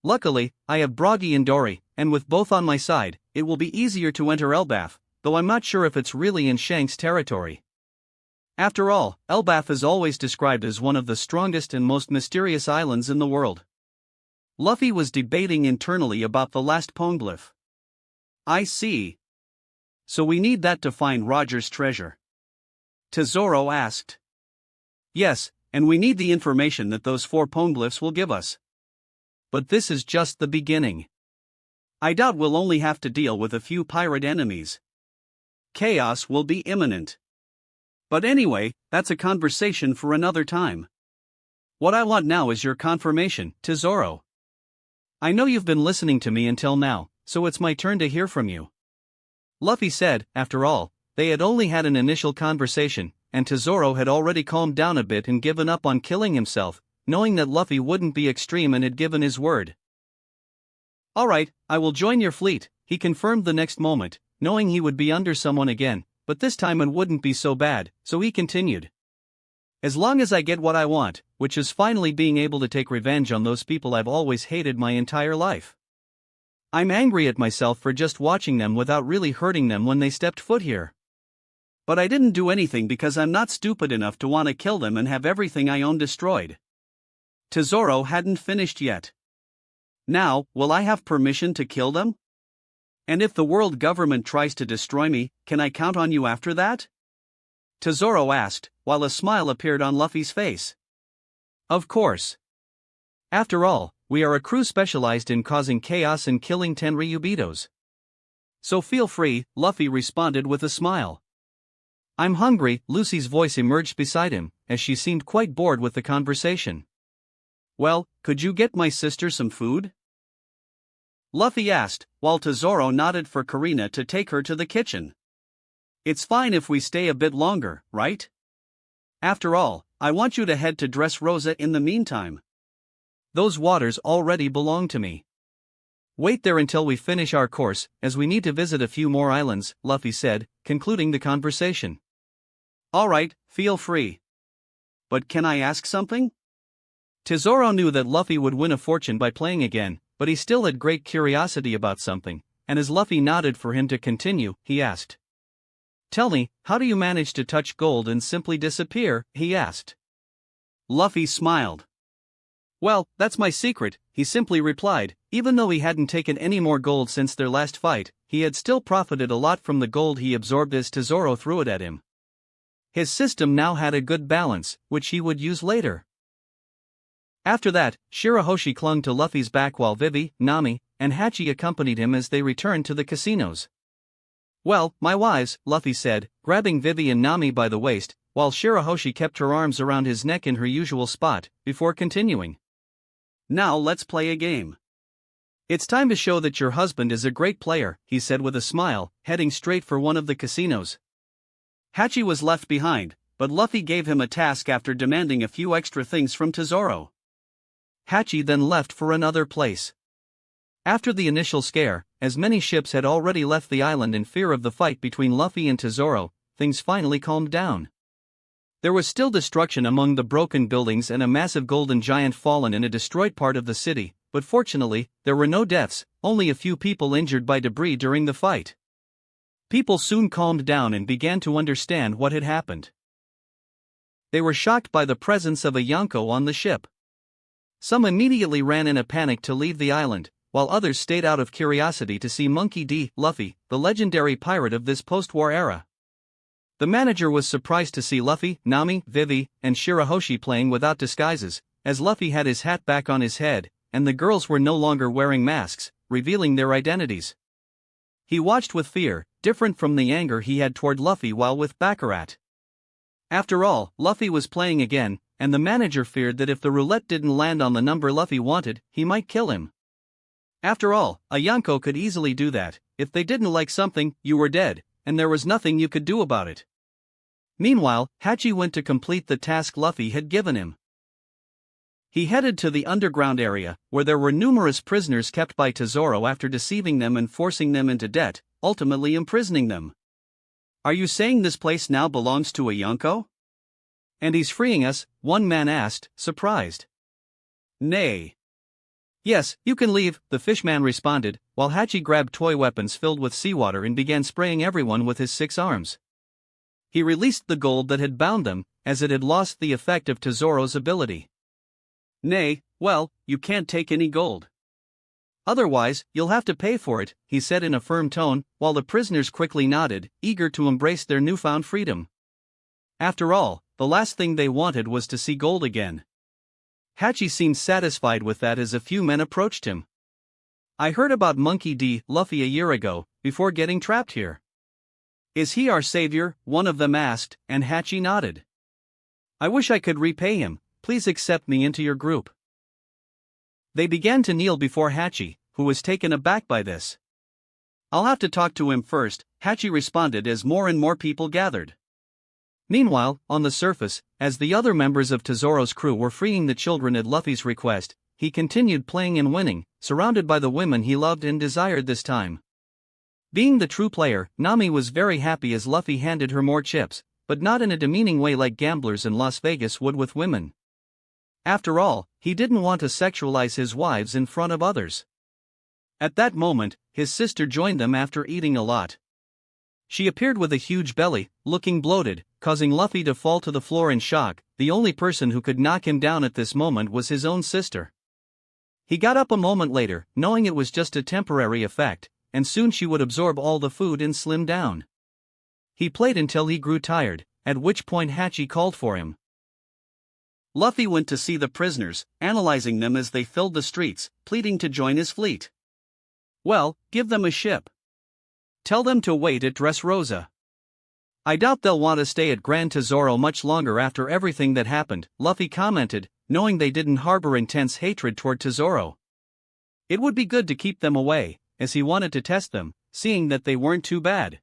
Speaker 1: Luckily, I have Broggy and Dory, and with both on my side, it will be easier to enter Elbaf, though I'm not sure if it's really in Shanks' territory. After all, Elbaf is always described as one of the strongest and most mysterious islands in the world. Luffy was debating internally about the last poneglyph. I see. So we need that to find Roger's treasure? Tesoro asked. Yes, and we need the information that those 4 poneglyphs will give us. But this is just the beginning. I doubt we'll only have to deal with a few pirate enemies. Chaos will be imminent. But anyway, that's a conversation for another time. What I want now is your confirmation, Tesoro. I know you've been listening to me until now, so it's my turn to hear from you. Luffy said, after all, they had only had an initial conversation, and Tesoro had already calmed down a bit and given up on killing himself, knowing that Luffy wouldn't be extreme and had given his word. Alright, I will join your fleet, he confirmed the next moment, knowing he would be under someone again, but this time it wouldn't be so bad, so he continued. As long as I get what I want, which is finally being able to take revenge on those people I've always hated my entire life. I'm angry at myself for just watching them without really hurting them when they stepped foot here. But I didn't do anything because I'm not stupid enough to want to kill them and have everything I own destroyed. Tesoro hadn't finished yet. Now, will I have permission to kill them? And if the world government tries to destroy me, can I count on you after that? Tesoro asked, while a smile appeared on Luffy's face. Of course. After all, we are a crew specialized in causing chaos and killing Tenryubitos. So feel free, Luffy responded with a smile. I'm hungry, Lucy's voice emerged beside him, as she seemed quite bored with the conversation. Well, could you get my sister some food? Luffy asked, while Tesoro nodded for Karina to take her to the kitchen. It's fine if we stay a bit longer, right? After all, I want you to head to Dressrosa in the meantime. Those waters already belong to me. Wait there until we finish our course, as we need to visit a few more islands, Luffy said, concluding the conversation. Alright, feel free. But can I ask something? Tesoro knew that Luffy would win a fortune by playing again, but he still had great curiosity about something, and as Luffy nodded for him to continue, he asked. Tell me, how do you manage to touch gold and simply disappear? He asked. Luffy smiled. Well, that's my secret, he simply replied. Even though he hadn't taken any more gold since their last fight, he had still profited a lot from the gold he absorbed as Tesoro threw it at him. His system now had a good balance, which he would use later. After that, Shirahoshi clung to Luffy's back while Vivi, Nami, and Hachi accompanied him as they returned to the casinos. Well, my wives, Luffy said, grabbing Vivi and Nami by the waist, while Shirahoshi kept her arms around his neck in her usual spot, before continuing. Now let's play a game. It's time to show that your husband is a great player, he said with a smile, heading straight for one of the casinos. Hachi was left behind, but Luffy gave him a task after demanding a few extra things from Tesoro. Hachi then left for another place. After the initial scare, as many ships had already left the island in fear of the fight between Luffy and Tesoro, things finally calmed down. There was still destruction among the broken buildings and a massive golden giant fallen in a destroyed part of the city, but fortunately, there were no deaths, only a few people injured by debris during the fight. People soon calmed down and began to understand what had happened. They were shocked by the presence of a Yonko on the ship. Some immediately ran in a panic to leave the island, while others stayed out of curiosity to see Monkey D. Luffy, the legendary pirate of this post-war era. The manager was surprised to see Luffy, Nami, Vivi, and Shirahoshi playing without disguises, as Luffy had his hat back on his head, and the girls were no longer wearing masks, revealing their identities. He watched with fear, different from the anger he had toward Luffy while with Baccarat. After all, Luffy was playing again, and the manager feared that if the roulette didn't land on the number Luffy wanted, he might kill him. After all, a Yonko could easily do that. If they didn't like something, you were dead, and there was nothing you could do about it. Meanwhile, Hachi went to complete the task Luffy had given him. He headed to the underground area, where there were numerous prisoners kept by Tesoro after deceiving them and forcing them into debt, ultimately imprisoning them. "Are you saying this place now belongs to a Yonko? And he's freeing us?" one man asked, surprised. "Nay. Yes, you can leave," the fishman responded, while Hachi grabbed toy weapons filled with seawater and began spraying everyone with his 6 arms. He released the gold that had bound them, as it had lost the effect of Tesoro's ability. "Nay, well, you can't take any gold. Otherwise, you'll have to pay for it," he said in a firm tone, while the prisoners quickly nodded, eager to embrace their newfound freedom. After all, the last thing they wanted was to see gold again. Hachi seemed satisfied with that as a few men approached him. "I heard about Monkey D. Luffy a year ago, before getting trapped here. Is he our savior?" one of them asked, and Hachi nodded. "I wish I could repay him. Please accept me into your group." They began to kneel before Hachi, who was taken aback by this. "I'll have to talk to him first," Hachi responded as more and more people gathered. Meanwhile, on the surface, as the other members of Tesoro's crew were freeing the children at Luffy's request, he continued playing and winning, surrounded by the women he loved and desired this time. Being the true player, Nami was very happy as Luffy handed her more chips, but not in a demeaning way like gamblers in Las Vegas would with women. After all, he didn't want to sexualize his wives in front of others. At that moment, his sister joined them after eating a lot. She appeared with a huge belly, looking bloated, causing Luffy to fall to the floor in shock. The only person who could knock him down at this moment was his own sister. He got up a moment later, knowing it was just a temporary effect, and soon she would absorb all the food and slim down. He played until he grew tired, at which point Hachi called for him. Luffy went to see the prisoners, analyzing them as they filled the streets, pleading to join his fleet. "Well, give them a ship. Tell them to wait at Dressrosa. I doubt they'll want to stay at Grand Tesoro much longer after everything that happened," Luffy commented, knowing they didn't harbor intense hatred toward Tesoro. It would be good to keep them away, as he wanted to test them, seeing that they weren't too bad.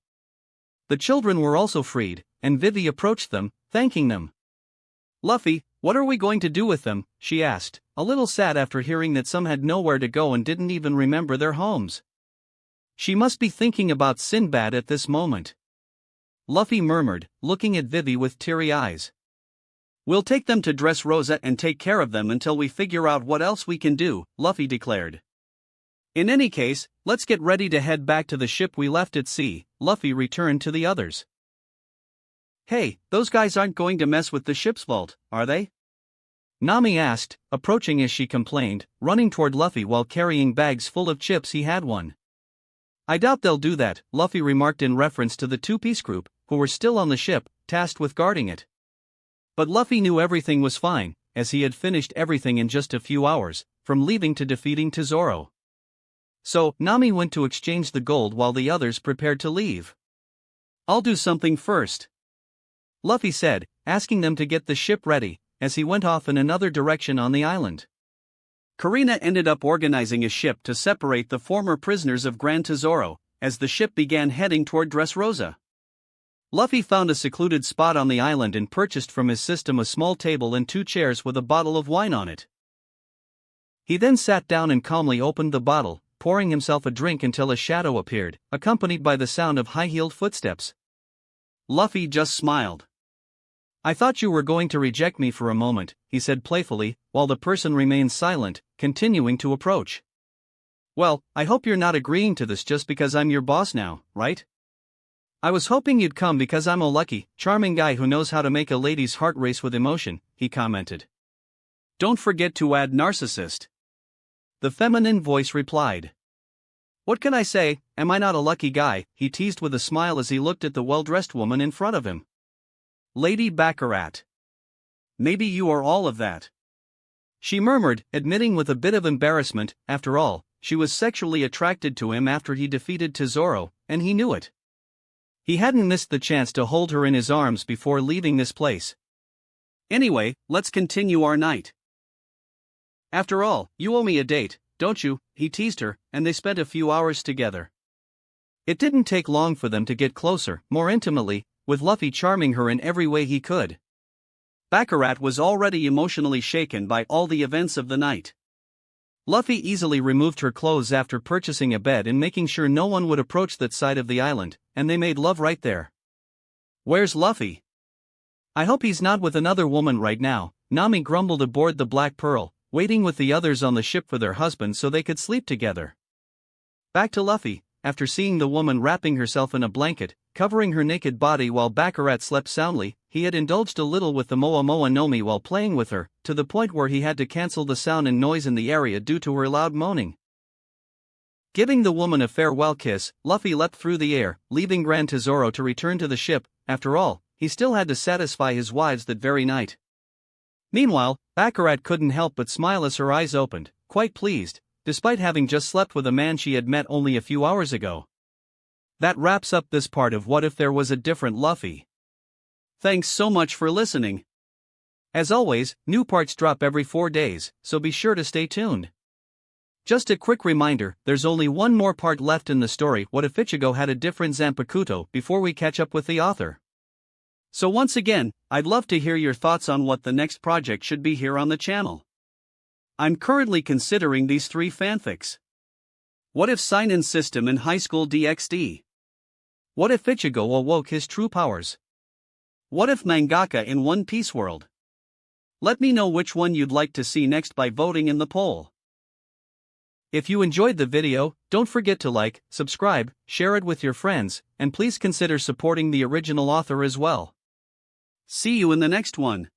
Speaker 1: The children were also freed, and Vivi approached them, thanking them. "Luffy, what are we going to do with them?" she asked, a little sad after hearing that some had nowhere to go and didn't even remember their homes. She must be thinking about Sinbad at this moment. Luffy murmured, looking at Vivi with teary eyes. "We'll take them to Dressrosa and take care of them until we figure out what else we can do," Luffy declared. "In any case, let's get ready to head back to the ship we left at sea," Luffy returned to the others. "Hey, those guys aren't going to mess with the ship's vault, are they?" Nami asked, approaching as she complained, running toward Luffy while carrying bags full of chips he had won. "I doubt they'll do that," Luffy remarked in reference to the two-piece group, who were still on the ship, tasked with guarding it. But Luffy knew everything was fine, as he had finished everything in just a few hours, from leaving to defeating Tesoro. So, Nami went to exchange the gold while the others prepared to leave. "I'll do something first," Luffy said, asking them to get the ship ready, as he went off in another direction on the island. Karina ended up organizing a ship to separate the former prisoners of Grand Tesoro, as the ship began heading toward Dressrosa. Luffy found a secluded spot on the island and purchased from his system a small table and 2 chairs with a bottle of wine on it. He then sat down and calmly opened the bottle, pouring himself a drink until a shadow appeared, accompanied by the sound of high-heeled footsteps. Luffy just smiled. I thought you were going to reject me for a moment, he said playfully, while the person remained silent, continuing to approach. Well, I hope you're not agreeing to this just because I'm your boss now, right? I was hoping you'd come because I'm a lucky, charming guy who knows how to make a lady's heart race with emotion, he commented. Don't forget to add narcissist. The feminine voice replied. What can I say, am I not a lucky guy, he teased with a smile as he looked at the well-dressed woman in front of him. Lady Baccarat. Maybe you are all of that. She murmured, admitting with a bit of embarrassment, after all, she was sexually attracted to him after he defeated Tesoro, and he knew it. He hadn't missed the chance to hold her in his arms before leaving this place. Anyway, let's continue our night. After all, you owe me a date, don't you? He teased her, and they spent a few hours together. It didn't take long for them to get closer, more intimately, with Luffy charming her in every way he could. Baccarat was already emotionally shaken by all the events of the night. Luffy easily removed her clothes after purchasing a bed and making sure no one would approach that side of the island, and they made love right there. Where's Luffy? I hope he's not with another woman right now, Nami grumbled aboard the Black Pearl, waiting with the others on the ship for their husbands so they could sleep together. Back to Luffy, after seeing the woman wrapping herself in a blanket, covering her naked body while Baccarat slept soundly, he had indulged a little with the Moa Moa Nomi while playing with her, to the point where he had to cancel the sound and noise in the area due to her loud moaning. Giving the woman a farewell kiss, Luffy leapt through the air, leaving Grand Tesoro to return to the ship. After all, he still had to satisfy his wives that very night. Meanwhile, Baccarat couldn't help but smile as her eyes opened, quite pleased, despite having just slept with a man she had met only a few hours ago. That wraps up this part of What If There Was a Different Luffy. Thanks so much for listening. As always, new parts drop every 4 days, so be sure to stay tuned. Just a quick reminder, there's only one more part left in the story, What If Ichigo Had a Different Zanpakuto, before we catch up with the author. So once again, I'd love to hear your thoughts on what the next project should be here on the channel. I'm currently considering these 3 fanfics. What if sign-in system in High School DxD? What if Ichigo awoke his true powers? What if Mangaka in One Piece world? Let me know which one you'd like to see next by voting in the poll. If you enjoyed the video, don't forget to like, subscribe, share it with your friends, and please consider supporting the original author as well. See you in the next one.